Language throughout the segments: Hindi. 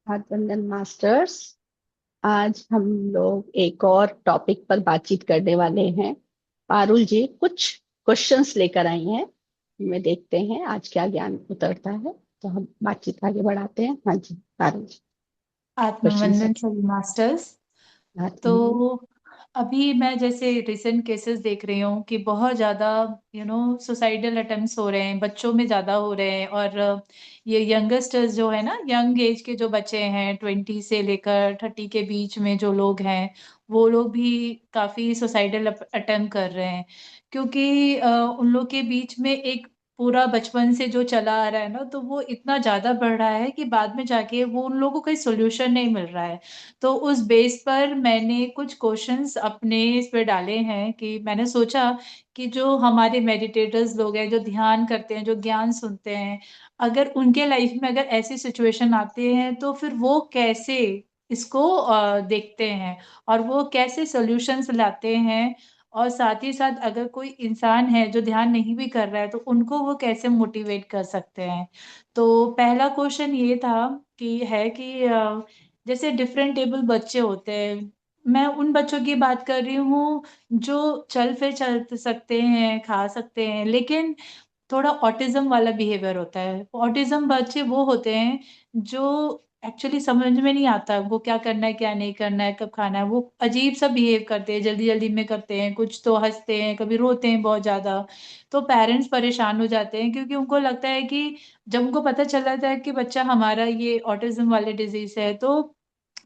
वंदन मास्टर्स। आज हम लोग एक और टॉपिक पर बातचीत करने वाले हैं। पारुल जी कुछ क्वेश्चंस लेकर आई हैं। हमें देखते हैं आज क्या ज्ञान उतरता है। तो हम बातचीत आगे बढ़ाते हैं। हाँ जी, पारुल जी, क्वेश्चन आत्मवंदन रखें। सभी मास्टर्स। तो आत्मनिर्भर। अभी मैं जैसे रिसेंट केसेस देख रही हूँ कि बहुत ज्यादा सुसाइडल अटेम्प्ट्स हो रहे हैं, बच्चों में ज्यादा हो रहे हैं। और ये यंगस्टर्स जो है ना, यंग एज के जो बच्चे हैं, 20 से लेकर 30 के बीच में जो लोग हैं, वो लोग भी काफी सुसाइडल अटेम्प्ट कर रहे हैं। क्योंकि उन लोग के बीच में एक पूरा बचपन से जो चला आ रहा है ना, तो वो इतना ज्यादा बढ़ रहा है कि बाद में जाके वो उन लोगों को कोई सोल्यूशन नहीं मिल रहा है। तो उस बेस पर मैंने कुछ क्वेश्चंस अपने इस पे डाले हैं कि मैंने सोचा कि जो हमारे मेडिटेटर्स लोग हैं, जो ध्यान करते हैं, जो ज्ञान सुनते हैं, अगर उनके लाइफ में अगर ऐसी सिचुएशन आती है तो फिर वो कैसे इसको देखते हैं और वो कैसे सॉल्यूशंस लाते हैं। और साथ ही साथ अगर कोई इंसान है जो ध्यान नहीं भी कर रहा है तो उनको वो कैसे मोटिवेट कर सकते हैं। तो पहला क्वेश्चन ये था कि जैसे डिफरेंट एबल बच्चे होते हैं। मैं उन बच्चों की बात कर रही हूँ जो चल सकते हैं, खा सकते हैं, लेकिन थोड़ा ऑटिज्म वाला बिहेवियर होता है। ऑटिज्म बच्चे वो होते हैं जो एक्चुअली समझ में नहीं आता वो क्या करना है, क्या नहीं करना है, कब खाना है। वो अजीब सा बिहेव करते हैं, जल्दी जल्दी में करते हैं, कुछ तो हंसते हैं, कभी रोते हैं बहुत ज्यादा। तो पेरेंट्स परेशान हो जाते हैं क्योंकि उनको लगता है कि जब उनको पता चल जाता है कि बच्चा हमारा ये ऑटिज्म वाले डिजीज है, तो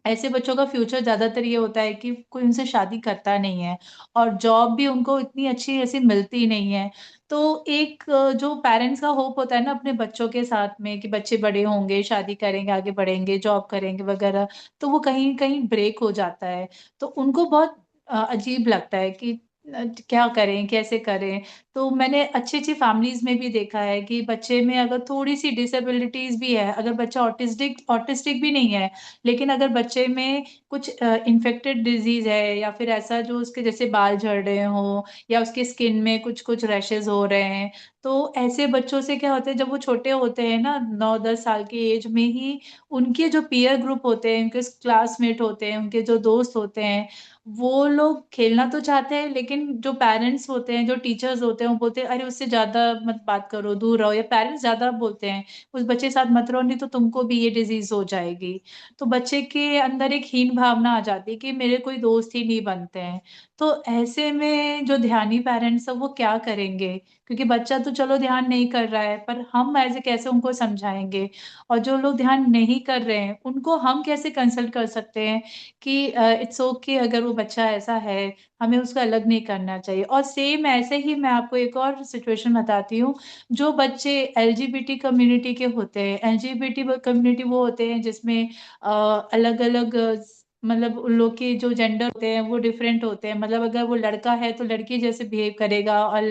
ऐसे बच्चों का फ्यूचर ज्यादातर ये होता है कि कोई उनसे शादी करता नहीं है और जॉब भी उनको इतनी अच्छी ऐसी मिलती नहीं है। तो एक जो पेरेंट्स का होप होता है ना अपने बच्चों के साथ में कि बच्चे बड़े होंगे, शादी करेंगे, आगे बढ़ेंगे, जॉब करेंगे वगैरह, तो वो कहीं कहीं ब्रेक हो जाता है। तो उनको बहुत अजीब लगता है कि क्या करें, कैसे करें। तो मैंने अच्छी अच्छी फैमिलीज में भी देखा है कि बच्चे में अगर थोड़ी सी डिसेबिलिटीज भी है, अगर बच्चा ऑटिस्टिक ऑटिस्टिक भी नहीं है, लेकिन अगर बच्चे में कुछ इन्फेक्टेड डिजीज है या फिर ऐसा जो उसके जैसे बाल झड़ रहे हो या उसके स्किन में कुछ कुछ रैशेज हो रहे हैं, तो ऐसे बच्चों से क्या होता है जब वो छोटे होते हैं ना, 9-10 साल की एज में ही उनके जो पीयर ग्रुप होते हैं, उनके क्लासमेट होते हैं, उनके जो दोस्त होते हैं, वो लोग खेलना तो चाहते हैं, लेकिन जो पेरेंट्स होते हैं, जो टीचर्स होते हैं, वो बोलते हैं अरे उससे ज्यादा मत बात करो, दूर रहो। या पेरेंट्स ज्यादा बोलते हैं उस बच्चे के साथ मत रहो, नहीं तो तुमको भी ये डिजीज हो जाएगी। तो बच्चे के अंदर एक हीन भावना आ जाती है कि मेरे कोई दोस्त ही नहीं बनते हैं। तो ऐसे में जो ध्यानी पेरेंट्स है वो क्या करेंगे, क्योंकि बच्चा तो चलो ध्यान नहीं कर रहा है, पर हम ऐसे कैसे उनको समझाएंगे। और जो लोग ध्यान नहीं कर रहे हैं उनको हम कैसे कंसल्ट कर सकते हैं कि इट्स ओके, अगर वो बच्चा ऐसा है हमें उसका अलग नहीं करना चाहिए। और सेम ऐसे ही मैं आपको एक और सिचुएशन बताती हूँ। जो बच्चे एलजीबीटी कम्युनिटी के होते हैं, एलजीबीटी कम्युनिटी वो होते हैं जिसमें अलग अलग मतलब उन लोग के जो जेंडर होते हैं वो डिफरेंट होते हैं। मतलब अगर वो लड़का है तो लड़की जैसे बिहेव करेगा और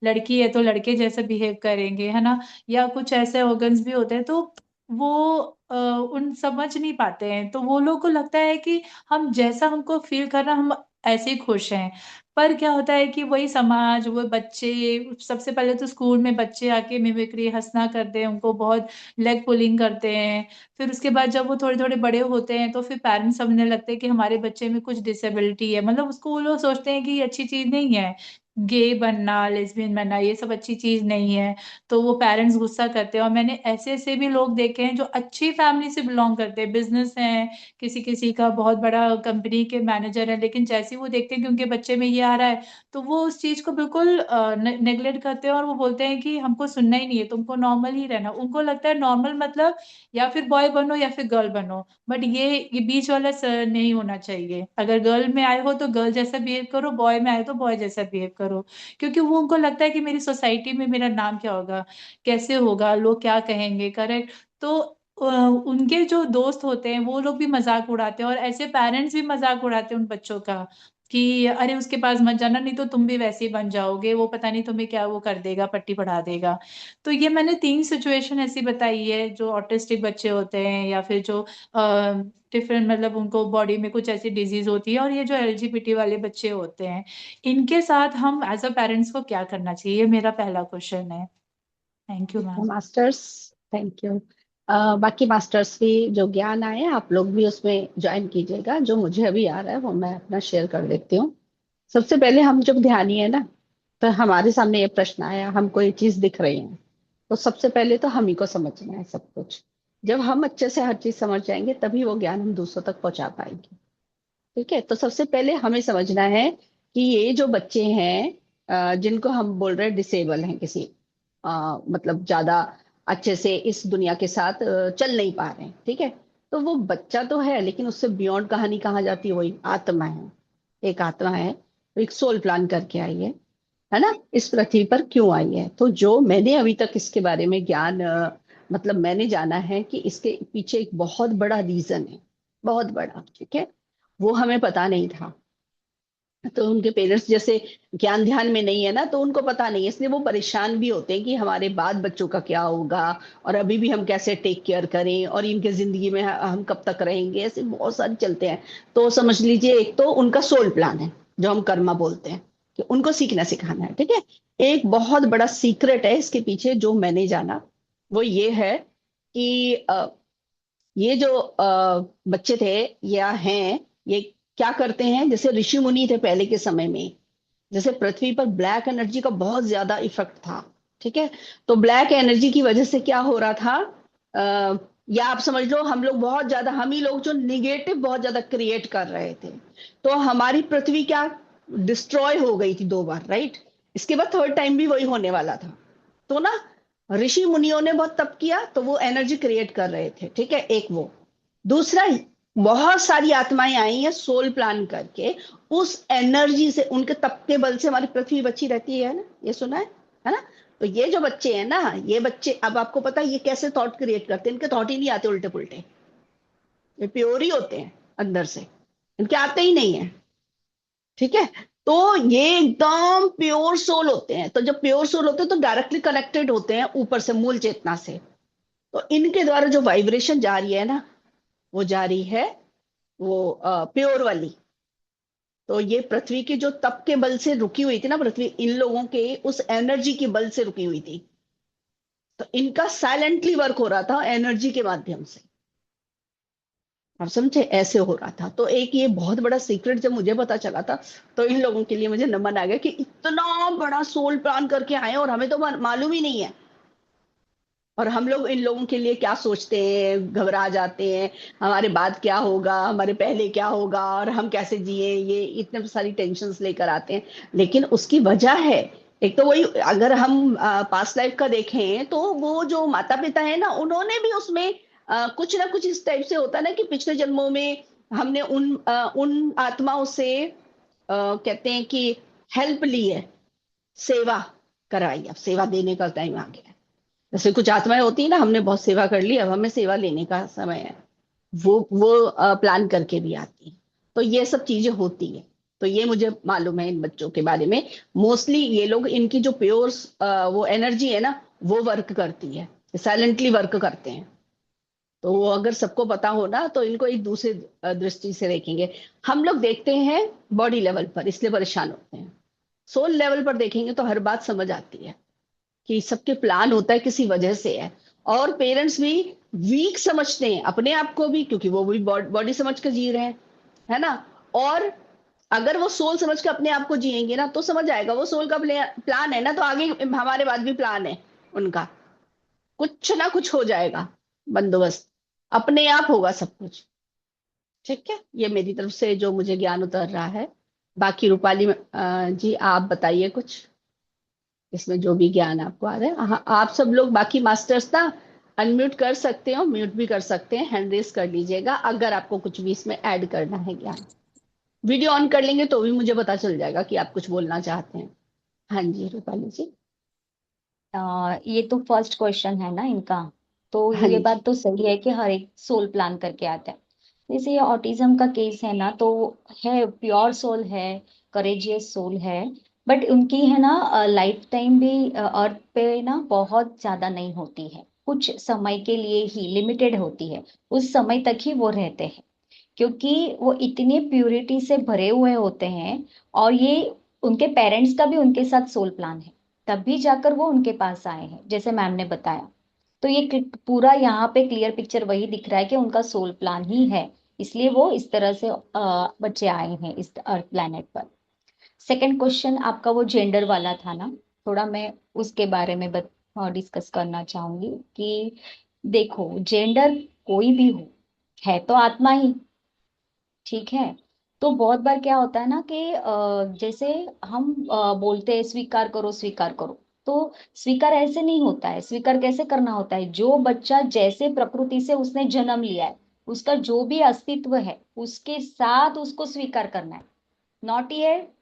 लड़की है तो लड़के जैसे बिहेव करेंगे, है ना। या कुछ ऐसे ऑर्गन्स भी होते हैं, तो वो उन समझ नहीं पाते हैं, तो वो लोग को लगता है कि हम जैसा हमको फील करना हम ऐसे ही खुश हैं। पर क्या होता है कि वही समाज, वो बच्चे, सबसे पहले तो स्कूल में बच्चे आके मिमिक्री हंसना करते हैं, उनको बहुत लेग पुलिंग करते हैं। फिर उसके बाद जब वो थोड़े थोड़े बड़े होते हैं तो फिर पेरेंट्स समझने लगते हैं कि हमारे बच्चे में कुछ डिसेबिलिटी है। मतलब उसको वो लोग सोचते हैं कि ये अच्छी चीज नहीं है, गे बनना, लेस्बियन बनना, ये सब अच्छी चीज नहीं है। तो वो पेरेंट्स गुस्सा करते हैं। और मैंने ऐसे ऐसे भी लोग देखे हैं जो अच्छी फैमिली से बिलोंग करते हैं, बिजनेस हैं, किसी किसी का बहुत बड़ा कंपनी के मैनेजर है, लेकिन जैसे ही वो देखते हैं कि उनके बच्चे में ये आ रहा है तो वो उस चीज को बिल्कुल नेग्लेक्ट करते हैं और वो बोलते हैं कि हमको सुनना ही नहीं है, तुमको नॉर्मल ही रहना। उनको लगता है नॉर्मल मतलब या फिर बॉय बनो या फिर गर्ल बनो, बट ये बीच वाला नहीं होना चाहिए। अगर गर्ल में आए हो तो गर्ल जैसा बिहेव करो, बॉय में आए तो बॉय जैसा बिहेव करो। क्योंकि वो उनको लगता है कि मेरी सोसाइटी में मेरा नाम क्या होगा, कैसे होगा, लोग क्या कहेंगे, करेक्ट। तो उनके जो दोस्त होते हैं वो लोग भी मजाक उड़ाते हैं और ऐसे पेरेंट्स भी मजाक उड़ाते हैं उन बच्चों का कि अरे उसके पास मत जाना, नहीं तो तुम भी वैसे ही बन जाओगे, वो पता नहीं तुम्हें क्या वो कर देगा, पट्टी पढ़ा देगा। तो ये मैंने 3 सिचुएशन ऐसी बताई है जो ऑटिस्टिक बच्चे होते हैं या फिर जो डिफरेंट, मतलब उनको बॉडी में कुछ ऐसी डिजीज होती है, और ये जो एलजीबीटी वाले बच्चे होते हैं, इनके साथ हम एज अ पेरेंट्स को क्या करना चाहिए, ये मेरा पहला क्वेश्चन है। थैंक यू ठीक है मैम। Masters, thank you. बाकी मास्टर्स भी जो ज्ञान आए आप लोग भी उसमें ज्वाइन कीजिएगा। जो मुझे अभी आ रहा है वो मैं अपना शेयर कर देती हूँ। सबसे पहले हम जब ध्यानी है ना, तो हमारे सामने ये प्रश्न आया, हमको ये चीज दिख रही है, तो सबसे पहले तो हम ही को समझना है सब कुछ। जब हम अच्छे से हर चीज समझ जाएंगे तभी वो ज्ञान हम दूसरों तक पहुंचा पाएंगे। ठीक है, तो सबसे पहले हमें समझना है कि ये जो बच्चे हैं, जिनको हम बोल रहे हैं डिसेबल हैं, किसी मतलब ज्यादा अच्छे से इस दुनिया के साथ चल नहीं पा रहे हैं, ठीक है, तो वो बच्चा तो है लेकिन उससे बियॉन्ड कहानी कहाँ जाती है, वही आत्मा है। एक आत्मा है, तो एक सोल प्लान करके आई है ना, इस पृथ्वी पर क्यों आई है। तो जो मैंने अभी तक इसके बारे में ज्ञान मतलब मैंने जाना है कि इसके पीछे एक बहुत बड़ा रीजन है, बहुत बड़ा, ठीक है, वो हमें पता नहीं था। तो उनके पेरेंट्स जैसे ज्ञान ध्यान में नहीं है ना, तो उनको पता नहीं है, इसलिए वो परेशान भी होते हैं कि हमारे बाद बच्चों का क्या होगा, और अभी भी हम कैसे टेक केयर करें, और इनके जिंदगी में हम कब तक रहेंगे, ऐसे बहुत सारे चलते हैं। तो समझ लीजिए, एक तो उनका सोल प्लान है, जो हम कर्मा बोलते हैं, कि उनको सीखना सिखाना है, ठीक है। एक बहुत बड़ा सीक्रेट है इसके पीछे जो मैंने जाना, वो ये है कि ये जो बच्चे थे या हैं, ये क्या करते हैं, जैसे ऋषि मुनि थे पहले के समय में, जैसे पृथ्वी पर ब्लैक एनर्जी का बहुत ज्यादा इफेक्ट था, ठीक है। तो ब्लैक एनर्जी की वजह से क्या हो रहा था, आ, या आप समझ लो हम लोग बहुत ज्यादा, हम ही लोग जो निगेटिव बहुत ज्यादा क्रिएट कर रहे थे, तो हमारी पृथ्वी क्या डिस्ट्रॉय हो गई थी 2 बार, राइट। इसके बाद थर्ड टाइम भी वही होने वाला था। तो ना, ऋषि मुनियों ने बहुत तप किया तो वो एनर्जी क्रिएट कर रहे थे, ठीक है, एक वो। दूसरा, बहुत सारी आत्माएं आई हैं सोल प्लान करके, उस एनर्जी से, उनके तप के बल से हमारी पृथ्वी बची रहती है ना, ये सुना है ना। तो ये जो बच्चे हैं ना, ये बच्चे, अब आपको पता है ये कैसे थॉट क्रिएट करते हैं, इनके थॉट ही नहीं आते उल्टे पुल्टे, ये प्योर ही होते हैं अंदर से, इनके आते ही नहीं है, ठीक है। तो ये एकदम प्योर सोल होते हैं, तो जब प्योर सोल होते हैं तो डायरेक्टली कनेक्टेड होते हैं ऊपर से, मूल चेतना से। तो इनके द्वारा जो वाइब्रेशन जा रही है ना, वो जा रही है, वो प्योर वाली। तो ये पृथ्वी के जो तप के बल से रुकी हुई थी ना पृथ्वी, इन लोगों के उस एनर्जी के बल से रुकी हुई थी। तो इनका साइलेंटली वर्क हो रहा था एनर्जी के माध्यम से। आप समझे, ऐसे हो रहा था। तो एक ये बहुत बड़ा सीक्रेट जब मुझे पता चला था, तो इन लोगों के लिए मुझे नमन आ गया कि इतना बड़ा सोल प्लान करके आए और हमें तो मालूम ही नहीं है। और हम लोग इन लोगों के लिए क्या सोचते हैं, घबरा जाते हैं, हमारे बाद क्या होगा, हमारे पहले क्या होगा, और हम कैसे जिए, ये इतने सारी टेंशन्स लेकर आते हैं। लेकिन उसकी वजह है, एक तो वही, अगर हम पास्ट लाइफ का देखें तो वो जो माता पिता है ना, उन्होंने भी उसमें कुछ ना कुछ इस टाइप से होता है ना, कि पिछले जन्मों में हमने उन आत्माओं से कहते हैं कि हेल्प ली है, सेवा कराई, अब सेवा देने का टाइम आ गया। जैसे कुछ आत्माएं होती है ना, हमने बहुत सेवा कर ली, अब हमें सेवा लेने का समय है, वो प्लान करके भी आती है। तो ये सब चीजें होती है। तो ये मुझे मालूम है इन बच्चों के बारे में। मोस्टली ये लोग, इनकी जो प्योर वो एनर्जी है ना, वो वर्क करती है, साइलेंटली वर्क करते हैं। तो वो अगर सबको पता हो ना, तो इनको एक दूसरे दृष्टि से देखेंगे। हम लोग देखते हैं बॉडी लेवल पर, इसलिए परेशान होते हैं। सोल लेवल पर देखेंगे तो हर बात समझ आती है, कि सबके प्लान होता है किसी वजह से है। और पेरेंट्स भी वीक समझते हैं अपने आप को भी, क्योंकि वो भी बॉडी समझ कर जी रहे हैं, है ना। और अगर वो सोल समझ के अपने आप को जिएंगे ना, तो समझ आएगा वो सोल का प्लान है ना, तो आगे हमारे बाद भी प्लान है उनका, कुछ ना कुछ हो जाएगा, बंदोबस्त अपने आप होगा सब कुछ। ठीक है, ये मेरी तरफ से जो मुझे ज्ञान उतर रहा है। बाकी रूपाली जी आप बताइए कुछ, इसमें जो भी ज्ञान आपको आ रहा है। हाँ, आप सब लोग बाकी मास्टर्स ना, अनम्यूट कर सकते हो, म्यूट भी कर सकते हैं, हैंड रेस कर लीजिएगा अगर आपको कुछ भी इसमें ऐड करना है ज्ञान। वीडियो ऑन कर लेंगे तो भी मुझे पता चल जाएगा कि आप कुछ बोलना चाहते हैं। हाँ जी रूपाली जी। ये तो फर्स्ट क्वेश्चन है ना इनका। तो हाँ ये जी। बात तो सही है कि हर एक सोल प्लान करके आता है। जैसे ये ऑटिज्म का केस है ना, तो है प्योर सोल है, करेजियस सोल है। बट उनकी है ना लाइफ टाइम भी अर्थ पे ना बहुत ज्यादा नहीं होती है, कुछ समय के लिए ही लिमिटेड होती है। उस समय तक ही वो रहते हैं, क्योंकि वो इतने प्यूरिटी से भरे हुए होते हैं। और ये उनके पेरेंट्स का भी उनके साथ सोल प्लान है, तब भी जाकर वो उनके पास आए हैं, जैसे मैम ने बताया। तो ये पूरा यहाँ पे क्लियर पिक्चर वही दिख रहा है कि उनका सोल प्लान ही है, इसलिए वो इस तरह से बच्चे आए हैं इस अर्थ प्लैनेट पर। सेकंड क्वेश्चन आपका वो जेंडर वाला था ना, थोड़ा मैं उसके बारे में डिस्कस करना चाहूंगी कि देखो, जेंडर कोई भी हो, है तो आत्मा ही, ठीक है। तो बहुत बार क्या होता है ना कि जैसे हम बोलते हैं स्वीकार करो स्वीकार करो, तो स्वीकार ऐसे नहीं होता है। स्वीकार कैसे करना होता है? जो बच्चा जैसे प्रकृति से उसने जन्म लिया है, उसका जो भी अस्तित्व है उसके साथ उसको स्वीकार करना है। नॉटी है,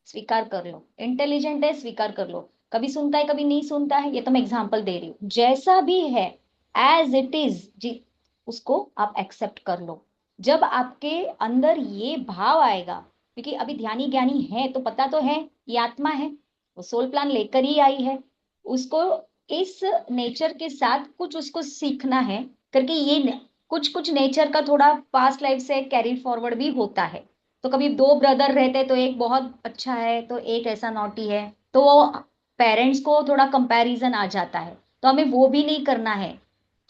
स्वीकार कर लो। इंटेलिजेंट है, स्वीकार कर लो। कभी सुनता है कभी नहीं सुनता है, ये तो मैं एग्जांपल दे रही हूँ। जैसा भी है, एज इट इज जी, उसको आप एक्सेप्ट कर लो। जब आपके अंदर ये भाव आएगा, क्योंकि अभी ध्यानी ज्ञानी है तो पता तो है ये आत्मा है, वो सोल प्लान लेकर ही आई है, उसको इस नेचर के साथ कुछ उसको सीखना है करके ये कुछ कुछ नेचर का थोड़ा पास्ट लाइफ से कैरी फॉरवर्ड भी होता है। तो कभी दो ब्रदर रहते तो एक बहुत अच्छा है तो एक ऐसा नॉटी है, तो वो पेरेंट्स को थोड़ा कंपैरिजन आ जाता है। तो हमें वो भी नहीं करना है।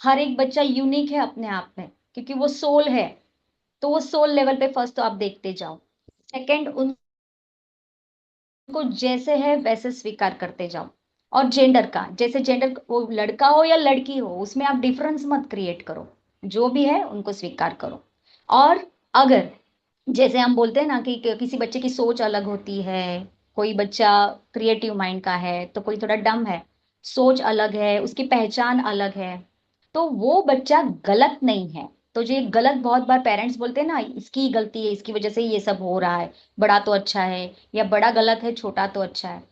हर एक बच्चा यूनिक है अपने आप में, क्योंकि वो सोल है। तो वो सोल लेवल पे फर्स्ट तो आप देखते जाओ। सेकंड, उनको जैसे है वैसे स्वीकार करते जाओ। और जेंडर का, जैसे जेंडर वो लड़का हो या लड़की हो, उसमें आप डिफरेंस मत क्रिएट करो। जो भी है उनको स्वीकार करो। और अगर जैसे हम बोलते हैं ना कि किसी बच्चे की सोच अलग होती है, कोई बच्चा क्रिएटिव माइंड का है तो कोई थोड़ा डम है, सोच अलग है, उसकी पहचान अलग है, तो वो बच्चा गलत नहीं है। तो जो ये गलत बहुत बार पेरेंट्स बोलते हैं ना, इसकी ही गलती है, इसकी वजह से ये सब हो रहा है, बड़ा तो अच्छा है, या बड़ा गलत है छोटा तो अच्छा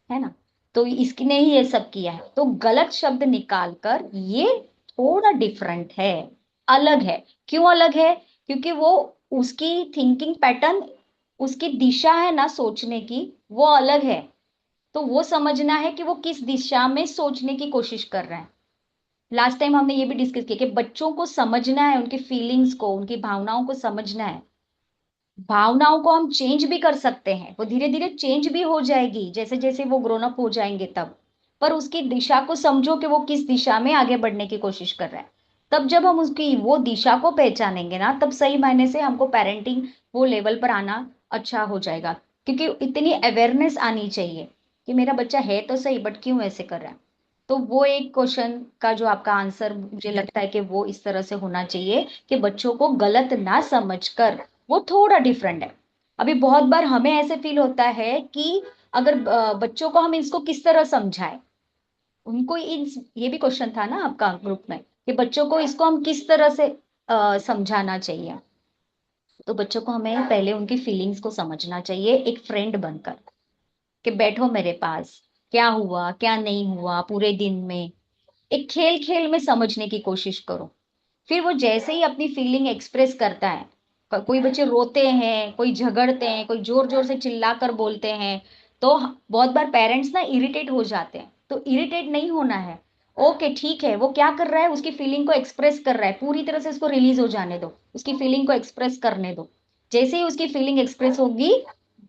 है ना, तो इसकी ने ही ये सब किया है। तो गलत शब्द निकाल कर ये थोड़ा डिफरेंट है, अलग है। क्यों अलग है? क्योंकि वो उसकी थिंकिंग पैटर्न, उसकी दिशा है ना सोचने की, वो अलग है। तो वो समझना है कि वो किस दिशा में सोचने की कोशिश कर रहे हैं। लास्ट टाइम हमने ये भी डिस्कस किया कि बच्चों को समझना है, उनकी फीलिंग्स को, उनकी भावनाओं को समझना है। भावनाओं को हम चेंज भी कर सकते हैं, वो धीरे धीरे चेंज भी हो जाएगी जैसे जैसे वो ग्रोन अप हो जाएंगे तब। पर उसकी दिशा को समझो कि वो किस दिशा में आगे बढ़ने की कोशिश कर रहा है। तब जब हम उसकी वो दिशा को पहचानेंगे ना, तब सही मायने से हमको पेरेंटिंग वो लेवल पर आना अच्छा हो जाएगा। क्योंकि इतनी अवेयरनेस आनी चाहिए कि मेरा बच्चा है तो सही, बट क्यों ऐसे कर रहा है। तो वो एक क्वेश्चन का जो आपका आंसर मुझे लगता है कि वो इस तरह से होना चाहिए कि बच्चों को गलत ना समझकर वो थोड़ा डिफरेंट है। अभी बहुत बार हमें ऐसे फील होता है कि अगर बच्चों को हम इसको किस तरह समझाएं, उनको इन ये भी क्वेश्चन था ना आपका ग्रुप में कि बच्चों को इसको हम किस तरह से समझाना चाहिए। तो बच्चों को हमें पहले उनकी फीलिंग्स को समझना चाहिए एक फ्रेंड बनकर, कि बैठो मेरे पास, क्या हुआ क्या नहीं हुआ पूरे दिन में, एक खेल खेल में समझने की कोशिश करो। फिर वो जैसे ही अपनी फीलिंग एक्सप्रेस करता है, कोई बच्चे रोते हैं, कोई झगड़ते हैं, कोई जोर जोर से चिल्लाकर बोलते हैं, तो बहुत बार पेरेंट्स ना इरिटेट हो जाते हैं। तो इरिटेट नहीं होना है। ओके ठीक है, वो क्या कर रहा है, उसकी फीलिंग को एक्सप्रेस कर रहा है, पूरी तरह से उसको रिलीज हो जाने दो, उसकी फीलिंग को एक्सप्रेस करने दो। जैसे ही उसकी फीलिंग एक्सप्रेस होगी,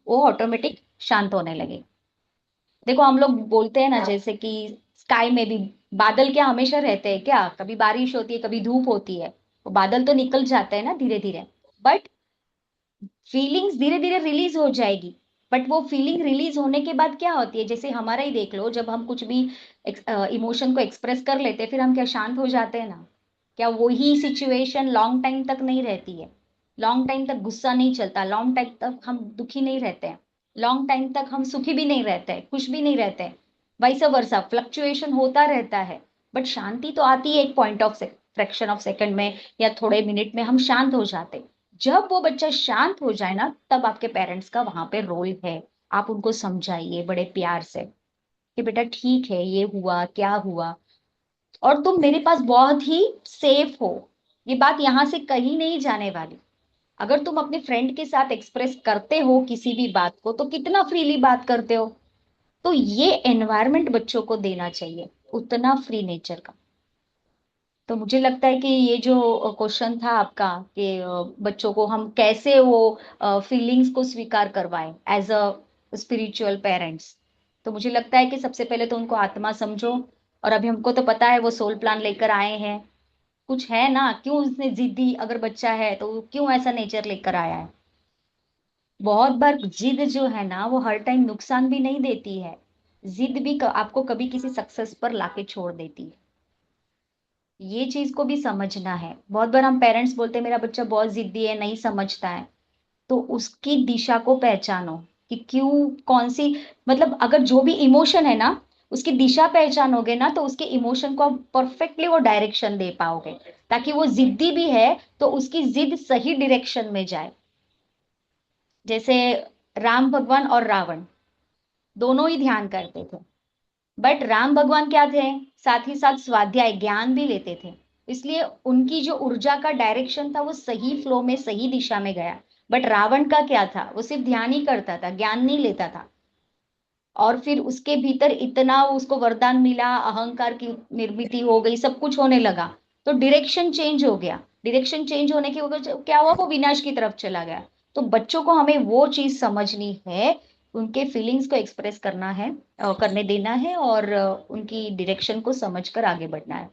वो ऑटोमेटिक शांत होने लगेगी। देखो हम लोग बोलते हैं ना जैसे कि स्काई में भी बादल क्या हमेशा रहते हैं क्या? कभी बारिश होती है, कभी धूप होती है, वो बादल तो निकल जाते हैं ना धीरे धीरे, बट फीलिंग्स धीरे धीरे रिलीज हो जाएगी। बट वो फीलिंग रिलीज होने के बाद क्या होती है, जैसे हमारा ही देख लो, जब हम कुछ भी इमोशन को एक्सप्रेस कर लेते हैं, फिर हम क्या शांत हो जाते हैं ना? क्या वही सिचुएशन लॉन्ग टाइम तक नहीं रहती है? लॉन्ग टाइम तक गुस्सा नहीं चलता, लॉन्ग टाइम तक हम दुखी नहीं रहते हैं, लॉन्ग टाइम तक हम सुखी भी नहीं रहते हैं, खुश भी नहीं रहते हैं। वैसा वर्षा फ्लक्चुएशन होता रहता है, बट शांति तो आती है एक point of fraction of second में, या थोड़े मिनट में हम शांत हो जाते हैं। जब वो बच्चा शांत हो जाए ना, तब आपके पेरेंट्स का वहां पे रोल है। आप उनको समझाइए बड़े प्यार से कि बेटा ठीक है, ये हुआ क्या हुआ, और तुम मेरे पास बहुत ही सेफ हो, ये बात यहां से कहीं नहीं जाने वाली। अगर तुम अपने फ्रेंड के साथ एक्सप्रेस करते हो किसी भी बात को, तो कितना फ्रीली बात करते हो। तो ये एनवायरनमेंट बच्चों को देना चाहिए, उतना फ्री नेचर का। तो मुझे लगता है कि ये जो क्वेश्चन था आपका कि बच्चों को हम कैसे वो फीलिंग्स को स्वीकार करवाएं एज अ स्पिरिचुअल पेरेंट्स, तो मुझे लगता है कि सबसे पहले तो उनको आत्मा समझो, और अभी हमको तो पता है वो सोल प्लान लेकर आए हैं, कुछ है ना, क्यों उसने जिद्दी अगर बच्चा है तो वो क्यों ऐसा नेचर लेकर आया है। बहुत बार जिद जो है ना वो हर टाइम नुकसान भी नहीं देती है, जिद भी आपको कभी किसी सक्सेस पर लाके छोड़ देती है। ये चीज को भी समझना है। बहुत बार हम पेरेंट्स बोलते हैं मेरा बच्चा बहुत जिद्दी है, नहीं समझता है, तो उसकी दिशा को पहचानो कि क्यों, कौन सी, मतलब अगर जो भी इमोशन है ना उसकी दिशा पहचानोगे ना तो उसके इमोशन को आप परफेक्टली वो डायरेक्शन दे पाओगे, ताकि वो जिद्दी भी है तो उसकी जिद सही डायरेक्शन में जाए। जैसे राम भगवान और रावण दोनों ही ध्यान करते थे, बट राम भगवान क्या थे, साथ ही साथ स्वाध्याय ज्ञान भी लेते थे, इसलिए उनकी जो ऊर्जा का डायरेक्शन था वो सही फ्लो में सही दिशा में गया। बट रावण का क्या था, वो सिर्फ ध्यान ही करता था, ज्ञान नहीं लेता था। और फिर उसके भीतर इतना उसको वरदान मिला, अहंकार की निर्मित हो गई, सब कुछ होने लगा, तो डायरेक्शन चेंज हो गया। डायरेक्शन चेंज होने की वजह से क्या हुआ, वो विनाश की तरफ चला गया। तो बच्चों को हमें वो चीज समझनी है, उनके फीलिंग्स को एक्सप्रेस करना है, करने देना है, और उनकी डायरेक्शन को समझकर आगे बढ़ना है।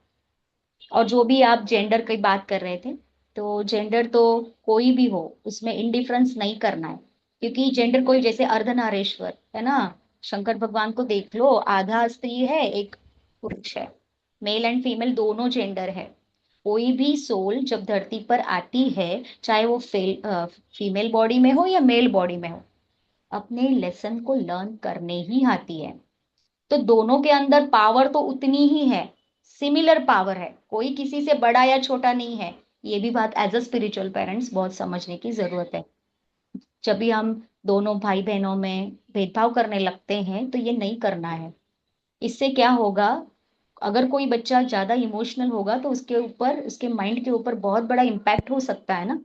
और जो भी आप जेंडर की बात कर रहे थे, तो जेंडर तो कोई भी हो उसमें इंडिफरेंस नहीं करना है, क्योंकि जेंडर कोई, जैसे अर्धनारीश्वर है ना, शंकर भगवान को देख लो, आधा स्त्री है एक पुरुष है, मेल एंड फीमेल दोनों जेंडर है। कोई भी सोल जब धरती पर आती है, चाहे वो फीमेल बॉडी में हो या मेल बॉडी में हो, अपने लेसन को लर्न करने ही आती है। तो दोनों के अंदर पावर तो उतनी ही है, सिमिलर पावर है, कोई किसी से बड़ा या छोटा नहीं है। ये भी बात एज अ स्पिरिचुअल पेरेंट्स बहुत समझने की जरूरत है। जब भी हम दोनों भाई बहनों में भेदभाव करने लगते हैं तो ये नहीं करना है। इससे क्या होगा, अगर कोई बच्चा ज्यादा इमोशनल होगा तो उसके ऊपर, उसके माइंड के ऊपर बहुत बड़ा इम्पैक्ट हो सकता है ना,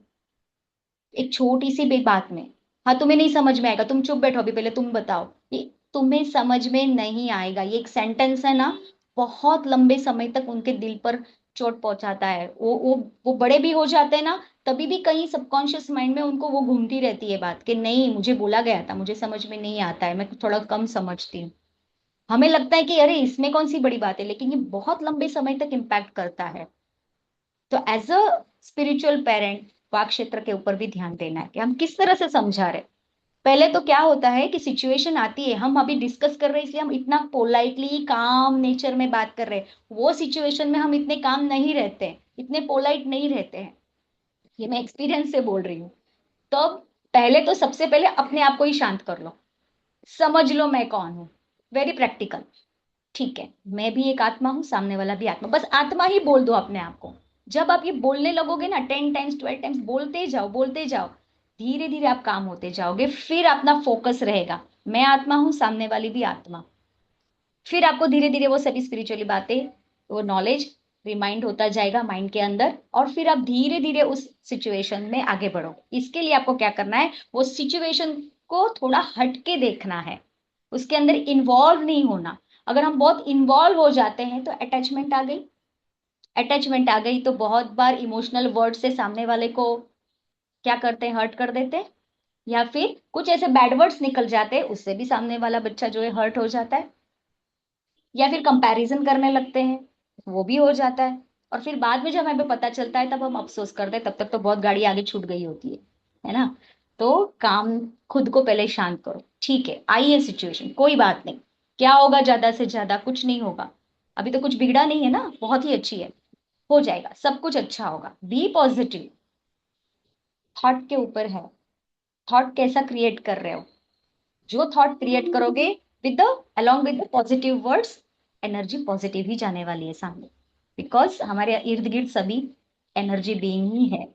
एक छोटी सी भी बात में। हाँ तुम्हें नहीं समझ में आएगा, तुम चुप बैठो अभी, पहले तुम बताओ, ये तुम्हें समझ में नहीं आएगा, ये एक सेंटेंस है ना, बहुत लंबे समय तक उनके दिल पर चोट पहुंचाता है। वो बड़े भी हो जाते हैं ना, तभी भी कहीं सबकॉन्शियस माइंड में उनको वो घूमती रहती है बात कि नहीं मुझे बोला गया था, मुझे समझ में नहीं आता है, मैं थोड़ा कम समझती हूँ। हमें लगता है कि अरे इसमें कौन सी बड़ी बात है, लेकिन ये बहुत लंबे समय तक इम्पैक्ट करता है। तो एज अ स्पिरिचुअल पेरेंट वाक क्षेत्र के ऊपर भी ध्यान देना है कि हम किस तरह से समझा रहे। पहले तो क्या होता है कि सिचुएशन आती है, हम अभी डिस्कस कर रहे हैं इसलिए हम इतना पोलाइटली काम नेचर में बात कर रहे हैं, वो सिचुएशन में हम इतने काम नहीं रहते हैं, इतने पोलाइट नहीं रहते हैं। ये मैं एक्सपीरियंस से बोल रही हूँ। तो पहले तो सबसे पहले अपने आप को ही शांत कर लो, समझ लो मैं कौन हूँ, वेरी प्रैक्टिकल। ठीक है, मैं भी एक आत्मा हूं, सामने वाला भी आत्मा, बस आत्मा ही बोल दो अपने आप को। जब आप ये बोलने लगोगे ना, 10 टाइम्स 12 टाइम्स बोलते जाओ बोलते जाओ, धीरे धीरे आप काम होते जाओगे, फिर अपना फोकस रहेगा मैं आत्मा हूं, सामने वाली भी आत्मा। फिर आपको धीरे धीरे वो सभी स्पिरिचुअली बातें, वो नॉलेज रिमाइंड होता जाएगा माइंड के अंदर, और फिर आप धीरे धीरे उस सिचुएशन में आगे बढ़ो। इसके लिए आपको क्या करना है, वो सिचुएशन को थोड़ा हट के देखना है, उसके अंदर इन्वॉल्व नहीं होना। अगर हम बहुत इन्वॉल्व हो जाते हैं तो अटैचमेंट आ गई, अटैचमेंट आ गई तो बहुत बार इमोशनल वर्ड से सामने वाले को क्या करते हैं, हर्ट कर देते हैं, या फिर कुछ ऐसे बैड वर्ड्स निकल जाते हैं, उससे भी सामने वाला बच्चा जो है हर्ट हो जाता है, या फिर कंपैरिजन करने लगते हैं, वो भी हो जाता है। और फिर बाद में जब हमें पता चलता है तब हम अफसोस करते हैं, तब तक तो बहुत गाड़ी आगे छूट गई होती है ना। तो काम, खुद को पहले शांत करो, ठीक है आई है सिचुएशन, कोई बात नहीं, क्या होगा, ज्यादा से ज्यादा कुछ नहीं होगा, अभी तो कुछ बिगड़ा नहीं है ना, बहुत ही अच्छी है, हो जाएगा, सब कुछ अच्छा होगा, बी पॉजिटिव। थॉट के ऊपर है, थॉट कैसा क्रिएट कर रहे हो, जो थॉट क्रिएट करोगे with the, along with the positive words, energy positive ही जाने वाली है सामने, बिकॉज हमारे इर्द गिर्द सभी एनर्जी बीइंग ही है।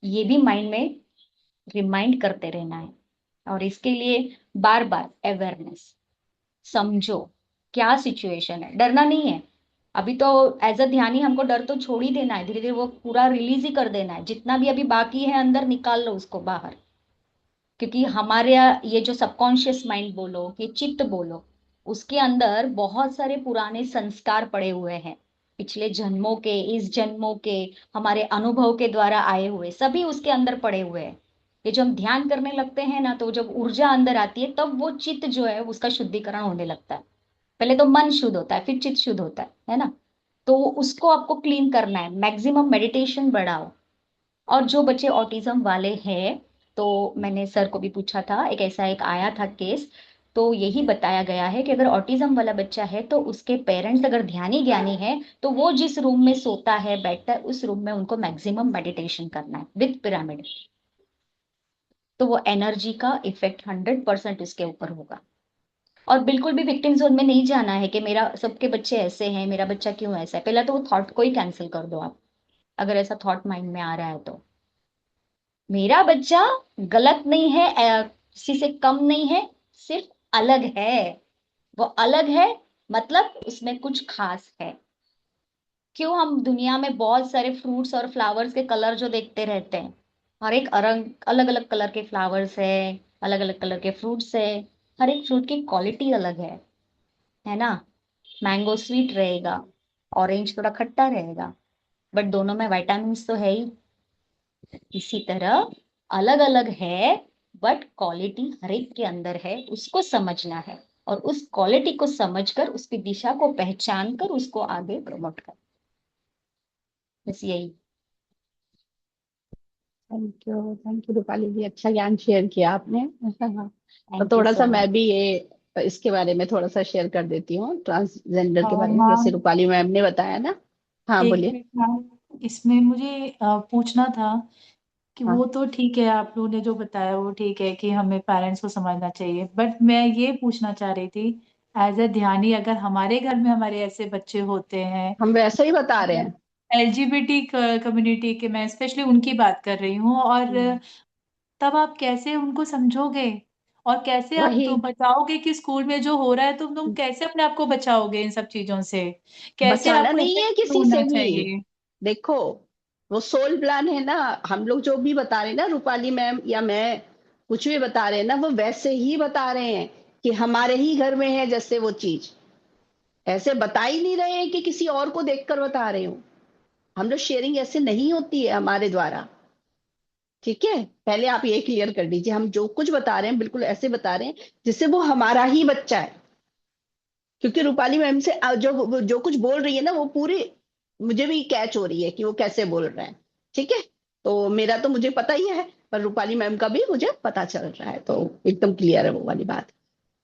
ये भी माइंड में रिमाइंड करते रहना है। और इसके लिए बार बार अवेयरनेस, समझो क्या सिचुएशन है, डरना नहीं है। अभी तो एज अ ध्यानी हमको डर तो छोड़ ही देना है, धीरे धीरे वो पूरा रिलीज ही कर देना है, जितना भी अभी बाकी है अंदर निकाल लो उसको बाहर। क्योंकि हमारे ये जो सबकॉन्शियस माइंड बोलो कि चित्त बोलो, उसके अंदर बहुत सारे पुराने संस्कार पड़े हुए हैं, पिछले जन्मों के, इस जन्मों के, हमारे अनुभव के द्वारा आए हुए सभी उसके अंदर पड़े हुए हैं। ये जो हम ध्यान करने लगते हैं ना, तो जब ऊर्जा अंदर आती है तब वो चित्त जो है उसका शुद्धिकरण होने लगता है। पहले तो मन शुद्ध होता है, फिर चित्त शुद्ध होता है ना। तो उसको आपको क्लीन करना है, मैक्सिमम मेडिटेशन बढ़ाओ। और जो बच्चे ऑटिज्म वाले हैं, तो मैंने सर को भी पूछा था, एक आया था केस। तो यही बताया गया है कि अगर ऑटिज्म वाला बच्चा है तो उसके पेरेंट्स अगर ध्यानी ज्ञानी है तो वो जिस रूम में सोता है बैठता है उस रूम में उनको मैक्सिमम मेडिटेशन करना है विद पिरामिड। तो वो एनर्जी का इफेक्ट 100% उसके ऊपर होगा। और बिल्कुल भी विक्टिम जोन में नहीं जाना है कि मेरा सबके बच्चे ऐसे हैं, मेरा बच्चा क्यों ऐसा है। पहला तो वो थॉट को ही कैंसिल कर दो आप, अगर ऐसा थॉट माइंड में आ रहा है तो। मेरा बच्चा गलत नहीं है, किसी से कम नहीं है, सिर्फ अलग है। वो अलग है मतलब उसमें कुछ खास है। क्यों हम दुनिया में बहुत सारे फ्रूट्स और फ्लावर्स के कलर जो देखते रहते हैं, हर एक रंग, अलग अलग कलर के फ्लावर्स है, अलग अलग कलर के फ्रूट्स है, हर एक फ्रूट की क्वालिटी अलग है ना। मैंगो स्वीट रहेगा, ऑरेंज थोड़ा खट्टा रहेगा, बट दोनों में विटामिन तो है ही। इसी तरह अलग अलग है, बट क्वालिटी हर एक के अंदर है, उसको समझना है। और उस क्वालिटी को समझकर उसकी दिशा को पहचान कर उसको आगे प्रमोट कर, बस यही। थैंक यू रूपाली जी, अच्छा ज्ञान शेयर किया आपने। तो थैंक यू थोड़ा सो सा मच। मैं भी ये इसके बारे में थोड़ा सा शेयर कर देती हूँ, ट्रांसजेंडर के बारे में, जैसे मैम, रूपाली मैम ने बताया ना। हाँ एक बोलिए। मिनट मैम, इसमें मुझे पूछना था कि हाँ वो तो ठीक है, आप लोगों ने जो बताया वो ठीक है कि हमें पेरेंट्स को समझना चाहिए, बट मैं ये पूछना चाह रही थी, एज अ ध्यानी, अगर हमारे घर में हमारे ऐसे बच्चे होते हैं, हम वैसे ही बता रहे हैं। एलजीबीटी कम्युनिटी के, मैं स्पेशली उनकी बात कर रही हूँ, और हम्म, तब आप कैसे उनको समझोगे और कैसे आप वही तो बचाओगे कि स्कूल में जो हो रहा है तो तुम कैसे अपने आप को बचाओगे इन सब चीजों से, कैसे बचाना आपको नहीं है इफेक्टिव किसी से होना भी। चाहिए। देखो, वो सोल प्लान है ना, हम लोग जो भी बता रहे हैं ना, रूपाली मैम या मैं कुछ भी बता रहे हैं ना, वो वैसे ही बता रहे हैं कि हमारे ही घर में है जैसे वो चीज। ऐसे बता ही नहीं रहे हैं कि किसी और को देखकर बता रहे हो। हम लोग शेयरिंग ऐसे नहीं होती है हमारे द्वारा। ठीक है, पहले आप ये क्लियर कर दीजिए, हम जो कुछ बता रहे हैं बिल्कुल ऐसे बता रहे हैं जिससे वो हमारा ही बच्चा है। क्योंकि रूपाली मैम से जो जो कुछ बोल रही है ना, वो पूरी मुझे भी कैच हो रही है कि वो कैसे बोल रहे हैं। ठीक है, तो मेरा तो मुझे पता ही है, पर रूपाली मैम का भी मुझे पता चल रहा है, तो एकदम क्लियर है वो वाली बात।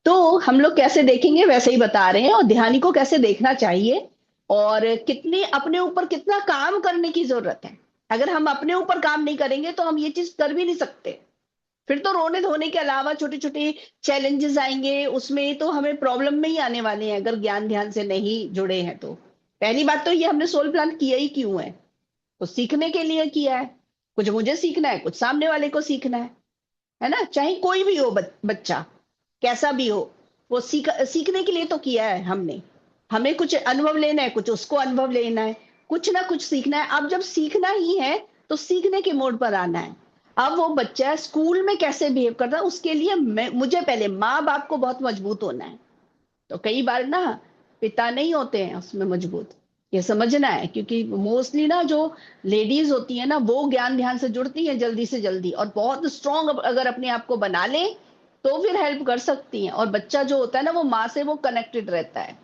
तो हम लोग कैसे देखेंगे वैसे ही बता रहे हैं, और ध्यानी को कैसे देखना चाहिए, और कितनी अपने ऊपर कितना काम करने की जरूरत है। अगर हम अपने ऊपर काम नहीं करेंगे तो हम ये चीज कर भी नहीं सकते। फिर तो रोने धोने के अलावा छोटे छोटे चैलेंजेस आएंगे, उसमें तो हमें प्रॉब्लम में ही आने वाले हैं अगर ज्ञान ध्यान से नहीं जुड़े हैं तो। पहली बात तो ये, हमने सोल प्लान किया ही क्यों है? तो सीखने के लिए किया है। कुछ मुझे सीखना है, कुछ सामने वाले को सीखना है ना। चाहे कोई भी हो बच्चा, कैसा भी हो, वो सीखने के लिए तो किया है हमने। हमें कुछ अनुभव लेना है, कुछ उसको अनुभव लेना है, कुछ ना कुछ सीखना है। अब जब सीखना ही है तो सीखने के मोड पर आना है। अब वो बच्चा स्कूल में कैसे बिहेव करता है, उसके लिए मुझे पहले माँ बाप को बहुत मजबूत होना है। तो कई बार ना पिता नहीं होते हैं उसमें मजबूत, ये समझना है। क्योंकि मोस्टली ना जो लेडीज होती है ना, वो ज्ञान ध्यान से जुड़ती है जल्दी से जल्दी, और बहुत स्ट्रांग अगर अपने आप को बना ले तो फिर हेल्प कर सकती हैं। और बच्चा जो होता है ना, वो माँ से वो कनेक्टेड रहता है।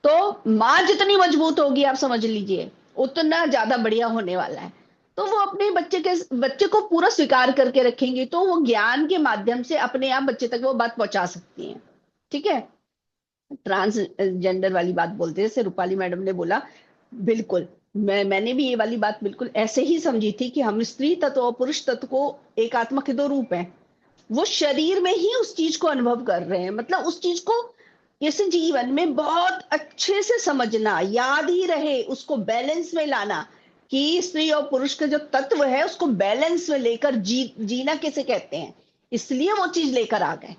तो माँ जितनी मजबूत होगी, आप समझ लीजिए, उतना ज्यादा बढ़िया होने वाला है। तो वो अपने बच्चे को पूरा स्वीकार करके रखेंगे, तो वो ज्ञान के माध्यम से अपने आप बच्चे तक वो बात पहुंचा सकती हैं। ठीक है, ट्रांसजेंडर वाली बात बोलते हैं, जैसे रूपाली मैडम ने बोला, बिल्कुल मैंने भी ये वाली बात बिल्कुल ऐसे ही समझी थी कि हम स्त्री तत्व और पुरुष तत्व को, एक आत्मा के दो रूप हैं, वो शरीर में ही उस चीज को अनुभव कर रहे हैं। मतलब उस चीज को इस जीवन में बहुत अच्छे से समझना, याद ही रहे, उसको बैलेंस में लाना, कि स्त्री और पुरुष का जो तत्व है उसको बैलेंस में लेकर जीना किसे कहते हैं, इसलिए वो चीज लेकर आ गए।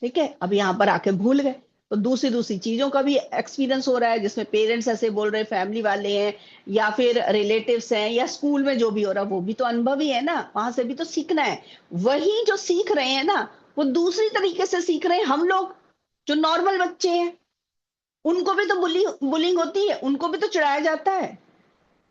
ठीक है, अब यहाँ पर आके भूल गए। तो दूसरी दूसरी चीजों का भी एक्सपीरियंस हो रहा है, जिसमें पेरेंट्स ऐसे बोल रहे हैं, फैमिली वाले हैं, या फिर रिलेटिव्स हैं, या स्कूल में जो भी हो रहा है, वो भी तो अनुभव ही है ना, वहां से भी तो सीखना है। वही जो सीख रहे हैं ना, वो दूसरी तरीके से सीख रहे हैं हम लोग, जो नॉर्मल बच्चे हैं। उनको भी तो बुलिंग होती है, उनको भी तो चिढ़ाया जाता है।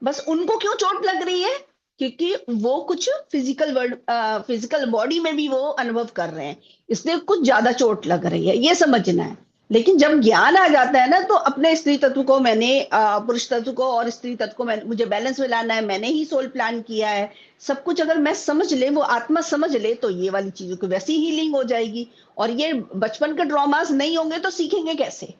बस उनको क्यों चोट लग रही है? क्योंकि वो कुछ फिजिकल बॉडी में भी वो अनुभव कर रहे हैं, इसलिए कुछ ज्यादा चोट लग रही है, ये समझना है। लेकिन जब ज्ञान आ जाता है ना, तो अपने स्त्री तत्व को मैंने पुरुष तत्व को और स्त्री तत्व को मुझे बैलेंस में लाना है, मैंने ही सोल प्लान किया है, सब कुछ अगर मैं समझ ले, वो आत्मा समझ ले, तो ये वाली चीजों की वैसी हीलिंग हो जाएगी। और ये बचपन के ट्रॉमास नहीं होंगे तो सीखेंगे कैसे?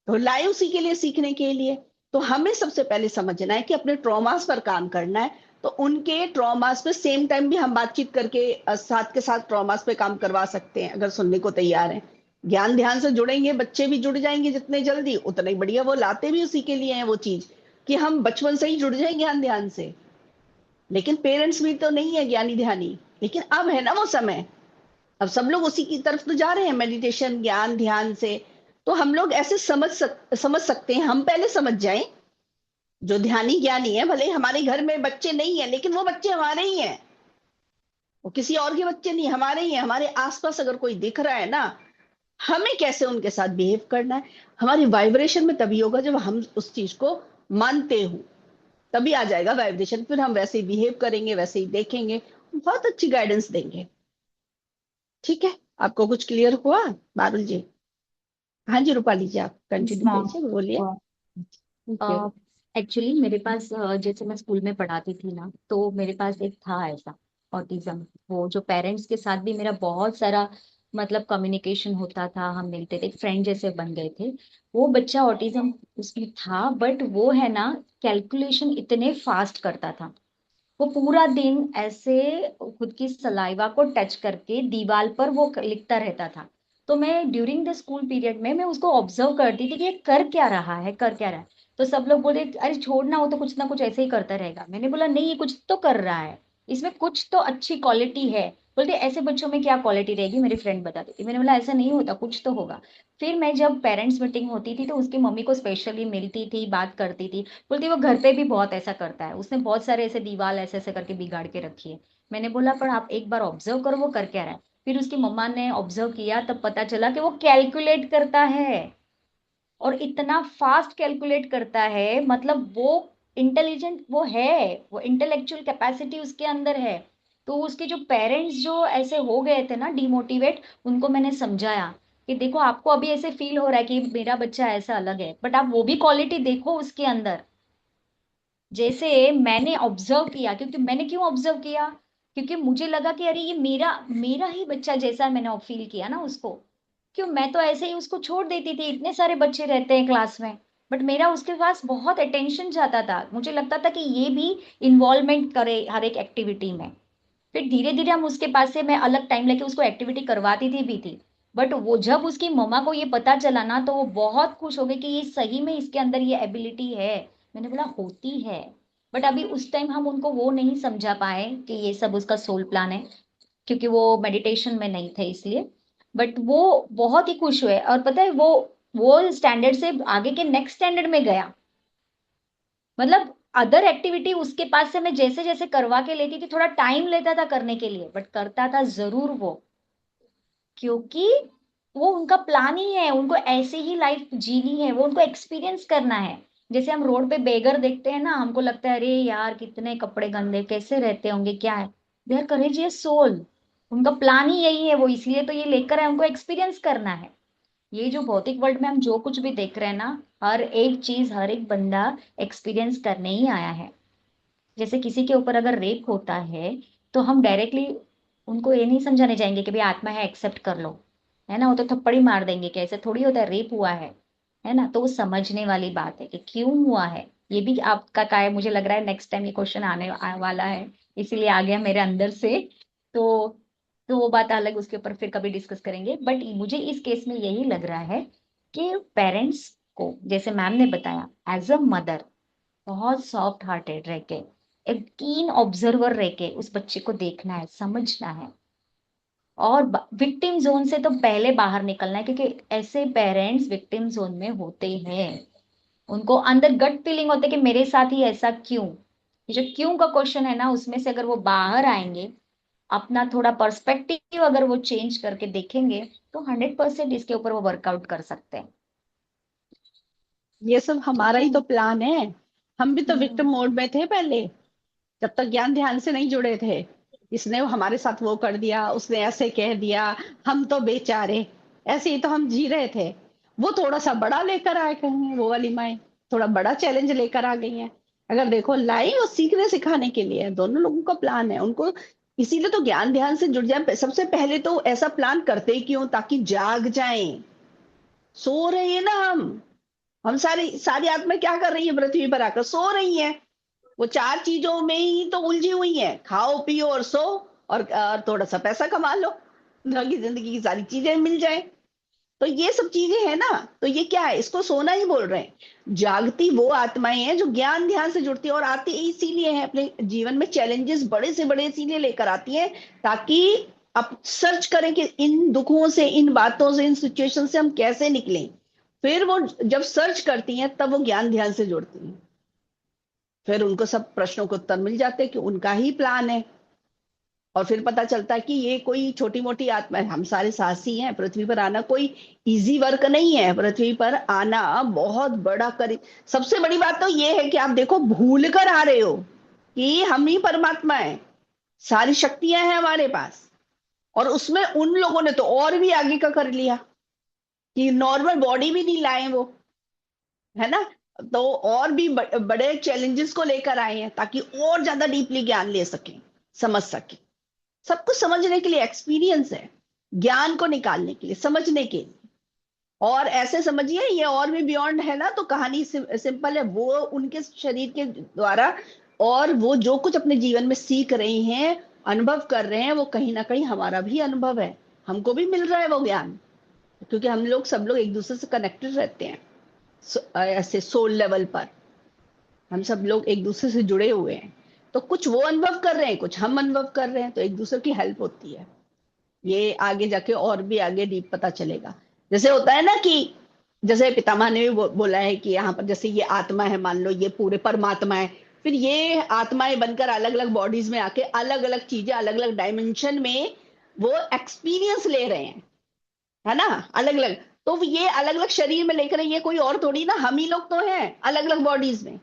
तो लाए उसी के लिए, सीखने के लिए। तो हमें सबसे पहले समझना है कि अपने ट्रॉमास पर काम करना है। तो उनके ट्रॉमास पे सेम टाइम भी हम बातचीत करके साथ के साथ ट्रॉमास पे काम करवा सकते हैं, अगर सुनने को तैयार हैं। ज्ञान ध्यान से जुड़ेंगे, बच्चे भी जुड़ जाएंगे जितने जल्दी उतना ही बढ़िया। वो लाते भी उसी के लिए हैं वो चीज, कि हम बचपन से ही जुड़ जाए ज्ञान ध्यान से। लेकिन पेरेंट्स भी तो नहीं है ज्ञानी ध्यानी। लेकिन अब है ना वो समय, अब सब लोग उसी की तरफ तो जा रहे हैं, मेडिटेशन ज्ञान ध्यान से। तो हम लोग ऐसे समझ सकते हैं, हम पहले समझ जाएं। जो ध्यानी ज्ञानी है, भले ही हमारे घर में बच्चे नहीं है, लेकिन वो बच्चे हमारे ही हैं। वो किसी और के बच्चे नहीं, हमारे ही हैं। हमारे आसपास अगर कोई दिख रहा है ना, हमें कैसे उनके साथ बिहेव करना है, हमारी वाइब्रेशन में तभी होगा जब हम उस चीज को मानते हो। तभी आ जाएगा वाइब्रेशन, फिर हम वैसे ही बिहेव करेंगे, वैसे ही देखेंगे, बहुत अच्छी गाइडेंस देंगे। ठीक है, आपको कुछ क्लियर हुआ बारुल जी? हाँ जी, रूपाली जी आप कंटिन्यू हाँ। कीजिए, बोलिए। ठीक है। एक्चुअली मेरे पास जैसे मैं स्कूल में पढ़ाती थी ना, तो मेरे पास एक था ऐसा ऑटिज्म। वो जो पेरेंट्स के साथ भी मेरा बहुत सारा मतलब कम्युनिकेशन होता था, हम मिलते थे, फ्रेंड जैसे बन गए थे। वो बच्चा ऑटिज्म उसमें था, बट वो है ना, कैलकुलेशन इतने फास्ट करता था। वो पूरा दिन ऐसे खुद की सलाइवा को टच करके दीवार पर वो लिखता रहता था। तो मैं ड्यूरिंग द स्कूल पीरियड में मैं उसको ऑब्जर्व करती थी कि ये कर क्या रहा है, कर क्या रहा है। तो सब लोग बोले अरे छोड़ना, हो तो कुछ ना कुछ ऐसे ही करता रहेगा। मैंने बोला नहीं, ये कुछ तो कर रहा है, इसमें कुछ तो अच्छी क्वालिटी है। बोलते ऐसे बच्चों में क्या क्वालिटी रहेगी, मेरी फ्रेंड बताती थी। मैंने बोला ऐसा नहीं होता, कुछ तो होगा। फिर मैं जब पेरेंट्स मीटिंग होती थी तो उसकी मम्मी को स्पेशली मिलती थी, बात करती थी। बोलती वो घर पे भी बहुत ऐसा करता है, उसने बहुत सारे ऐसे दीवार ऐसे ऐसे करके बिगाड़ के रखी है। मैंने बोला पर आप एक बार ऑब्जर्व करो वो कर क्या रहा है। फिर उसकी मम्मा ने ऑब्जर्व किया, तब पता चला कि वो कैलकुलेट करता है। और इतना फास्ट कैलकुलेट करता है, मतलब वो इंटेलिजेंट वो है, वो इंटेलेक्चुअल कैपेसिटी उसके अंदर है। तो उसके जो पेरेंट्स जो ऐसे हो गए थे ना डिमोटिवेट, उनको मैंने समझाया कि देखो आपको अभी ऐसे फील हो रहा है कि मेरा बच्चा ऐसा अलग है, बट आप वो भी क्वालिटी देखो उसके अंदर। जैसे मैंने ऑब्जर्व किया, क्योंकि मैंने क्यों ऑब्जर्व किया, क्योंकि मुझे लगा कि अरे ये मेरा मेरा ही बच्चा जैसा मैंने फील किया ना उसको। क्यों, मैं तो ऐसे ही उसको छोड़ देती थी, इतने सारे बच्चे रहते हैं क्लास में, बट मेरा उसके पास बहुत अटेंशन जाता था। मुझे लगता था कि ये भी इन्वॉल्वमेंट करे हर एक एक्टिविटी में। फिर धीरे धीरे हम उसके पास से मैं अलग टाइम लेके उसको एक्टिविटी करवाती थी भी थी। बट वो जब उसकी मम्मा को ये पता चला ना, तो वो बहुत खुश हो गई कि ये सही में इसके अंदर ये एबिलिटी है। मैंने बोला होती है, बट अभी उस टाइम हम उनको वो नहीं समझा पाए कि ये सब उसका सोल प्लान है, क्योंकि वो मेडिटेशन में नहीं थे इसलिए। बट वो बहुत ही खुश हुए, और पता है वो स्टैंडर्ड से आगे के नेक्स्ट स्टैंडर्ड में गया। मतलब अदर एक्टिविटी उसके पास से मैं जैसे जैसे करवा के लेती थी, थोड़ा टाइम लेता था करने के लिए, बट करता था जरूर वो। क्योंकि वो उनका प्लान ही है, उनको ऐसे ही लाइफ जीनी है, वो उनको एक्सपीरियंस करना है। जैसे हम रोड पे बेगर देखते हैं ना, हमको लगता है अरे यार कितने कपड़े गंदे, कैसे रहते होंगे, क्या है। They are courageous soul. उनका प्लान ही यही है, वो इसलिए तो ये लेकर है, उनको एक्सपीरियंस करना है। ये जो भौतिक वर्ल्ड में हम जो कुछ भी देख रहे हैं ना, हर एक चीज हर एक बंदा एक्सपीरियंस करने ही आया है। जैसे किसी के ऊपर अगर रेप होता है, तो हम डायरेक्टली उनको ये नहीं समझाने जाएंगे कि भाई आत्मा है एक्सेप्ट कर लो, है ना। वो तो थप्पड़ ही मार देंगे कि ऐसे थोड़ी होता है, रेप हुआ है ना। तो वो समझने वाली बात है कि क्यों हुआ है। ये भी आपका का है, मुझे लग रहा है नेक्स्ट टाइम ये क्वेश्चन वाला है, इसीलिए आ गया मेरे अंदर से। तो तो वो बात अलग, उसके ऊपर फिर कभी डिस्कस करेंगे। बट मुझे इस केस में यही लग रहा है कि पेरेंट्स को, जैसे मैम ने बताया, एज अ मदर बहुत सॉफ्ट हार्टेड रह के, एक कीन ऑब्जर्वर रह के उस बच्चे को देखना है, समझना है। और विक्टिम जोन से तो पहले बाहर निकलना है, क्योंकि ऐसे पेरेंट्स विक्टिम जोन में होते हैं। उनको अंदर गट फीलिंग होती है कि मेरे साथ ही ऐसा क्यों। ये जो क्यों का क्वेश्चन है ना, उसमें से अगर वो बाहर आएंगे, अपना थोड़ा पर्सपेक्टिव अगर वो चेंज करके देखेंगे, तो 100% इसके ऊपर वो वर्कआउट कर सकते हैं। ये सब हमारा ठीक है। ही तो प्लान है। हम भी तो हम्म। विक्टिम मोड में थे पहले, जब तक ज्ञान ध्यान से नहीं जुड़े थे। इसने हमारे साथ वो कर दिया, उसने ऐसे कह दिया, हम तो बेचारे। ऐसे ही तो हम जी रहे थे। वो थोड़ा सा बड़ा लेकर आ गए हैं, वो वाली माए थोड़ा बड़ा चैलेंज लेकर आ गई हैं। अगर देखो लाई वो सीखने सिखाने के लिए है, दोनों लोगों का प्लान है उनको। इसीलिए तो ज्ञान ध्यान से जुड़ जाए। सबसे पहले तो ऐसा प्लान करते ही क्यों, ताकि जाग जाएं। सो रहे हैं ना हम सारी सारी आत्मा क्या कर रही है पृथ्वी पर आकर, सो रही है। वो चार चीजों में ही तो उलझी हुई है, खाओ पियो और सो, और थोड़ा सा पैसा कमा लो, ताकि जिंदगी की सारी चीजें मिल जाए। तो ये सब चीजें हैं ना। तो ये क्या है, इसको सोना ही बोल रहे हैं। जागती वो आत्माएं हैं जो ज्ञान ध्यान से जुड़ती है, और आती इसीलिए है अपने जीवन में चैलेंजेस बड़े से बड़े इसीलिए लेकर आती हैं, ताकि अब सर्च करें कि इन दुखों से, इन बातों से, इन सिचुएशन से हम कैसे निकलें। फिर वो जब सर्च करती हैं तब वो ज्ञान ध्यान से जुड़ती हैं। फिर उनको सब प्रश्नों के उत्तर मिल जाते हैं कि उनका ही प्लान है। और फिर पता चलता है कि ये कोई छोटी मोटी आत्मा है, हम सारे साहसी हैं। पृथ्वी पर आना कोई इजी वर्क नहीं है, पृथ्वी पर आना बहुत बड़ा करी। सबसे बड़ी बात तो ये है कि आप देखो भूल कर आ रहे हो कि हम ही परमात्मा है, सारी शक्तियां हैं हमारे पास। और उसमें उन लोगों ने तो और भी आगे का कर लिया कि नॉर्मल बॉडी भी नहीं लाए वो, है ना। तो और भी बड़े चैलेंजेस को लेकर आए हैं, ताकि और ज्यादा डीपली ज्ञान ले सकें, समझ सकें। सब कुछ समझने के लिए एक्सपीरियंस है, ज्ञान को निकालने के लिए, समझने के लिए। और ऐसे समझिए ये और भी बियॉन्ड है ना, तो कहानी सिंपल है। वो उनके शरीर के द्वारा, और वो जो कुछ अपने जीवन में सीख रहे हैं, अनुभव कर रहे हैं, वो कहीं ना कहीं हमारा भी अनुभव है। हमको भी मिल रहा है वो ज्ञान, क्योंकि हम लोग सब लोग एक दूसरे से कनेक्टेड रहते हैं। ऐसे सोल लेवल पर हम सब लोग एक दूसरे से जुड़े हुए हैं। तो कुछ वो अनुभव कर रहे हैं, कुछ हम अनुभव कर रहे हैं, तो एक दूसरे की हेल्प होती है। ये आगे जाके और भी आगे डीप पता चलेगा। जैसे होता है ना कि, जैसे पितामह ने भी बोला है कि यहाँ पर जैसे ये आत्मा है, मान लो ये पूरे परमात्मा है। फिर ये आत्माएं बनकर अलग अलग बॉडीज में आके अलग अलग चीजें, अलग अलग डायमेंशन में वो एक्सपीरियंस ले रहे हैं, है ना। अलग अलग, तो ये अलग अलग शरीर में लेकर, ये कोई और थोड़ी ना, हम ही लोग तो हैं अलग अलग बॉडीज में।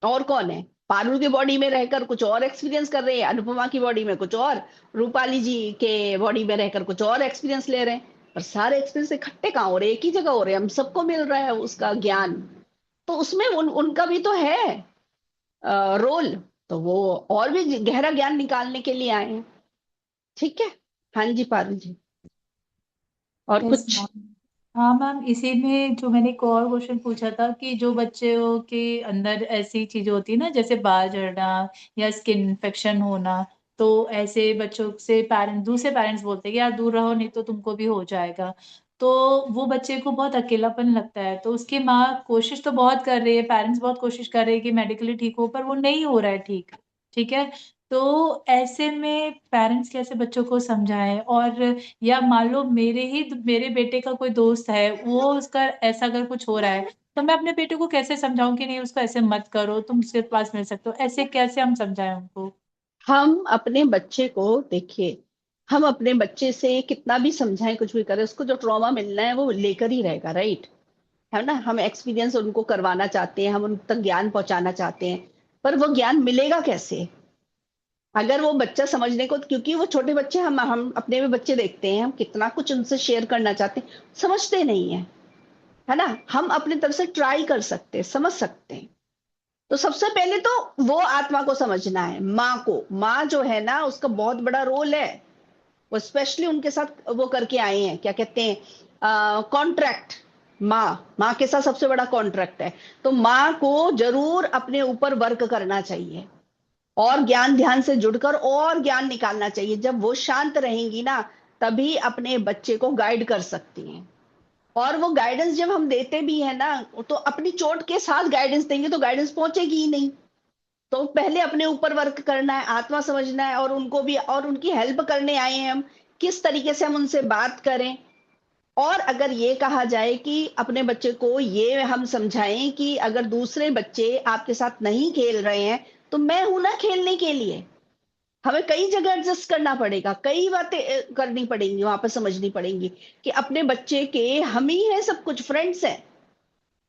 और कौन है। पारुल की बॉडी में रहकर कुछ और एक्सपीरियंस कर रहे हैं, अनुपमा की बॉडी में कुछ और, रूपाली जी के बॉडी में रहकर कुछ और एक्सपीरियंस ले रहे हैं। पर सारे एक्सपीरियंस इकट्ठे कहाँ हो रहे हैं, एक ही जगह हो रहे हैं, हम सबको मिल रहा है उसका ज्ञान। तो उसमें उनका भी तो है रोल। तो वो और भी गहरा ज्ञान निकालने के लिए आए हैं। ठीक है। हाँ जी पारुल जी, और यस कुछ। मैम। हाँ मैम, इसी में जो मैंने एक और क्वेश्चन पूछा था कि जो बच्चों के अंदर ऐसी चीजें होती है ना, जैसे बाल झड़ना या स्किन इन्फेक्शन होना, तो ऐसे बच्चों से पेरेंट्स, दूसरे पेरेंट्स बोलते हैं कि यार दूर रहो नहीं तो तुमको भी हो जाएगा। तो वो बच्चे को बहुत अकेलापन लगता है, तो उसकी माँ कोशिश तो बहुत कर रही है, पेरेंट्स बहुत कोशिश कर रहे हैं कि मेडिकली ठीक हो, पर वो नहीं हो रहा है ठीक। ठीक है। तो ऐसे में पेरेंट्स कैसे बच्चों को समझाएं? और या मान लो मेरे बेटे का कोई दोस्त है, वो उसका ऐसा अगर कुछ हो रहा है, तो मैं अपने बेटे को कैसे समझाऊं कि नहीं उसको ऐसे मत करो, तुम उसके पास मिल सकते हो, ऐसे कैसे हम समझाएं उनको? हम अपने बच्चे को देखिए, हम अपने बच्चे से कितना भी समझाएं, कुछ भी करें, उसको जो ट्रॉमा मिलना है वो लेकर ही रहेगा, राइट। है ना। हम एक्सपीरियंस उनको करवाना चाहते हैं, हम उन तक ज्ञान पहुंचाना चाहते हैं। पर वो ज्ञान मिलेगा कैसे, अगर वो बच्चा समझने को, क्योंकि वो छोटे बच्चे, हम अपने भी बच्चे देखते हैं, हम कितना कुछ उनसे शेयर करना चाहते हैं, समझते नहीं है। है ना। हम अपनी तरफ से ट्राई कर सकते हैं, समझ सकते हैं। तो सबसे पहले तो वो आत्मा को समझना है, माँ को। माँ जो है ना, उसका बहुत बड़ा रोल है। वो स्पेशली उनके साथ वो करके आए हैं, क्या कहते हैं, कॉन्ट्रैक्ट। माँ के साथ सबसे बड़ा कॉन्ट्रैक्ट है। तो माँ को जरूर अपने ऊपर वर्क करना चाहिए, और ज्ञान ध्यान से जुड़कर और ज्ञान निकालना चाहिए। जब वो शांत रहेंगी ना, तभी अपने बच्चे को गाइड कर सकती हैं। और वो गाइडेंस जब हम देते भी है ना, तो अपनी चोट के साथ गाइडेंस देंगे तो गाइडेंस पहुंचेगी ही नहीं। तो पहले अपने ऊपर वर्क करना है, आत्मा समझना है, और उनको भी, और उनकी हेल्प करने आए हैं हम, किस तरीके से हम उनसे बात करें। और अगर ये कहा जाए कि अपने बच्चे को ये हम समझाएं कि अगर दूसरे बच्चे आपके साथ नहीं खेल रहे हैं, तो मैं हूं ना खेलने के लिए। हमें कई जगह एडजस्ट करना पड़ेगा, कई बातें करनी पड़ेंगी, वहां पर समझनी पड़ेंगी कि अपने बच्चे के हम ही है सब कुछ, फ्रेंड्स हैं।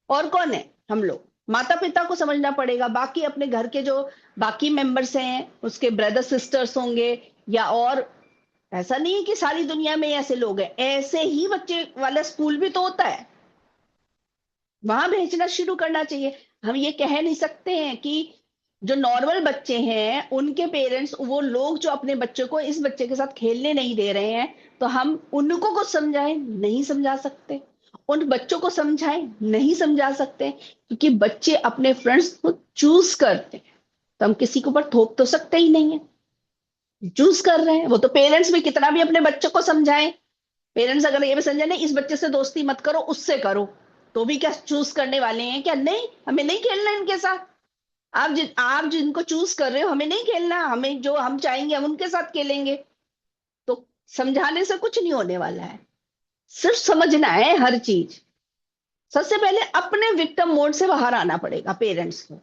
और कौन है, हम लोग। माता पिता को समझना पड़ेगा, बाकी अपने घर के जो बाकी मेंबर्स हैं, उसके ब्रदर सिस्टर्स होंगे, या और ऐसा नहीं है कि सारी दुनिया में ऐसे लोग हैं, ऐसे ही बच्चे वाला स्कूल भी तो होता है, वहां भेजना शुरू करना चाहिए। हम ये कह नहीं सकते हैं कि जो नॉर्मल बच्चे हैं उनके पेरेंट्स, वो लोग जो अपने बच्चों को इस बच्चे के साथ खेलने नहीं दे रहे हैं, तो हम उनको को समझाएं, नहीं समझा सकते। उन बच्चों को समझाएं, नहीं समझा सकते, क्योंकि बच्चे अपने फ्रेंड्स को चूज करते हैं, तो हम किसी के ऊपर थोप तो सकते ही नहीं है। चूज कर रहे हैं वो, तो पेरेंट्स भी कितना भी अपने बच्चों को समझाएं, पेरेंट्स अगर ये भी समझे नहीं इस बच्चे से दोस्ती मत करो, उससे करो, तो भी क्या चूज करने वाले हैं क्या? नहीं, हमें नहीं खेलना इनके साथ। आप जिनको चूज कर रहे हो, हमें नहीं खेलना, हमें जो हम चाहेंगे हम उनके साथ खेलेंगे। तो समझाने से कुछ नहीं होने वाला है, सिर्फ समझना है हर चीज। सबसे पहले अपने विक्टिम मोड से बाहर आना पड़ेगा पेरेंट्स को,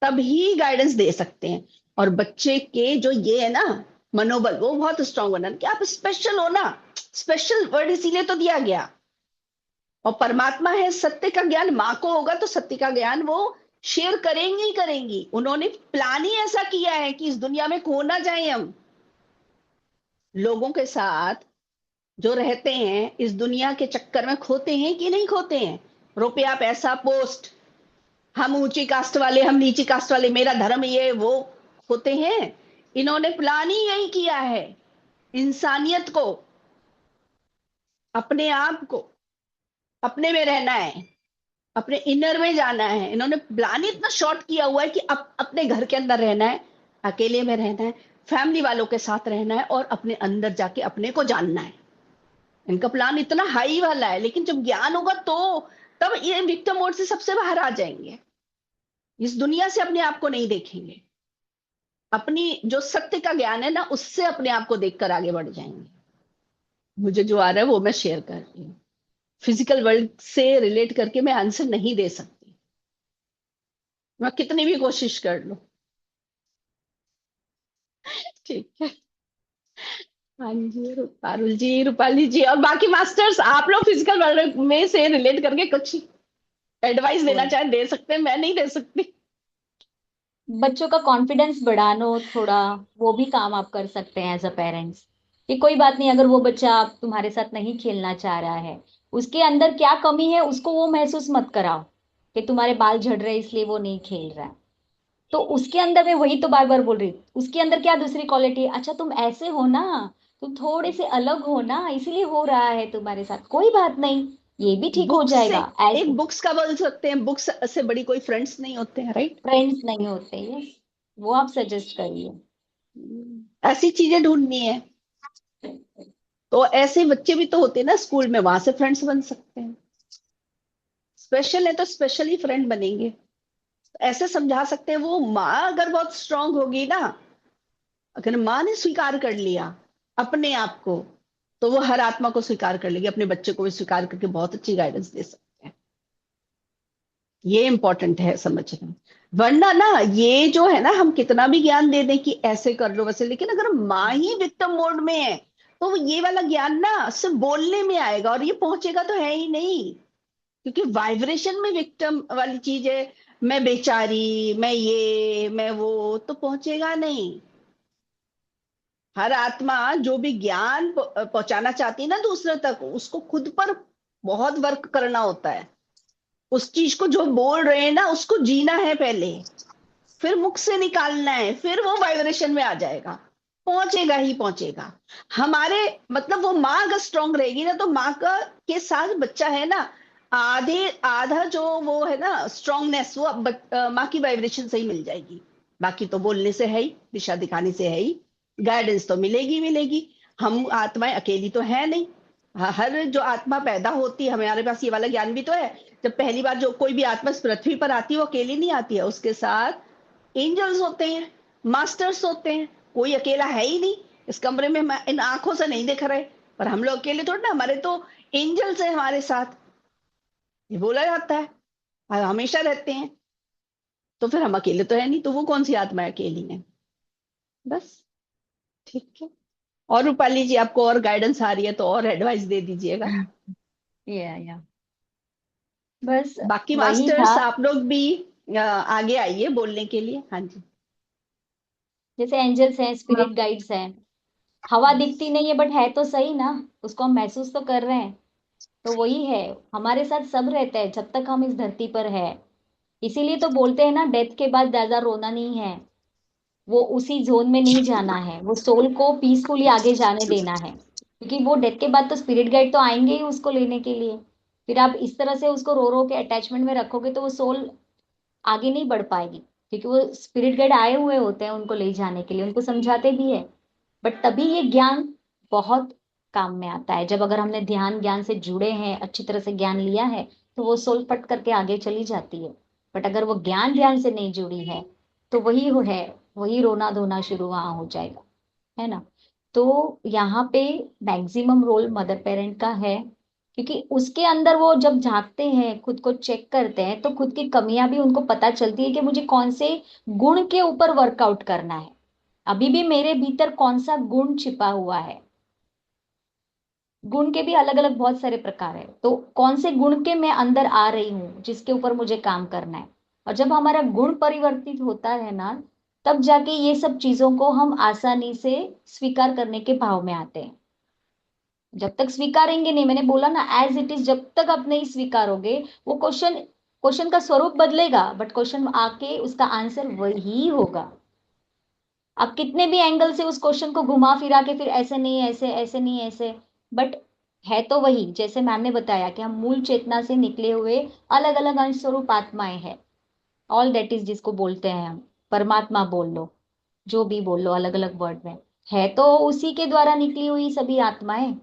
तभी गाइडेंस दे सकते हैं। और बच्चे के जो ये है ना मनोबल, वो बहुत स्ट्रांग बनना कि आप स्पेशल हो ना। स्पेशल वर्ड इसीलिए तो दिया गया। और परमात्मा है, सत्य का ज्ञान माँ को होगा तो सत्य का ज्ञान वो शेयर करेंगी ही करेंगी। उन्होंने प्लान ही ऐसा किया है कि इस दुनिया में खो ना जाए हम। लोगों के साथ जो रहते हैं इस दुनिया के चक्कर में खोते हैं कि नहीं खोते हैं? रुपया पैसा पोस्ट, हम ऊंची कास्ट वाले, हम नीची कास्ट वाले, मेरा धर्म ये वो, होते हैं। इन्होंने प्लान ही यही किया है, इंसानियत को, अपने आप को, अपने में रहना है, अपने इनर में जाना है। इन्होंने प्लान ही इतना शॉर्ट किया हुआ है कि अपने घर के अंदर रहना है, अकेले में रहना है, फैमिली वालों के साथ रहना है, और अपने अंदर जाके अपने को जानना है। इनका प्लान इतना हाई वाला है, लेकिन जब ज्ञान होगा तो तब ये विक्टिम मोड से सबसे बाहर आ जाएंगे, इस दुनिया से अपने आप को नहीं देखेंगे, अपनी जो सत्य का ज्ञान है ना उससे अपने आप को देखकर आगे बढ़ जाएंगे। मुझे जो आ रहा है वो मैं शेयर कर रही हूँ, फिजिकल वर्ल्ड से रिलेट करके मैं आंसर नहीं दे सकती, मैं कितनी भी कोशिश कर लूं। ठीक है। हाँ जी, पारुल जी, रूपाली जी और बाकी मास्टर्स, आप लोग फिजिकल वर्ल्ड में से रिलेट करके कुछ एडवाइस देना चाहें, दे सकते हैं, मैं नहीं दे सकती। बच्चों का कॉन्फिडेंस बढ़ानो थोड़ा, वो भी काम आप कर सकते हैं एज अ पेरेंट्स। कि कोई बात नहीं, अगर वो बच्चा आप तुम्हारे साथ नहीं खेलना चाह रहा है, उसके अंदर क्या कमी है उसको वो महसूस मत कराओ कि तुम्हारे बाल झड़ रहे हैं इसलिए वो नहीं खेल रहा है। तो उसके अंदर, मैं वही तो बार बार बोल रही हूँ, उसके अंदर क्या दूसरी क्वालिटी है, अच्छा तुम ऐसे हो ना, तुम थोड़े से अलग हो ना, इसीलिए हो रहा है तुम्हारे साथ, कोई बात नहीं, ये भी ठीक हो बुक्स से, जाएगा। एक ऐसे बुक्स का बोल सकते हैं, बुक्स से बड़ी कोई फ्रेंड्स नहीं होते हैं, राइट? फ्रेंड्स नहीं होते, यस, वो आप सजेस्ट करिए। ऐसी चीजें ढूंढनी है। तो ऐसे बच्चे भी तो होते हैं ना स्कूल में, वहां से फ्रेंड्स बन सकते हैं। स्पेशल है तो स्पेशल ही फ्रेंड बनेंगे। ऐसे समझा सकते हैं। वो माँ अगर बहुत स्ट्रांग होगी ना, अगर माँ ने स्वीकार कर लिया अपने आप को, तो वो हर आत्मा को स्वीकार कर लेगी, अपने बच्चे को भी स्वीकार करके बहुत अच्छी गाइडेंस दे सकते हैं। ये इंपॉर्टेंट है समझना। वरना ना ये जो है ना, हम कितना भी ज्ञान दे दें कि ऐसे कर लो वैसे, लेकिन अगर माँ ही विक्टिम मोड में है तो वो ये वाला ज्ञान ना सिर्फ बोलने में आएगा और ये पहुंचेगा तो है ही नहीं। क्योंकि वाइब्रेशन में विक्टिम वाली चीज है, मैं बेचारी, मैं ये मैं वो, तो पहुंचेगा नहीं। हर आत्मा जो भी ज्ञान पहुंचाना चाहती है ना दूसरे तक, उसको खुद पर बहुत वर्क करना होता है। उस चीज को जो बोल रहे हैं ना उसको जीना है पहले, फिर मुख से निकालना है, फिर वो वाइब्रेशन में आ जाएगा, पहुंचेगा ही पहुंचेगा। हमारे मतलब वो माँ अगर स्ट्रांग रहेगी ना, तो माँ का के साथ बच्चा है ना, आधे आधा जो वो है ना स्ट्रांगनेस, वो माँ की वाइब्रेशन से ही मिल जाएगी। बाकी तो बोलने से है ही, दिशा दिखाने से है ही, गाइडेंस तो मिलेगी मिलेगी। हम आत्माएं अकेली तो है नहीं। हर जो आत्मा पैदा होती है, हमारे पास ये वाला ज्ञान भी तो है, जब पहली बार जो कोई भी आत्मा इस पृथ्वी पर आती है वो अकेली नहीं आती है, उसके साथ एंजल्स होते हैं, मास्टर्स होते हैं। कोई अकेला है ही नहीं इस कमरे में, इन आंखों से नहीं दिख रहे, पर हम लोग अकेले थोड़ा ना, हमारे तो एंजल्स है हमारे साथ, ये बोला जाता है, हमेशा रहते हैं। तो फिर हम अकेले तो है नहीं, तो वो कौन सी आत्मा अकेली है? बस। ठीक है। और रूपाली जी, आपको और गाइडेंस आ रही है तो और एडवाइस दे दीजिएगा। या बस बाकी वही था। मास्टर्स आप लोग भी आगे आइए बोलने के लिए। हाँ जी। जैसे एंजल्स हैं, स्पिरिट गाइड्स हैं, हवा दिखती नहीं है बट है तो सही ना, उसको हम महसूस तो कर रहे हैं। तो वही है, हमारे साथ सब रहता है जब तक हम इस धरती पर है। इसीलिए तो बोलते हैं ना, डेथ के बाद ज्यादा रोना नहीं है, वो उसी जोन में नहीं जाना है, वो सोल को पीसफुली आगे जाने देना है, क्योंकि वो डेथ के बाद तो स्पिरिट गाइड तो आएंगे ही उसको लेने के लिए। फिर आप इस तरह से उसको रो रो के अटैचमेंट में रखोगे तो वो सोल आगे नहीं बढ़ पाएगी, क्योंकि वो स्पिरिट गाइड आए हुए होते हैं उनको ले जाने के लिए, उनको समझाते भी है। बट तभी ये ज्ञान बहुत काम में आता है, जब अगर हमने ध्यान ज्ञान से जुड़े हैं, अच्छी तरह से ज्ञान लिया है, तो वो सोल पट करके आगे चली जाती है। बट अगर वो ज्ञान ध्यान से नहीं जुड़ी है, तो वही हो है, वही रोना धोना शुरू वहां हो जाएगा, है ना। तो यहाँ पे मैक्सिमम रोल मदर पेरेंट का है, क्योंकि उसके अंदर वो जब झांकते हैं, खुद को चेक करते हैं, तो खुद की कमियां भी उनको पता चलती है कि मुझे कौन से गुण के ऊपर वर्कआउट करना है, अभी भी मेरे भीतर कौन सा गुण छिपा हुआ है। गुण के भी अलग अलग बहुत सारे प्रकार है, तो कौन से गुण के मैं अंदर आ रही हूँ जिसके ऊपर मुझे काम करना है। और जब हमारा गुण परिवर्तित होता है ना, तब जाके ये सब चीजों को हम आसानी से स्वीकार करने के भाव में आते हैं। जब तक स्वीकारेंगे नहीं, मैंने बोला ना, एज इट इज जब तक आप नहीं स्वीकारोगे, वो क्वेश्चन क्वेश्चन का स्वरूप बदलेगा बट क्वेश्चन आके उसका आंसर वही होगा। आप कितने भी एंगल से उस क्वेश्चन को घुमा फिरा के, फिर ऐसे नहीं ऐसे, ऐसे नहीं ऐसे, बट है तो वही, जैसे मैम ने बताया कि हम मूल चेतना से निकले हुए अलग अलग अंश स्वरूप आत्माएं हैं। ऑल दैट इज जिसको बोलते हैं हम, परमात्मा बोल लो, जो भी बोल लो अलग अलग वर्ड में, है तो उसी के द्वारा निकली हुई सभी आत्माएं।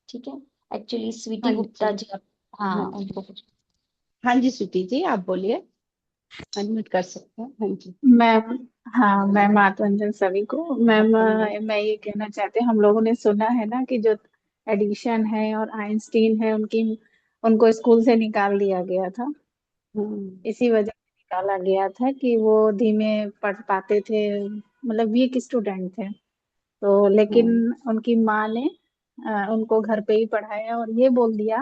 ठीक है। एक्चुअली स्वीति हाँ गुप्ता जी। जी, हाँ हाँ जी। उनको कुछ। हाँ जी स्वीटी जी, आप बोलिए। अनम्यूट कर सकते हैं। हाँ जी। मैम, हाँ मैम, आत्मंजन सभी को। मैम, आपका मैं ये कहना चाहते हैं, हम लोगों ने सुना है ना कि जो एडिशन है और आइंस्टीन है, उनकी उनको स्कूल से निकाल दिया गया था। नंबर। इसी वजह से निकाला गया था कि वो धीमे पढ़ पाते थे, मतलब वीक स्टूडेंट थे। तो लेकिन उनकी माँ ने उनको घर पे ही पढ़ाया और ये बोल दिया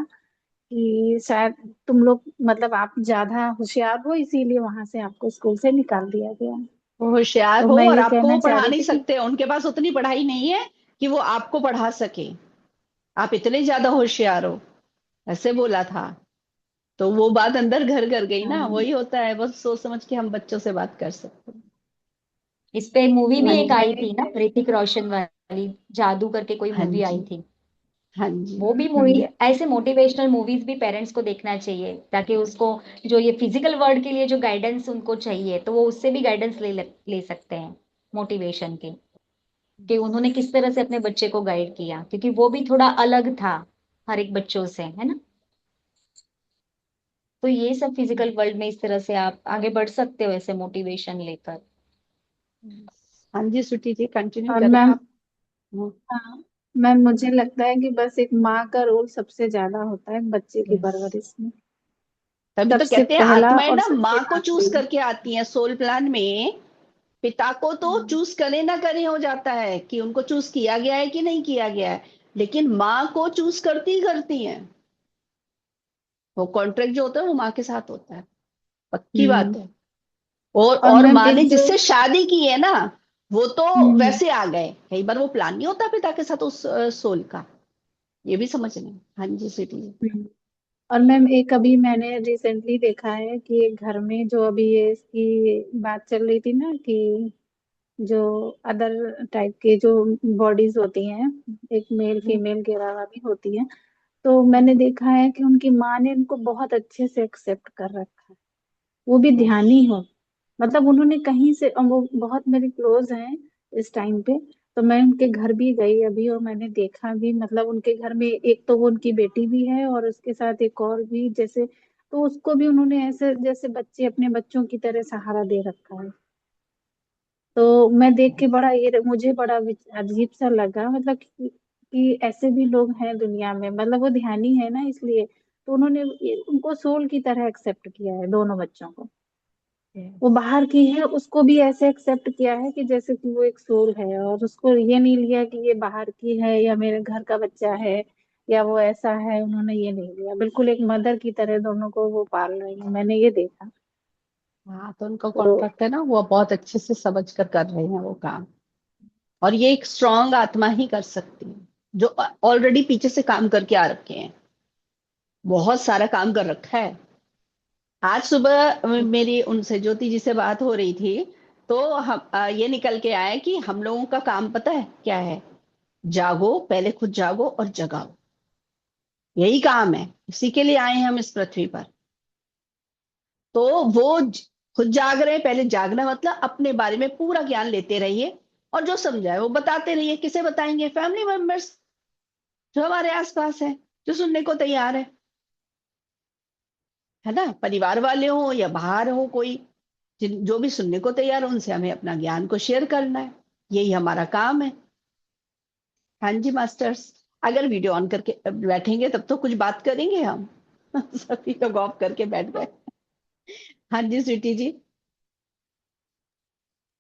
कि शायद तुम लोग, मतलब आप ज्यादा होशियार हो, इसीलिए वहां से आपको स्कूल से निकाल दिया गया। वो होशियार तो हो मैं और ये आपको वो कहना चाह पढ़ा रही नहीं थी कि सकते, उनके पास उतनी पढ़ाई नहीं है कि वो आपको पढ़ा सके। आप इतने ज्यादा होशियार हो, ऐसे बोला था। तो वो बात अंदर घर कर गई ना, हाँ, वही होता है, बस सोच समझ के हम बच्चों से बात कर सकते हैं। इस पे मूवी भी हाँ एक जी। आई थी ना, ऋतिक रोशन वाली, जादू करके कोई हाँ मूवी आई जी। थी। हाँ जी। वो भी मूवी, ऐसे मोटिवेशनल मूवीज भी पेरेंट्स को देखना चाहिए, ताकि उसको जो ये फिजिकल वर्ल्ड के लिए जो गाइडेंस उनको चाहिए, तो वो उससे भी गाइडेंस ले सकते हैं, मोटिवेशन के, कि उन्होंने किस तरह से अपने बच्चे को गाइड किया, क्योंकि वो भी थोड़ा अलग था हर एक बच्चों से, है ना। तो ये सब फिजिकल वर्ल्ड में इस तरह से आप आगे बढ़ सकते हो ऐसे मोटिवेशन लेकर। हाँ जी स्वीटी जी, कंटिन्यू और करें मैम, आप। हम्म। हाँ मैम, मुझे लगता है कि बस एक माँ का रोल सबसे ज्यादा होता है बच्चे की यस, परवरिश में। तभी तो सबसे कहते हैं पहला आत्माएं और ना सबसे माँ को चूज आखिरी। करके आती हैं सोल प्लान में। पिता को तो चूज करे ना करे हो जाता है कि उनको चूज किया गया है कि नहीं किया गया है, लेकिन माँ को चूज करती करती हैं। वो कॉन्ट्रैक्ट जो होता है वो माँ के साथ होता है, पक्की बात हम्म। है। और और और मैम माँ ने एक जो जिससे शादी की है ना, वो तो हम्म वैसे आ गए, कई बार वो प्लान नहीं होता पिता के साथ उस सोल का। ये भी समझना। हाँ जी स्वीटी जी। हम्म। और मैम एक अभी मैंने रिसेंटली देखा है कि एक घर में जो अभी ये इसकी बात चल रही थी ना कि जो अदर टाइप के जो बॉडीज होती हैं, एक मेल हम्म। फीमेल के अलावा भी होती हैं, तो मैंने देखा है कि उनकी माँ ने उनको बहुत अच्छे से एक्सेप्ट कर रखा है। वो भी यस। ध्यानी हो, मतलब उन्होंने कहीं से, और वो बहुत मेरे क्लोज हैं इस टाइम पे। तो मैं उनके घर भी गई अभी और मैंने देखा भी, मतलब उनके घर में एक तो वो उनकी बेटी भी है और उसके साथ एक और भी, जैसे तो उसको भी उन्होंने ऐसे जैसे बच्चे अपने बच्चों की तरह सहारा दे रखा है। तो मैं देख के बड़ा ये मुझे बड़ा अजीब सा लगा, मतलब कि ऐसे भी लोग हैं दुनिया में, मतलब वो ध्यानी है ना, इसलिए तो उन्होंने उनको सोल की तरह एक्सेप्ट किया है दोनों बच्चों को। वो बाहर की है, उसको भी ऐसे एक्सेप्ट किया है कि जैसे कि वो एक सोल है, और उसको ये नहीं लिया कि ये बाहर की है या मेरे घर का बच्चा है या वो ऐसा है, उन्होंने ये नहीं लिया, बिल्कुल एक मदर की तरह दोनों को वो पाल रही है, मैंने ये देखा। हाँ तो उनका तो कॉन्ट्रैक्ट है ना, वो बहुत अच्छे से समझ कर रहे हैं वो काम। और ये एक स्ट्रांग आत्मा ही कर सकती है, जो ऑलरेडी पीछे से काम करके आ रखे हैं, बहुत सारा काम कर रखा है। आज सुबह मेरी उनसे ज्योति जी से बात हो रही थी, तो हम ये निकल के आए कि हम लोगों का काम पता है क्या है? जागो, पहले खुद जागो और जगाओ। यही काम है, इसी के लिए आए हैं हम इस पृथ्वी पर। तो वो खुद जाग रहे हैं, पहले जागना मतलब अपने बारे में पूरा ज्ञान लेते रहिए, और जो समझाए वो बताते रहिए। किसे बताएंगे? फैमिली मेंबर्स जो हमारे आसपास है, जो सुनने को तैयार है ना, परिवार वाले हो या बाहर हो कोई, जो भी सुनने को तैयार हो, उनसे हमें अपना ज्ञान को शेयर करना है। यही हमारा काम है। हाँ जी मास्टर्स, अगर वीडियो ऑन करके बैठेंगे तब तो कुछ बात करेंगे हम। सभी लोग ऑफ करके बैठ गए। हाँ जी स्वीटी जी।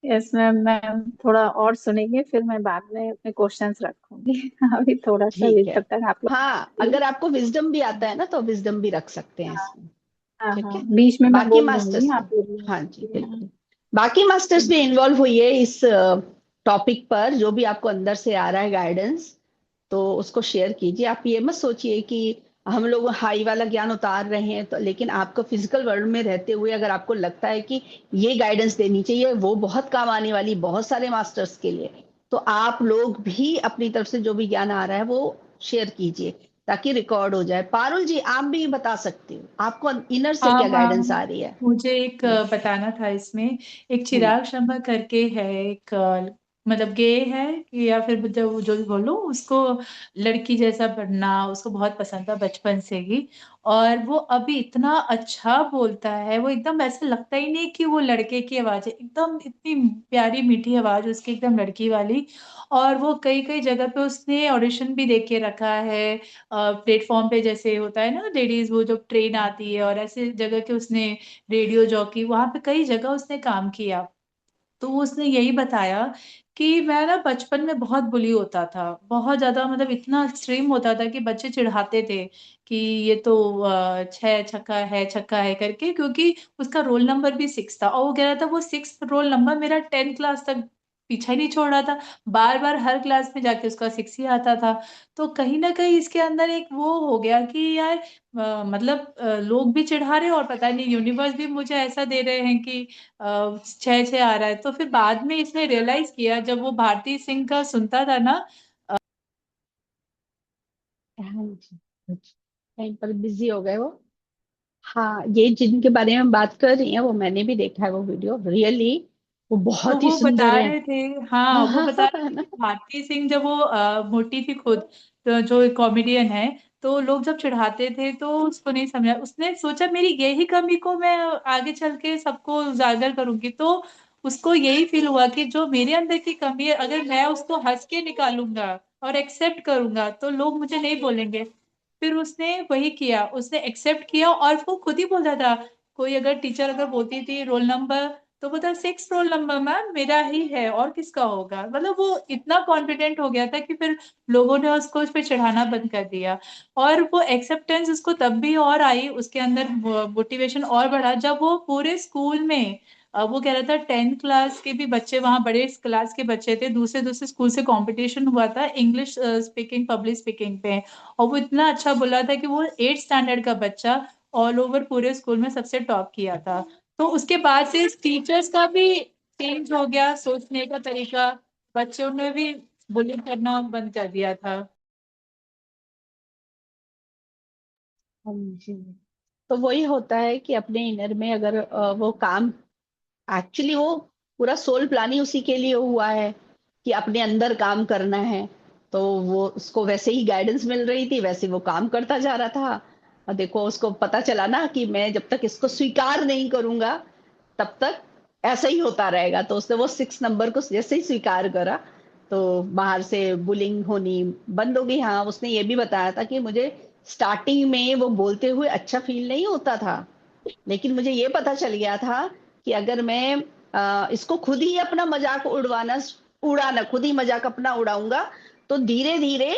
यस मैम, मैम थोड़ा और सुनेंगे, फिर मैं बाद में अपने क्वेश्चंस रखूंगी। अभी थोड़ा सा भी ठीक है। तब तक आप लोग हाँ, बोलिए। अगर आपको विजडम भी आता है ना तो विजडम भी रख सकते हैं इसमें। हाँ ठीक हाँ, है। बीच में मैं बाकी बोल दूंगी, मास्टर्स भी, आप बोलिए। हाँ जी बिल्कुल, बाकी मास्टर्स भी इन्वॉल्व हुई है इस टॉपिक पर। जो भी आपको अंदर से आ रहा है गाइडेंस, तो उसको शेयर कीजिए। आप ये मत सोचिए कि हम लोग हाई वाला ज्ञान उतार रहे हैं, तो लेकिन आपको फिजिकल वर्ल्ड में रहते हुए अगर आपको लगता है कि ये गाइडेंस देनी चाहिए, वो बहुत काम आने वाली बहुत सारे मास्टर्स के लिए, तो आप लोग भी अपनी तरफ से जो भी ज्ञान आ रहा है वो शेयर कीजिए, ताकि रिकॉर्ड हो जाए। पारुल जी, आप भी बता सकते हो, आपको इनर से हाँ क्या गाइडेंस मैम, आ रही है? मुझे एक बताना था इसमें। एक हम्म। चिराग शर्मा करके है, एक मतलब गे है कि या फिर जो जो भी बोलो उसको, लड़की जैसा बनना उसको बहुत पसंद था बचपन से ही। और वो अभी इतना अच्छा बोलता है, वो एकदम ऐसा लगता ही नहीं कि वो लड़के की आवाज है, एकदम इतनी प्यारी मीठी आवाज उसकी, एकदम लड़की वाली। और वो कई कई जगह पे उसने ऑडिशन भी दे के रखा है, प्लेटफॉर्म पे जैसे होता है ना लेडीज, वो जब ट्रेन आती है, और ऐसे जगह के उसने रेडियो जॉकी, वहां पे कई जगह उसने काम किया। तो उसने यही बताया कि मैं ना बचपन में बहुत बुली होता था, बहुत ज्यादा, मतलब इतना एक्सट्रीम होता था कि बच्चे चिढ़ाते थे कि ये तो छह छक्का है करके, क्योंकि उसका रोल नंबर भी 6 था, और वो कह रहा था वो 6 रोल नंबर मेरा 10 क्लास तक पीछा ही नहीं छोड़ रहा था, बार बार हर क्लास में जाके उसका 6 ही आता था। तो कहीं ना कहीं इसके अंदर एक वो हो गया कि यार मतलब लोग भी चिढ़ा रहे हैं, और पता नहीं यूनिवर्स भी मुझे ऐसा दे रहे हैं कि 6 6 आ रहा है। तो फिर बाद में इसने रियलाइज किया जब वो भारती सिंह का सुनता था ना। हाँ जी, कहीं पर बिजी हो गए वो। हाँ, ये जिनके बारे में बात कर रही हैं वो मैंने भी देखा है, वो वीडियो रियली वो तो बहुत ही वो बता सुंदर है। रहे थे, हाँ हाँ वो हाँ बता हाँ, रहे है थे ना। कि भारती सिंह जब वो मोटी थी खुद, तो जो कॉमेडियन है, तो लोग जब चिढ़ाते थे तो उसको नहीं समझा, उसने सोचा मेरी यही कमी को मैं आगे चल के सबको उजागर करूंगी। तो उसको यही फील हुआ कि जो मेरे अंदर की कमी है, अगर मैं उसको हंस के निकालूंगा और एक्सेप्ट करूंगा तो लोग मुझे नहीं बोलेंगे। फिर उसने वही किया, उसने एक्सेप्ट किया, और वो खुद ही बोलता था, कोई अगर टीचर अगर बोलती थी रोल नंबर, तो बता 6 रोल नंबर मैम मेरा ही है और किसका होगा। मतलब वो इतना कॉन्फिडेंट हो गया था कि फिर लोगों ने उसको उस पर चढ़ाना बंद कर दिया। और वो एक्सेप्टेंस उसको तब भी और आई, उसके अंदर मोटिवेशन और बढ़ा जब वो पूरे स्कूल में वो कह रहा था 10 क्लास के भी बच्चे, वहां बड़े क्लास के बच्चे थे, दूसरे दूसरे स्कूल से कंपटीशन हुआ था इंग्लिश स्पीकिंग, पब्लिक स्पीकिंग पे। और वो इतना अच्छा बोला था कि वो 8 स्टैंडर्ड का बच्चा ऑल ओवर पूरे स्कूल में सबसे टॉप किया था। तो उसके बाद से टीचर्स का भी चेंज हो गया सोचने का तरीका, बच्चों ने भी बुलिंग करना बंद कर दिया था। हाँ जी। तो वही होता है कि अपने इनर में अगर वो काम, एक्चुअली वो पूरा सोल प्लान ही उसी के लिए हुआ है कि अपने अंदर काम करना है। तो वो उसको वैसे ही गाइडेंस मिल रही थी, वैसे वो काम करता जा रहा था। और देखो उसको पता चला ना कि मैं जब तक इसको स्वीकार नहीं करूंगा तब तक ऐसा ही होता रहेगा। तो उसने वो 6 नंबर को जैसे ही स्वीकार करा, तो बाहर से बुलिंग होनी बंद हो गई। हाँ, उसने ये भी बताया था कि मुझे स्टार्टिंग में वो बोलते हुए अच्छा फील नहीं होता था, लेकिन मुझे ये पता चल गया था कि अगर मैं इसको खुद ही अपना मजाक उड़ाना खुद ही मजाक अपना उड़ाऊंगा, तो धीरे धीरे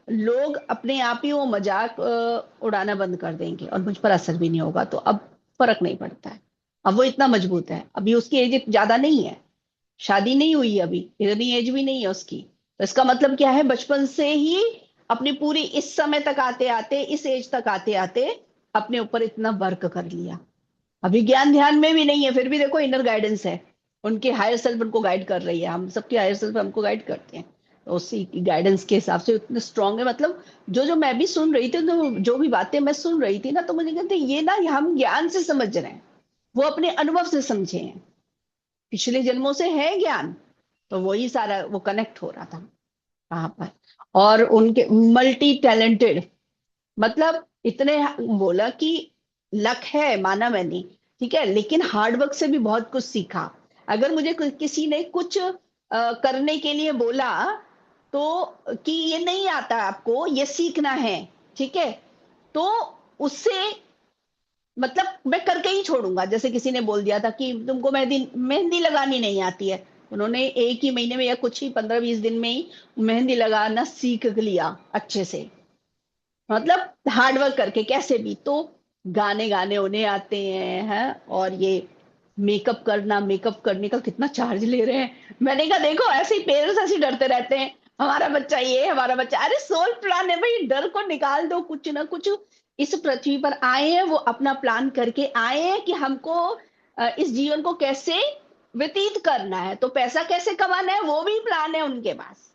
लोग अपने आप ही वो मजाक उड़ाना बंद कर देंगे और मुझ पर असर भी नहीं होगा। तो अब फर्क नहीं पड़ता है। अब वो इतना मजबूत है, अभी उसकी एज ज्यादा नहीं है, शादी नहीं हुई अभी, इतनी एज भी नहीं है उसकी। तो इसका मतलब क्या है, बचपन से ही अपनी पूरी इस समय तक आते आते, इस एज तक आते आते अपने ऊपर इतना वर्क कर लिया। अभी ज्ञान ध्यान में भी नहीं है, फिर भी देखो इनर गाइडेंस है, उनकी हायर सेल्फ उनको गाइड कर रही है, हम सबकी हायर सेल्फ हमको गाइड करते हैं। तो उसी की गाइडेंस के हिसाब से इतने स्ट्रांग है। मतलब जो जो मैं भी सुन रही थी, तो जो भी बातें मैं सुन रही थी ना, तो मुझे कहते ये ना, ये हम ज्ञान से समझ रहे हैं, वो अपने अनुभव से समझे हैं, पिछले जन्मों से है ज्ञान। तो वही सारा वो कनेक्ट हो रहा था वहां पर। और उनके मल्टी टैलेंटेड, मतलब इतने, बोला कि लक है, माना मैंने, ठीक है, लेकिन हार्डवर्क से भी बहुत कुछ सीखा। अगर मुझे किसी ने कुछ करने के लिए बोला, तो कि ये नहीं आता आपको, ये सीखना है, ठीक है, तो उससे मतलब मैं करके ही छोड़ूंगा। जैसे किसी ने बोल दिया था कि तुमको मेहंदी मेहंदी लगानी नहीं आती है, उन्होंने एक ही महीने में या कुछ ही 15-20 दिन में ही मेहंदी लगाना सीख लिया अच्छे से, मतलब हार्ड वर्क करके कैसे भी। तो गाने गाने उन्हें आते हैं। और ये मेकअप करना, मेकअप करने का कितना चार्ज ले रहे हैं। मैंने कहा देखो, ऐसे ही पेरेंट्स ऐसे ही डरते रहते हैं, हमारा बच्चा ये, हमारा बच्चा, अरे सोल प्लान है भाई, डर को निकाल दो। कुछ ना कुछ इस पृथ्वी पर आए हैं, वो अपना प्लान करके आए हैं कि हमको इस जीवन को कैसे व्यतीत करना है, तो पैसा कैसे कमाना है, वो भी प्लान है उनके पास।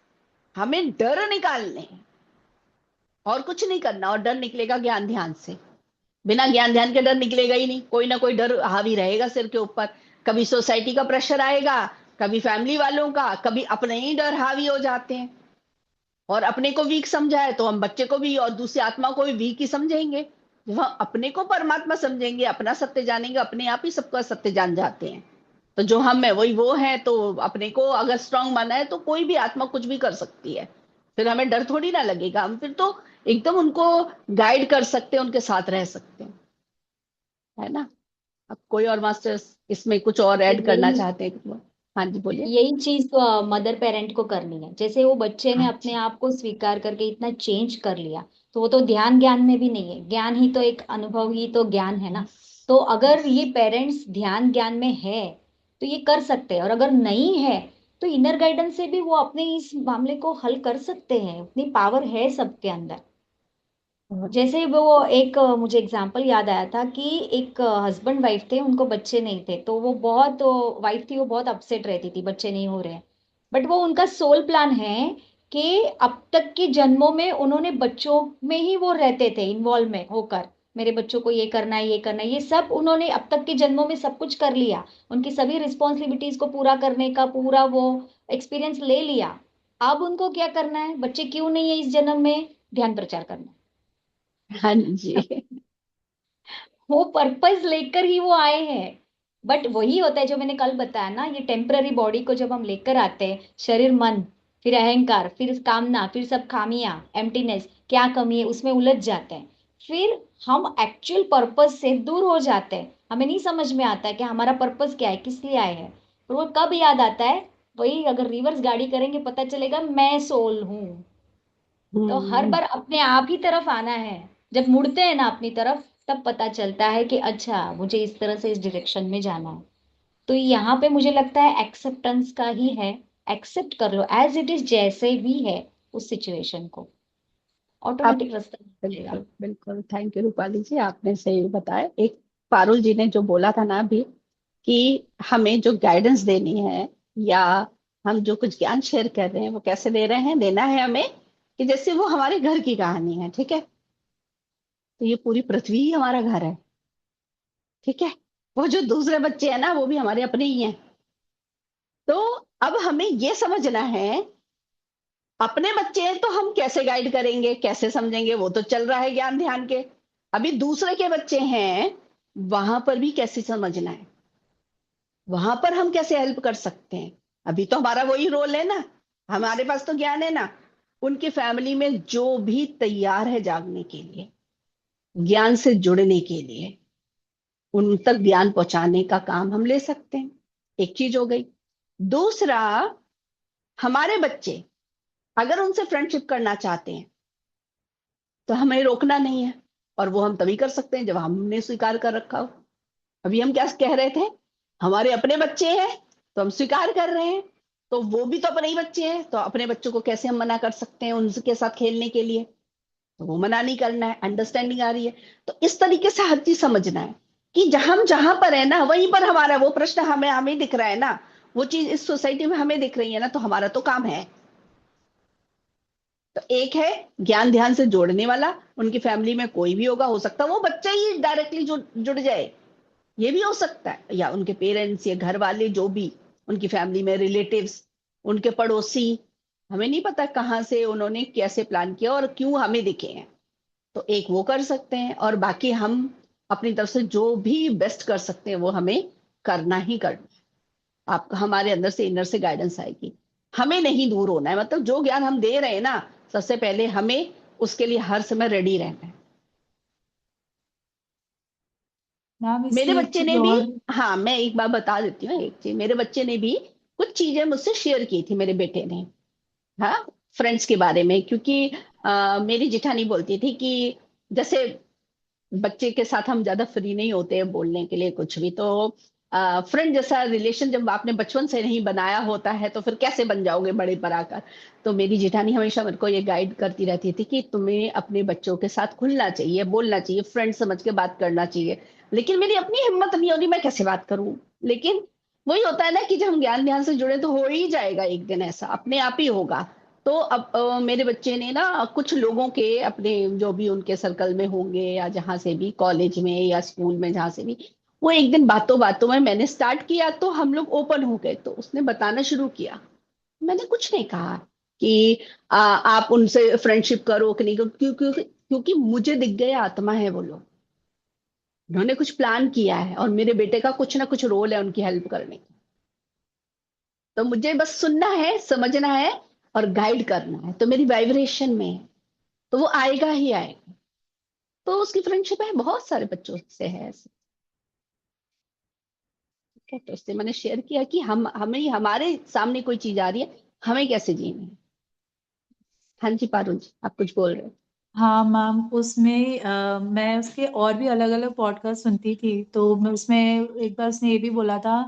हमें डर निकालने हैं, और कुछ नहीं करना। और डर निकलेगा ज्ञान ध्यान से, बिना ज्ञान ध्यान के डर निकलेगा ही नहीं। कोई ना कोई डर हावी रहेगा सिर के ऊपर। कभी सोसाइटी का प्रेशर आएगा, कभी फैमिली वालों का, कभी अपने ही डर हावी हो जाते हैं। और अपने को वीक समझा है तो हम बच्चे को भी और दूसरी आत्मा को भी वीक ही समझेंगे। जब हम अपने को परमात्मा समझेंगे, अपना सत्य जानेंगे, अपने आप ही सबका सत्य जान जाते हैं। तो जो हम है वही वो है, तो अपने को अगर स्ट्रांग माना है, तो कोई भी आत्मा कुछ भी कर सकती है। फिर हमें डर थोड़ी ना लगेगा, हम फिर तो एकदम उनको गाइड कर सकते हैं, उनके साथ रह सकते हैं, है ना। अब कोई और मास्टर्स इसमें कुछ और तो ऐड करना यही चाहते हैं तो? हाँ जी, बोलिए। यही चीज तो मदर पेरेंट को करनी है। जैसे वो बच्चे ने अपने अच्छा। आप को स्वीकार करके इतना चेंज कर लिया, तो वो तो ध्यान ज्ञान में भी नहीं है। ज्ञान ही तो एक अनुभव ही तो ज्ञान है ना। यस। तो अगर यस। ये पेरेंट्स ध्यान ज्ञान में है तो ये कर सकते हैं, और अगर नहीं है तो इनर गाइडेंस से भी वो अपने इस मामले को हल कर सकते हैं। उतनी पावर है सबके अंदर। जैसे वो एक मुझे एग्जांपल याद आया था कि एक हस्बैंड वाइफ थे, उनको बच्चे नहीं थे, तो वो बहुत, वाइफ थी वो बहुत अपसेट रहती थी बच्चे नहीं हो रहे। बट वो उनका सोल प्लान है कि अब तक के जन्मों में उन्होंने बच्चों में ही वो रहते थे इन्वॉल्व में होकर, मेरे बच्चों को ये करना है, ये करना है, ये सब उन्होंने अब तक के जन्मों में सब कुछ कर लिया। उनकी सभी रिस्पॉन्सिबिलिटीज को पूरा करने का पूरा वो एक्सपीरियंस ले लिया। अब उनको क्या करना है, बच्चे क्यों नहीं है इस जन्म में, ध्यान प्रचार करना हाँ जी। है। वो पर्पस लेकर ही वो आए हैं। बट वही होता है जो मैंने कल बताया ना, ये टेम्पररी बॉडी को जब हम लेकर आते हैं, शरीर मन, फिर अहंकार, फिर कामना, फिर सब खामियां, एम्प्टीनेस, क्या कमी है उसमें उलझ जाते हैं। फिर हम एक्चुअल पर्पस से दूर हो जाते हैं। हमें नहीं समझ में आता है कि हमारा पर्पस क्या है, किस लिए आए हैं। और वो कब याद आता है, वही अगर रिवर्स गाड़ी करेंगे पता चलेगा मैं सोल हूँ। तो हर हम्म। बार अपने आप ही तरफ आना है। जब मुड़ते हैं ना अपनी तरफ, तब पता चलता है कि अच्छा मुझे इस तरह से इस डायरेक्शन में जाना है। तो यहाँ पे मुझे लगता है एक्सेप्टेंस का ही है। एक्सेप्ट कर लो एज इट इज, जैसे भी है उस सिचुएशन को, आप, ऑटोमेटिक रास्ता मिलेगा। बिल्कुल बिल्कुल, थैंक यू रूपाली जी, आपने सही बताया। एक पारुल जी ने जो बोला था ना अभी, कि हमें जो गाइडेंस देनी है, या हम जो कुछ ज्ञान शेयर कर रहे हैं, वो कैसे दे रहे हैं, देना है हमें कि जैसे वो हमारे घर की कहानी है, ठीक है। तो ये पूरी पृथ्वी ही हमारा घर है, ठीक है। वो जो दूसरे बच्चे हैं ना, वो भी हमारे अपने ही हैं। तो अब हमें ये समझना है, अपने बच्चे हैं तो हम कैसे गाइड करेंगे, कैसे समझेंगे, वो तो चल रहा है ज्ञान ध्यान के। अभी दूसरे के बच्चे हैं, वहां पर भी कैसे समझना है, वहां पर हम कैसे हेल्प कर सकते हैं। अभी तो हमारा वही रोल है ना, हमारे पास तो ज्ञान है ना। उनकी फैमिली में जो भी तैयार है जागने के लिए, ज्ञान से जुड़ने के लिए, उन तक ज्ञान पहुंचाने का काम हम ले सकते हैं। एक चीज हो गई। दूसरा, हमारे बच्चे अगर उनसे फ्रेंडशिप करना चाहते हैं, तो हमें रोकना नहीं है। और वो हम तभी कर सकते हैं जब हमने स्वीकार कर रखा हो। अभी हम क्या कह रहे थे, हमारे अपने बच्चे हैं, तो हम स्वीकार कर रहे हैं। तो वो भी तो अपने ही बच्चे हैं, तो अपने बच्चों को कैसे हम मना कर सकते हैं उनके साथ खेलने के लिए? तो वो मना नहीं करना है, अंडरस्टैंडिंग आ रही है। तो इस तरीके से हर चीज समझना है कि हम जहां पर है ना, वहीं पर हमारा वो प्रश्न हमें हमें दिख रहा है ना, वो चीज इस सोसाइटी में हमें दिख रही है ना, तो हमारा तो काम है। तो एक है ज्ञान ध्यान से जोड़ने वाला, उनकी फैमिली में कोई भी होगा, हो सकता है वो बच्चा ही डायरेक्टली जुड़ जाए, ये भी हो सकता है, या उनके पेरेंट्स या घर वाले जो भी उनकी फैमिली में रिलेटिव्स, उनके पड़ोसी, हमें नहीं पता कहाँ से उन्होंने कैसे प्लान किया और क्यों हमें दिखे हैं। तो एक वो कर सकते हैं, और बाकी हम अपनी तरफ से जो भी बेस्ट कर सकते हैं वो हमें करना ही करना है। आप हमारे अंदर से इनर से गाइडेंस आएगी, हमें नहीं दूर होना है। मतलब जो ज्ञान हम दे रहे हैं ना, सबसे पहले हमें उसके लिए हर समय रेडी रहना है। मैम मेरे इससे एक बच्चे चीज ने भी, और। हाँ मैं एक बात बता देती हूँ, एक चीज, मेरे बच्चे ने भी कुछ चीजें मुझसे शेयर की थी, मेरे बेटे ने। हाँ, फ्रेंड्स के बारे में, क्योंकि मेरी जिठानी बोलती थी कि जैसे बच्चे के साथ हम ज्यादा फ्री नहीं होते हैं बोलने के लिए कुछ भी, तो फ्रेंड जैसा रिलेशन जब आपने बचपन से नहीं बनाया होता है तो फिर कैसे बन जाओगे बड़े पर आकर? तो मेरी जिठानी हमेशा मेरे को ये गाइड करती रहती थी कि तुम्हें अपने बच्चों के साथ खुलना चाहिए, बोलना चाहिए, फ्रेंड समझ के बात करना चाहिए। लेकिन मेरी अपनी हिम्मत नहीं हो रही, मैं कैसे बात करूं? लेकिन वही होता है ना कि जब हम ज्ञान ध्यान से जुड़े तो हो ही जाएगा, एक दिन ऐसा अपने आप ही होगा। तो अब मेरे बच्चे ने ना कुछ लोगों के, अपने जो भी उनके सर्कल में होंगे या जहां से भी, कॉलेज में या स्कूल में, जहां से भी, वो एक दिन बातों बातों में मैंने स्टार्ट किया तो हम लोग ओपन हो गए, तो उसने बताना शुरू किया। मैंने कुछ नहीं कहा कि आप उनसे फ्रेंडशिप करो कि नहीं करो, क्योंकि मुझे दिख गए आत्मा है वो लोग, उन्होंने कुछ प्लान किया है और मेरे बेटे का कुछ ना कुछ रोल है उनकी हेल्प करने का। तो मुझे बस सुनना है, समझना है और गाइड करना है, तो मेरी वाइब्रेशन में है, तो वो आएगा ही आएगा। तो उसकी फ्रेंडशिप है, बहुत सारे बच्चों से है ऐसे। ठीक है, तो इससे मैंने शेयर किया कि हम हमें हमारे सामने कोई चीज आ रही है, हमें कैसे जीना है। हाँ जी पारुल जी, आप कुछ बोल रहे हो? हाँ मैम, उसमें मैं उसके और भी अलग अलग पॉडकास्ट सुनती थी, तो मैं उसमें एक बार उसने ये भी बोला था।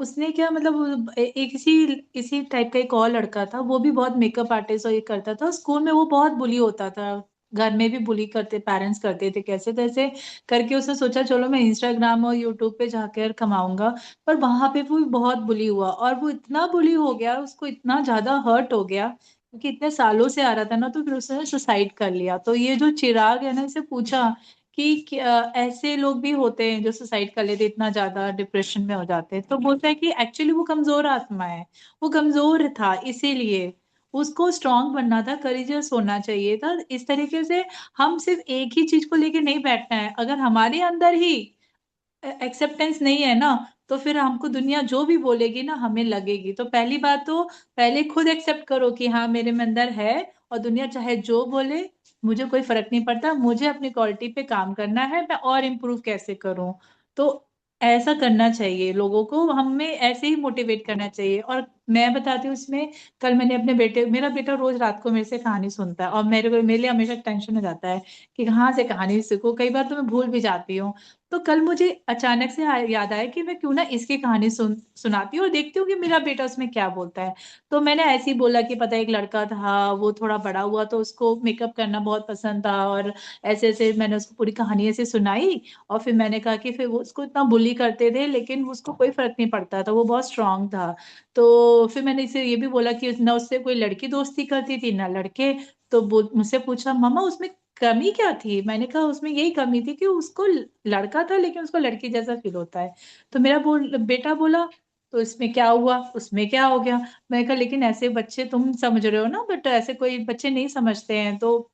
उसने क्या मतलब एक इसी इसी टाइप का एक और लड़का था, वो भी बहुत मेकअप आर्टिस्ट और ये करता था, स्कूल में वो बहुत बुली होता था, घर में भी बुली करते, पेरेंट्स करते थे, कैसे तैसे करके उसने सोचा चलो मैं इंस्टाग्राम और यूट्यूब पे जाकर कमाऊंगा। पर वहां पे वो बहुत बुली हुआ, और वो इतना बुली हो गया, उसको इतना ज्यादा हर्ट हो गया, क्योंकि इतने सालों से आ रहा था ना, तो फिर उसने सुसाइड कर लिया। तो ये जो चिराग है ना, इसे पूछा कि ऐसे लोग भी होते हैं जो सुसाइड कर लेते, इतना ज्यादा डिप्रेशन में हो जाते हैं, तो बोलता है कि एक्चुअली वो कमजोर आत्मा है, वो कमजोर था, इसीलिए उसको स्ट्रांग बनना था, करेजियस होना चाहिए था। इस तरीके से हम सिर्फ एक ही चीज को लेके नहीं बैठना है, अगर हमारे अंदर ही एक्सेप्टेंस नहीं है ना, तो फिर हमको दुनिया जो भी बोलेगी ना हमें लगेगी। तो पहली बात तो पहले खुद एक्सेप्ट करो कि हाँ मेरे में अंदर है, और दुनिया चाहे जो बोले मुझे कोई फर्क नहीं पड़ता, मुझे अपनी क्वालिटी पे काम करना है, मैं और इम्प्रूव कैसे करूं। तो ऐसा करना चाहिए लोगों को, हमें ऐसे ही मोटिवेट करना चाहिए। और मैं बताती हूँ इसमें, कल मैंने अपने बेटे, मेरा बेटा रोज रात को मेरे से कहानी सुनता है, और मेरे लिए हमेशा टेंशन हो जाता है कि कहाँ से कहानी सीखूं, कई बार तो मैं भूल भी जाती हूँ। तो कल मुझे अचानक से याद आया कि मैं क्यों ना इसकी कहानी सुनाती हूँ और देखती हूँ कि मेरा बेटा उसमें क्या बोलता है। तो मैंने ऐसे ही बोला कि पता है, एक लड़का था, वो थोड़ा बड़ा हुआ तो उसको मेकअप करना बहुत पसंद था, और ऐसे ऐसे मैंने उसको पूरी कहानी ऐसे सुनाई। और फिर मैंने कहा कि फिर वो उसको इतना बुली करते थे लेकिन उसको कोई फर्क नहीं पड़ता था, वो बहुत स्ट्रांग था। तो फिर मैंने इसे ये भी बोला कि ना उससे कोई लड़की दोस्ती करती थी ना लड़के। तो मुझसे पूछा मामा उसमें कमी क्या थी? मैंने कहा उसमें यही कमी थी कि उसको लड़का था लेकिन उसको लड़की जैसा फील होता है। तो मेरा बेटा बोला तो इसमें क्या हुआ, उसमें क्या हो गया? मैंने कहा लेकिन ऐसे बच्चे, तुम समझ रहे हो ना, बट ऐसे कोई बच्चे नहीं समझते हैं, तो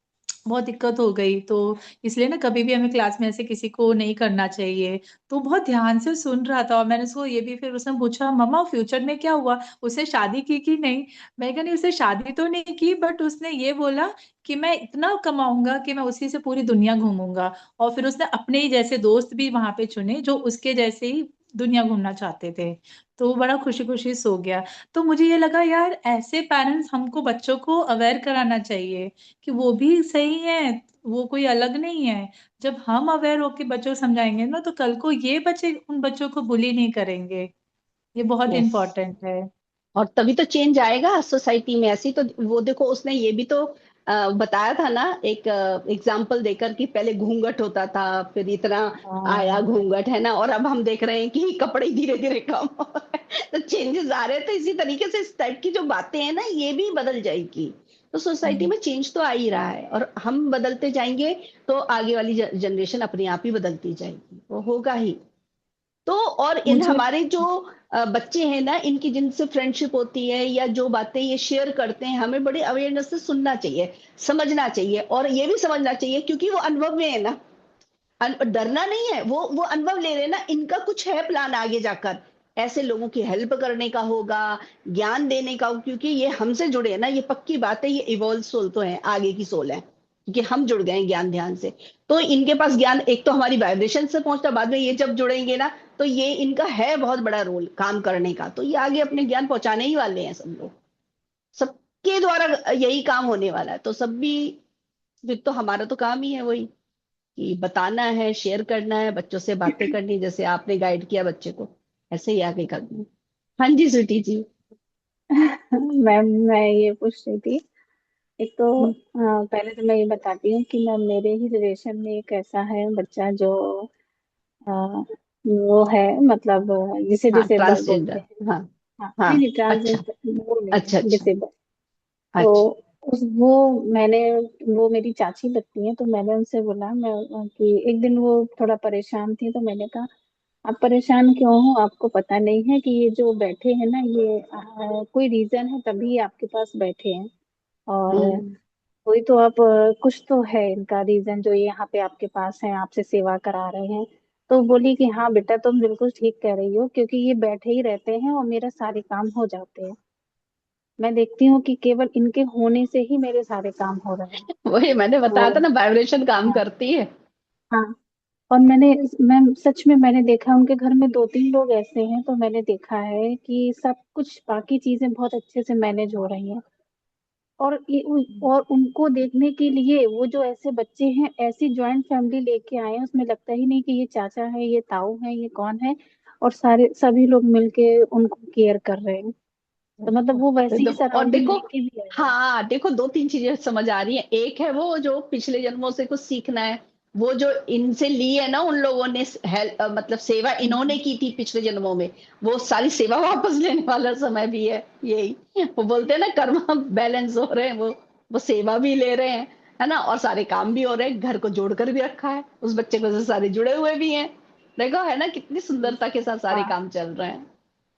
बहुत दिक्कत हो गई। तो इसलिए ना कभी भी हमें क्लास में ऐसे किसी को नहीं करना चाहिए। तो बहुत ध्यान से सुन रहा था, और मैंने उसको ये भी, फिर उसने पूछा मम्मा फ्यूचर में क्या हुआ, उसने शादी की कि नहीं? मैं कहा नहीं, उसने शादी तो नहीं की, बट उसने ये बोला कि मैं इतना कमाऊंगा कि मैं उसी से पूरी दुनिया घूमूंगा। और फिर उसने अपने ही जैसे दोस्त भी वहां पे चुने जो उसके जैसे ही दुनिया घूमना चाहते थे। तो वो बड़ा खुशी खुशी सो गया। तो मुझे ये लगा यार, ऐसे पेरेंट्स हमको बच्चों को अवेयर कराना चाहिए कि वो भी सही है, वो कोई अलग नहीं है। जब हम अवेयर होके बच्चों को समझाएंगे ना, तो कल को ये बच्चे उन बच्चों को बुली नहीं करेंगे। ये बहुत यस, इम्पोर्टेंट है। और तभी तो चेंज आएगा सोसाइटी में। ऐसी तो वो देखो, उसने ये भी तो बताया था ना, एक एग्जाम्पल देकर कि पहले घूंघट होता था, फिर इतना आया हाँ घूंघट, है ना, और अब हम देख रहे हैं कि कपड़े धीरे धीरे कम हो रहे हैं। तो चेंजेस आ रहे हैं, तो इसी तरीके से इस टाइप की जो बातें हैं ना, ये भी बदल जाएगी। तो सोसाइटी हम्म, में चेंज तो आ ही रहा है, और हम बदलते जाएंगे तो आगे वाली जनरेशन अपने आप ही बदलती जाएगी, वो होगा ही। तो और इन मुझे हमारे जो बच्चे हैं ना, इनकी जिनसे फ्रेंडशिप होती है या जो बातें ये शेयर करते हैं, हमें बड़े अवेयरनेस से सुनना चाहिए, समझना चाहिए, और ये भी समझना चाहिए क्योंकि वो अनुभव में है ना। डरना नहीं है, वो अनुभव ले रहे हैं ना, इनका कुछ है प्लान आगे जाकर, ऐसे लोगों की हेल्प करने का होगा, ज्ञान देने का हो, क्योंकि ये हमसे जुड़े हैं ना, ये पक्की बात है, ये इवॉल्व सोल तो है, आगे की सोल है, क्योंकि हम जुड़ गए हैं ज्ञान ध्यान से। तो इनके पास ज्ञान एक तो हमारी वाइब्रेशन से पहुंचता, बाद में ये जब जुड़ेंगे ना, तो ये इनका है बहुत बड़ा रोल काम करने का, तो ये आगे अपने ज्ञान पहुंचाने ही वाले हैं सब लोग, सबके द्वारा यही काम होने वाला है। तो सब भी, फिर तो हमारा तो काम ही है वही, कि बताना है, शेयर करना है, बच्चों से बातें करनी, जैसे आपने गाइड किया बच्चे को, ऐसे ही आगे करना है। हाँ जी स्वीटी जी। मैम मैं ये पूछ रही थी, एक तो हम्म, पहले तो मैं ये बताती हूँ कि मैम मेरे ही रिलेशन में एक ऐसा है बच्चा जो अ, वो है, मतलब जिसे हाँ डिसेबल बोलते ट्रांसजेंडर। हैं। हाँ। हाँ, हाँ। नहीं नहीं, अच्छा। ट्रांसजेंडर वो नहीं अच्छा है, अच्छा। डिसेबल। तो अच्छा। उस वो मैंने वो मेरी चाची लगती है, तो मैंने उनसे बोला, मैं कि एक दिन वो थोड़ा परेशान थी, तो मैंने कहा आप परेशान क्यों हो, आपको पता नहीं है कि ये जो बैठे हैं ना, ये कोई रीजन है तभी ये आपके पास बैठे हैं, और हम्म। कोई तो आप कुछ तो है इनका रीजन जो ये यहाँ पे आपके पास है, आपसे सेवा करा रहे हैं। तो बोली कि हाँ बेटा तुम बिल्कुल ठीक कह रही हो, क्योंकि ये बैठे ही रहते हैं और मेरे सारे काम हो जाते हैं। मैं देखती हूँ कि केवल इनके होने से ही मेरे सारे काम हो रहे हैं। वही मैंने बताया था तो ना, वाइब्रेशन काम हाँ करती है। हाँ, और मैं सच में मैंने देखा उनके घर में दो तीन लोग ऐसे हैं, तो मैंने देखा है कि सब कुछ बाकी चीजें बहुत अच्छे से मैनेज हो रही हैं। और और उनको देखने के लिए वो जो ऐसे बच्चे हैं, ऐसी जॉइंट फैमिली लेके आए हैं, उसमें लगता ही नहीं कि ये चाचा है, ये ताऊ है, ये कौन है, और सारे सभी लोग मिलके उनको केयर कर रहे हैं। तो मतलब वो वैसी ही और सराउंडिंग देखो, लेके भी आए हैं। हाँ देखो, दो तीन चीजें समझ आ रही हैं। एक है वो जो पिछले जन्मों से कुछ सीखना है, वो जो इनसे ली है ना उन लोगों ने, हेल्प मतलब सेवा इन्होंने हम्म, की थी पिछले जन्मों में, वो सारी सेवा वापस लेने वाला समय भी है यही। वो बोलते हैं ना, कर्म बैलेंस हो रहे हैं, वो सेवा भी ले रहे हैं, है ना, और सारे काम भी हो रहे हैं, घर को जोड़कर भी रखा है, उस बच्चे को से सारे जुड़े हुए भी हैं। देखो है ना, कितनी सुंदरता के साथ सारे हाँ। काम चल रहे हैं।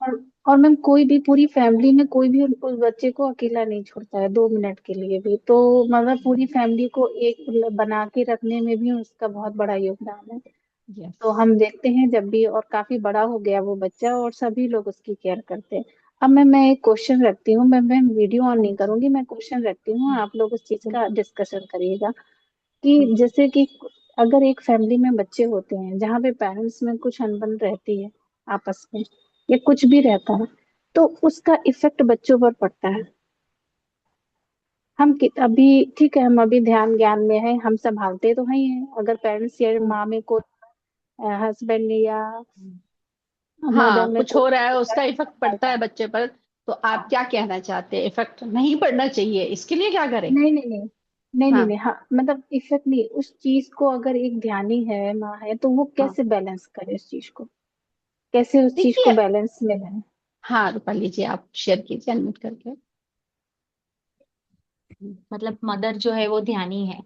और और मैम कोई भी पूरी फैमिली में कोई भी उस बच्चे को अकेला नहीं छोड़ता है 2 मिनट के लिए भी, तो मतलब पूरी फैमिली को एक बना के रखने में भी उसका बहुत बड़ा योगदान है। यस। तो हम देखते हैं जब भी, और काफी बड़ा हो गया वो बच्चा और सभी लोग उसकी केयर करते हैं। अब मैं एक क्वेश्चन रखती हूँ, मैं वीडियो ऑन नहीं करूंगी, मैं क्वेश्चन रखती हूँ, आप लोग उस चीज का डिस्कशन करिएगा। कि जैसे कि अगर एक फैमिली में बच्चे होते हैं जहाँ पे पेरेंट्स में कुछ अनबन रहती है आपस में, या कुछ भी रहता है, तो उसका इफेक्ट बच्चों पर पड़ता है। अभी ठीक है, हम अभी ध्यान ज्ञान में है, हम संभालते तो हैं ही हैं। अगर पेरेंट्स या माँ में को हस्बैंड या मदर हाँ में कुछ कोई हो रहा है, दिक्कत है उसका तो इफेक्ट पड़ता संभालता है है। बच्चे पर, तो आप हाँ, क्या कहना चाहते हैं? इफेक्ट नहीं पड़ना चाहिए, इसके लिए क्या करें? नहीं नहीं नहीं, नहीं नहीं हाँ। नहीं, हाँ मतलब इफेक्ट नहीं, उस चीज को अगर एक ध्यानी है, माँ है, तो वो हाँ कैसे बैलेंस करे उस चीज को, कैसे उस चीज को देखिए, बैलेंस में लाए। हाँ रूपाली जी आप शेयर कीजिए अनम्यूट करके। मतलब मदर जो है वो ध्यानी है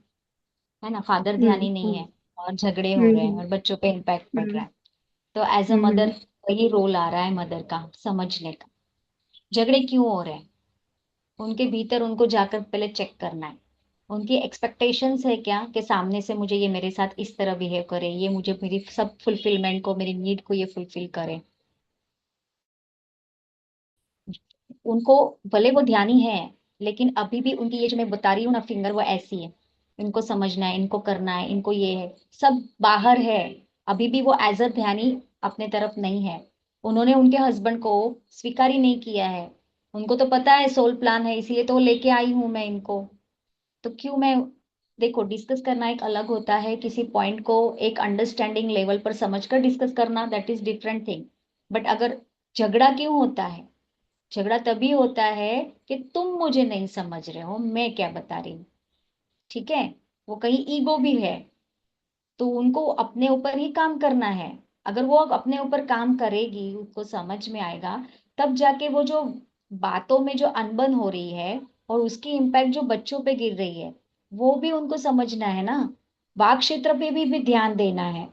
ना, फादर ध्यानी नहीं हम्म। है, और झगड़े हो रहे हैं हम्म और बच्चों पे इम्पैक्ट पड़ रहा हम्म है। तो एज अ हम्म मदर वही रोल आ रहा है मदर का, समझने का झगड़े क्यों हो रहे हैं, उनके भीतर उनको जाकर पहले चेक करना है। उनकी एक्सपेक्टेशंस है क्या कि सामने से मुझे ये मेरे साथ इस तरह बिहेव करे, ये मुझे मेरी सब फुलफिलमेंट को, मेरी नीड को ये फुलफिल करे। उनको भले वो ध्यानी है, लेकिन अभी भी उनकी ये जो मैं बता रही हूँ ना फिंगर, वो ऐसी है। इनको समझना है, इनको करना है, इनको ये है, सब बाहर है। अभी भी वो एज अ ध्यानी अपने तरफ नहीं है। उन्होंने उनके हस्बैंड को स्वीकार ही नहीं किया है। उनको तो पता है सोल प्लान है, इसीलिए तो लेके आई हूं मैं इनको। तो क्यों मैं, देखो डिस्कस करना एक अलग होता है, किसी पॉइंट को एक अंडरस्टैंडिंग लेवल पर समझकर डिस्कस करना, that is different thing. But अगर झगड़ा क्यों होता है? झगड़ा तभी होता है कि तुम मुझे नहीं समझ रहे हो, मैं क्या बता रही हूँ। ठीक है, वो कहीं ईगो भी है, तो उनको अपने ऊपर ही काम करना है। अगर वो अपने ऊपर काम करेगी, उसको समझ में आएगा, तब जाके वो जो बातों में जो अनबन हो रही है और उसकी इम्पैक्ट जो बच्चों पे गिर रही है, वो भी उनको समझना है ना। वाक क्षेत्र पे भी ध्यान देना है।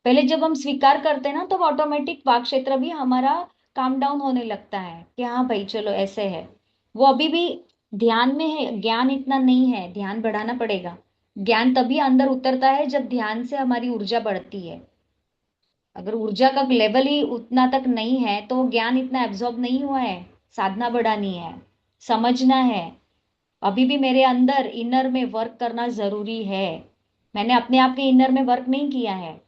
पहले जब हम स्वीकार करते हैं ना, तो ऑटोमेटिक वाक क्षेत्र भी हमारा काम डाउन होने लगता है कि हाँ भाई चलो ऐसे है। वो अभी भी ध्यान में है, ज्ञान इतना नहीं है, ध्यान बढ़ाना पड़ेगा। ज्ञान तभी अंदर उतरता है जब ध्यान से हमारी ऊर्जा बढ़ती है। अगर ऊर्जा का लेवल ही उतना तक नहीं है तो ज्ञान इतना एब्जॉर्ब नहीं हुआ है। साधना बढ़ानी है, समझना है। अभी भी मेरे अंदर इनर में वर्क करना जरूरी है। मैंने अपने आप के इनर में वर्क नहीं किया है,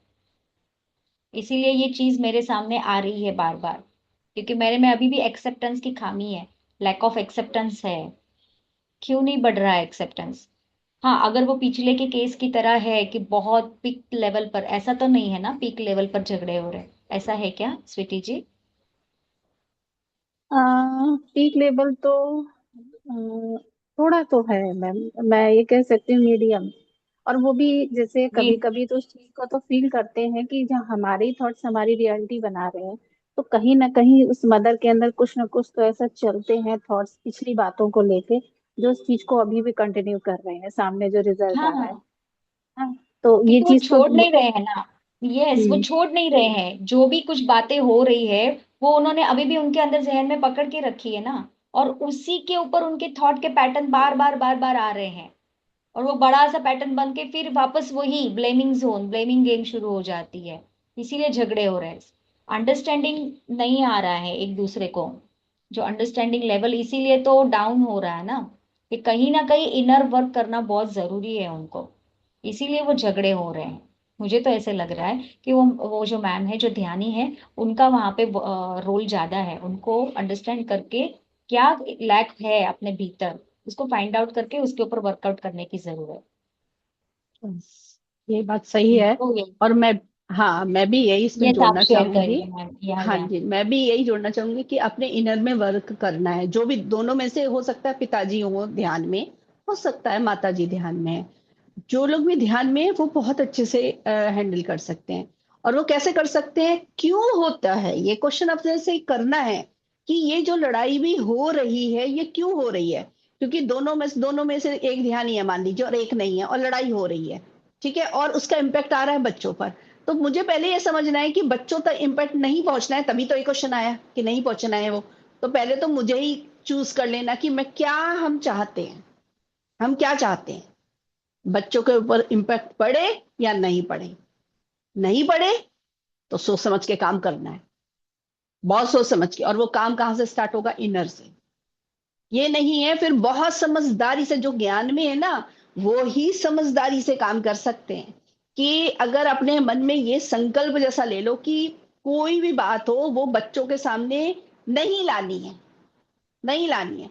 इसीलिए ये चीज मेरे सामने आ रही है बार बार। क्योंकि मेरे में अभी भी एक्सेप्टेंस की खामी है, लैक ऑफ एक्सेप्टेंस है। क्यों नहीं बढ़ रहा है एक्सेप्टेंस? हाँ, अगर वो पिछले के केस की तरह है कि बहुत पीक लेवल पर, ऐसा तो नहीं है ना, पीक लेवल पर झगड़े हो रहे, ऐसा है क्या स्वीटी जी? पीक लेवल तो थोड़ा तो है मैम, मैं ये कह सकती हूँ मीडियम। और वो भी जैसे कभी मीड कभी तो उस चीज को तो फील करते हैं कि जहाँ हमारे थॉट्स हमारी रियलिटी बना रहे हैं, तो कहीं ना कहीं उस मदर के अंदर कुछ ना कुछ तो ऐसा चलते हैं थॉट्स पिछली बातों को लेके, जो उस चीज को अभी भी कंटिन्यू कर रहे हैं, सामने जो रिजल्ट आ रहा है। हाँ, हाँ, तो ये क्योंकि वो चीज तो छोड़ नहीं रहे हैं ना। यस, वो हम्म, छोड़ नहीं रहे हैं। जो भी कुछ बातें हो रही है, वो उन्होंने अभी भी उनके अंदर जहन में पकड़ के रखी है ना। और उसी के ऊपर उनके थॉट के पैटर्न बार बार बार बार आ रहे हैं। और वो बड़ा सा पैटर्न बन के फिर वापस वही ब्लेमिंग जोन, ब्लेमिंग गेम शुरू हो जाती है। इसीलिए झगड़े हो रहे हैं। अंडरस्टैंडिंग नहीं आ रहा है एक दूसरे को। जो अंडरस्टैंडिंग लेवल इसीलिए तो डाउन हो रहा है ना, कि कहीं ना कहीं इनर वर्क करना बहुत जरूरी है उनको। इसीलिए वो झगड़े हो रहे हैं। मुझे तो ऐसे लग रहा है कि वो जो मैम है, जो ध्यानी है, उनका वहां पे रोल ज्यादा है। उनको अंडरस्टैंड करके क्या लैक है अपने भीतर, उसको फाइंड आउट करके उसके ऊपर वर्कआउट करने की जरूरत ये बात सही है। है। तो ये और मैं, हाँ, मैं भी यही इसमें आप जोड़ना शेयर चाहूंगी। करिए मैम। या हाँ जी, मैं भी यही जोड़ना चाहूंगी कि अपने इनर में वर्क करना है। जो भी दोनों में से हो सकता है, पिताजी हो ध्यान में, हो सकता है माता जी ध्यान में है। जो लोग भी ध्यान में है वो बहुत अच्छे से हैंडल कर सकते हैं। और वो कैसे कर सकते हैं, क्यों होता है, ये क्वेश्चन अपने से करना है कि ये जो लड़ाई भी हो रही है ये क्यों हो रही है। क्योंकि दोनों में से एक ध्यानी है मान लीजिए और एक नहीं है, और लड़ाई हो रही है, ठीक है, और उसका इम्पैक्ट आ रहा है बच्चों पर। तो मुझे पहले ये समझना है कि बच्चों तक इम्पैक्ट नहीं पहुंचना है, तभी तो ये क्वेश्चन आया कि नहीं पहुंचना है वो। तो पहले तो मुझे ही चूज कर लेना कि मैं क्या, हम चाहते हैं, हम क्या चाहते हैं, बच्चों के ऊपर इम्पैक्ट पड़े या नहीं पड़े। नहीं पड़े तो सोच समझ के काम करना है, बहुत सोच समझ के। और वो काम कहां से स्टार्ट होगा, इनर से। ये नहीं है फिर बहुत समझदारी से, जो ज्ञान में है ना, वो ही समझदारी से काम कर सकते हैं। कि अगर अपने मन में ये संकल्प जैसा ले लो कि कोई भी बात हो वो बच्चों के सामने नहीं लानी है, नहीं लानी है,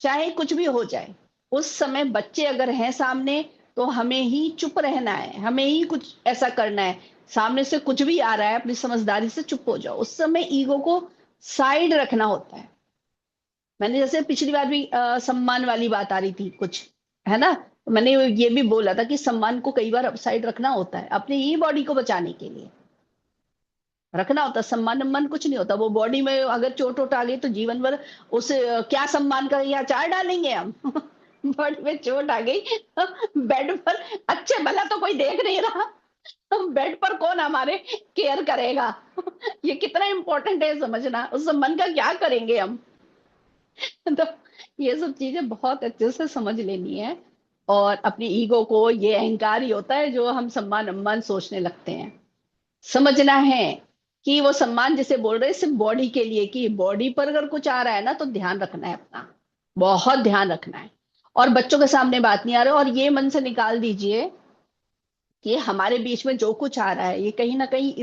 चाहे कुछ भी हो जाए। उस समय बच्चे अगर हैं सामने, तो हमें ही चुप रहना है, हमें ही कुछ ऐसा करना है। सामने से कुछ भी आ रहा है, अपनी समझदारी से चुप हो जाओ। उस समय ईगो को साइड रखना होता है। मैंने जैसे पिछली बार भी सम्मान वाली बात आ रही थी कुछ, है ना, तो मैंने ये भी बोला था कि सम्मान को कई बार साइड रखना होता है अपनी ही बॉडी को बचाने के लिए। रखना होता है सम्मान, सम्मान कुछ नहीं होता। वो बॉडी में अगर चोट वोट आ गई तो जीवन भर उस क्या सम्मान का यहाँ चार डालेंगे हम। बॉडी में चोट आ गई, बेड पर, अच्छे भला तो कोई देख नहीं रहा, बेड पर कौन हमारे केयर करेगा। ये कितना इंपॉर्टेंट है समझना, उस सम्मान का क्या करेंगे हम। तो ये सब चीजें बहुत अच्छे से समझ लेनी है। और अपनी ईगो को, ये अहंकार ही होता है जो हम सम्मान सम्मान सोचने लगते हैं। समझना है कि वो सम्मान जिसे बोल रहे हैं सिर्फ बॉडी के लिए, कि बॉडी पर अगर कुछ आ रहा है ना तो ध्यान रखना है अपना, बहुत ध्यान रखना है। और बच्चों के सामने बात नहीं आ रहा, और ये मन से निकाल दीजिए कि हमारे बीच में जो कुछ आ रहा है ये कहीं ना कहीं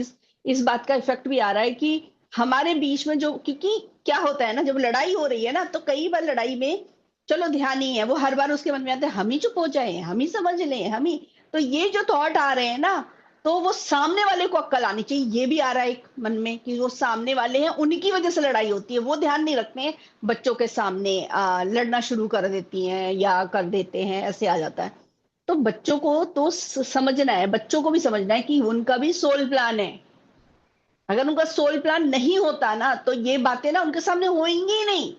इस बात का इफेक्ट भी आ रहा है कि हमारे बीच में जो, क्योंकि क्या होता है ना, जब लड़ाई हो रही है ना, तो कई बार लड़ाई में, चलो ध्यान ही है, वो हर बार उसके मन में आता है हम ही चुप हो जाए, हम ही समझ लें, हम ही। तो ये जो थॉट आ रहे हैं ना, तो वो सामने वाले को अक्ल आनी चाहिए। ये भी आ रहा है एक मन में कि वो सामने वाले हैं, उनकी वजह से लड़ाई होती है, वो ध्यान नहीं रखते हैं। बच्चों के सामने लड़ना शुरू कर देती हैं या कर देते हैं, ऐसे आ जाता है। तो बच्चों को तो समझना है, बच्चों को भी समझना है कि उनका भी सोल प्लान है। अगर उनका सोल प्लान नहीं होता ना, तो ये बातें ना उनके सामने होंगी ही नहीं।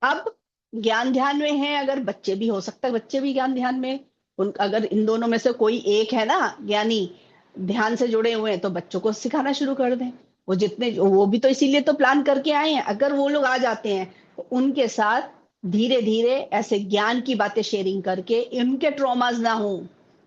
अब ज्ञान ध्यान में है, अगर बच्चे भी, हो सकता है बच्चे भी ज्ञान ध्यान में, उन अगर इन दोनों में से कोई एक है ना ज्ञानी, ध्यान से जुड़े हुए हैं, तो बच्चों को सिखाना शुरू कर दें। वो जितने, वो भी तो इसीलिए तो प्लान करके आए हैं। अगर वो लोग आ जाते हैं तो उनके साथ धीरे धीरे ऐसे ज्ञान की बातें शेयरिंग करके, इनके ट्रॉमास ना हो,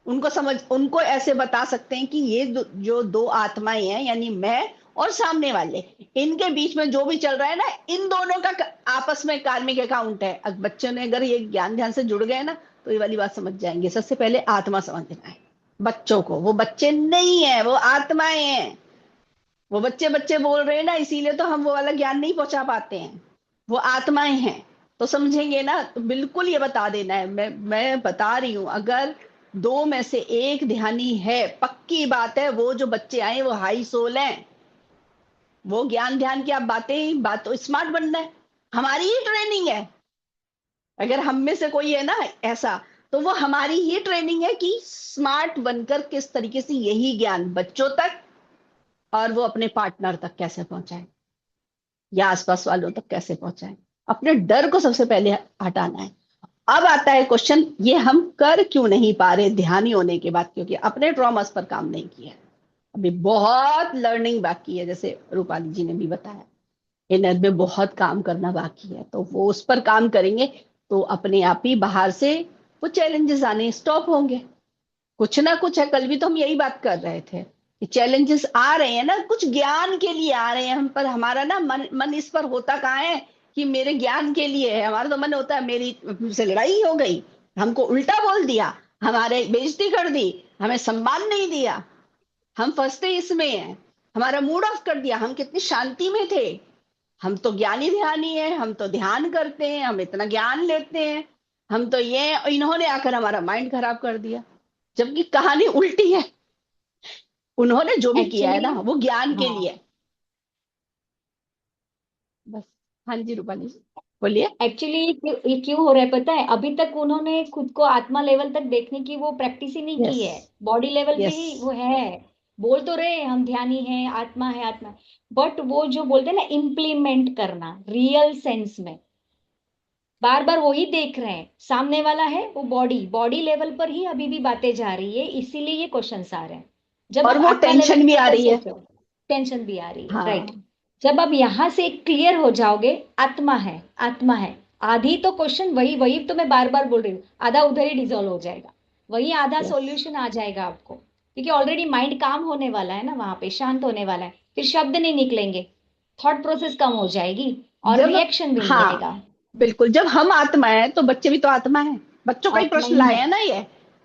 उनको समझ, उनको ऐसे बता सकते हैं कि ये जो दो आत्माएं हैं, यानी मैं और सामने वाले, इनके बीच में जो भी चल रहा है ना, इन दोनों का आपस में कार्मिक अकाउंट है। बच्चों ने अगर ये ज्ञान ध्यान से जुड़ गए ना, तो ये वाली बात समझ जाएंगे। सबसे पहले आत्मा समझना है बच्चों को। वो बच्चे नहीं है, वो आत्माएं हैं। वो बच्चे बच्चे बोल रहे हैं ना, इसीलिए तो हम वो वाला ज्ञान नहीं पहुंचा पाते हैं। वो आत्माएं हैं, तो समझेंगे ना, तो बिल्कुल ये बता देना है। मैं बता रही हूं, अगर दो में से एक ध्यानी है, पक्की बात है, वो जो बच्चे आए वो हाई सोल हैं। वो ज्ञान ध्यान की आप बात तो स्मार्ट बनना है, हमारी ही ट्रेनिंग है। अगर हम में से कोई है ना ऐसा, तो वो हमारी ही ट्रेनिंग है कि स्मार्ट बनकर किस तरीके से यही ज्ञान बच्चों तक और वो अपने पार्टनर तक कैसे पहुंचाए, या आसपास वालों तक कैसे पहुंचाए। अपने डर को सबसे पहले हटाना है। अब आता है क्वेश्चन, ये हम कर क्यों नहीं पा रहे ध्यानी होने के बाद? क्योंकि अपने ट्रॉमास पर काम नहीं किया। अभी बहुत लर्निंग बाकी है, जैसे रूपाली जी ने भी बताया, इनर में बहुत काम करना बाकी है। तो वो उस पर काम करेंगे तो अपने आप ही बाहर से वो चैलेंजेस आने स्टॉप होंगे। कुछ ना कुछ है, कल भी तो हम यही बात कर रहे थे कि चैलेंजेस आ रहे हैं ना, कुछ ज्ञान के लिए आ रहे हैं हम पर। हमारा ना मन इस पर होता कहाँ है कि मेरे ज्ञान के लिए है। हमारा तो मन होता है मेरी से लड़ाई हो गई, हमको उल्टा बोल दिया, हमारे बेइज्जती कर दी, हमें सम्मान नहीं दिया, हम फंसते इसमें हैं, हमारा मूड ऑफ कर दिया। हम कितनी शांति में थे, हम तो ज्ञानी ध्यानी है, हम तो ध्यान करते हैं, हम इतना ज्ञान लेते हैं, हम तो ये, इन्होंने आकर हमारा माइंड खराब कर दिया। जबकि कहानी उल्टी है, उन्होंने जो भी किया है एक्चुअली ना वो ज्ञान के हाँ, लिए। बस। हाँ जी रूपाली जी, बोलिए। एक्चुअली ये क्यों हो रहा है पता है? अभी तक उन्होंने खुद को आत्मा लेवल तक देखने की वो प्रैक्टिस ही नहीं की यस, है। बॉडी लेवल पे यस। ही वो है, बोल तो रहे हैं, हम ध्यानी है, आत्मा है, आत्मा है। बट वो जो बोलते हैं ना, इम्प्लीमेंट करना रियल सेंस में, बार बार वही देख रहे हैं। सामने वाला है वो बॉडी, बॉडी लेवल पर ही अभी भी बातें जा रही है, इसीलिए ये क्वेश्चंस आ रहे हैं। जब और आप वो आत्मा लेवल टेंशन पे भी आ जाकर रही है। सोचो, टेंशन भी आ रही है, राइट। हाँ, जब आप यहाँ से क्लियर हो जाओगे, आत्मा है, आत्मा है, आधी तो क्वेश्चन वही वही तो मैं बार बार बोल रही हूँ, आधा उधर ही डिजोल्व हो जाएगा, वही आधा यस। सॉल्यूशन आ जाएगा आपको। क्योंकि ऑलरेडी माइंड काम होने वाला है ना, वहां पे शांत होने वाला है, फिर शब्द नहीं निकलेंगे, थॉट प्रोसेस कम हो जाएगी और जब, रिएक्शन भी नहीं हाँ, आएगा। बिल्कुल, जब हम आत्मा है तो बच्चे भी तो आत्मा है। बच्चों का ही आत्मा प्रश्न ही लाए है। है ना ये,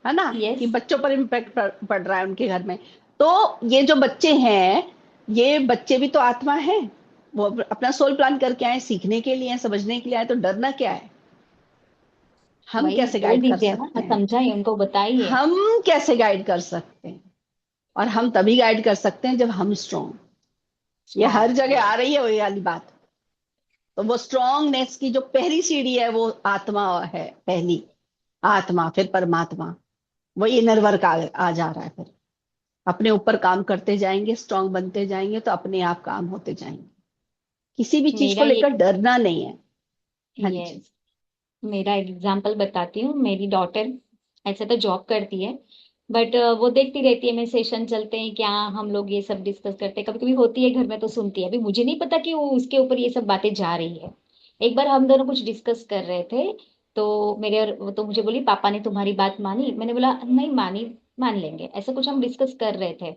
है ना, कि यस। बच्चों पर इम्पैक्ट पड़ रहा है उनके घर में। तो ये जो बच्चे हैं, ये बच्चे भी तो आत्मा है। वो अपना सोल प्लान करके आए, सीखने के लिए, समझने के लिए आए, तो डरना क्या है? हम वही कैसे बोल गाइड कर दीजिए सकते ना, हैं? समझाइए उनको, बताइए। हम कैसे गाइड कर सकते हैं? और हम तभी गाइड कर सकते हैं जब हम स्ट्रोंग। ये हर स्ट्रॉन्ग, जगह आ राइट। रही है वही वाली बात। तो वो स्ट्रोंगनेस की जो पहली सीढ़ी है वो आत्मा है, पहली आत्मा, फिर परमात्मा। वही इनर वर्क आ जा रहा है। फिर अपने ऊपर काम करते जाएंगे, स्ट्रांग बनते जाएंगे, तो अपने आप काम होते जाएंगे। किसी भी चीज को मेरा ये, लेकर डरना नहीं है। हाँ जी। यस, मेरा एग्जांपल बताती हूँ। मेरी डॉटर ऐसे तो जॉब करती है, बट वो देखती रहती है, मैं सेशन चलते हैं क्या, हम लोग ये सब डिस्कस करते हैं, कभी कभी होती है घर में तो सुनती है। अभी मुझे नहीं पता कि वो उसके ऊपर ये सब बातें जा रही है। एक बार हम दोनों कुछ डिस्कस कर रहे थे, तो वो तो मुझे बोली, पापा ने तुम्हारी बात मानी? मैंने बोला नहीं मानी, मान लेंगे, ऐसा कुछ हम डिस्कस कर रहे थे।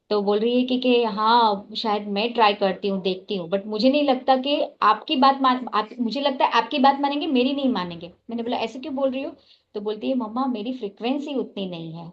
तो बोल रही है कि हाँ शायद मैं ट्राई करती हूँ, देखती हूँ, बट मुझे नहीं लगता कि आपकी बात मुझे लगता है आपकी बात मानेंगे, मेरी नहीं मानेंगे। मैंने बोला ऐसे क्यों बोल रही हो? तो बोलती है मम्मा मेरी फ्रिक्वेंसी उतनी नहीं है।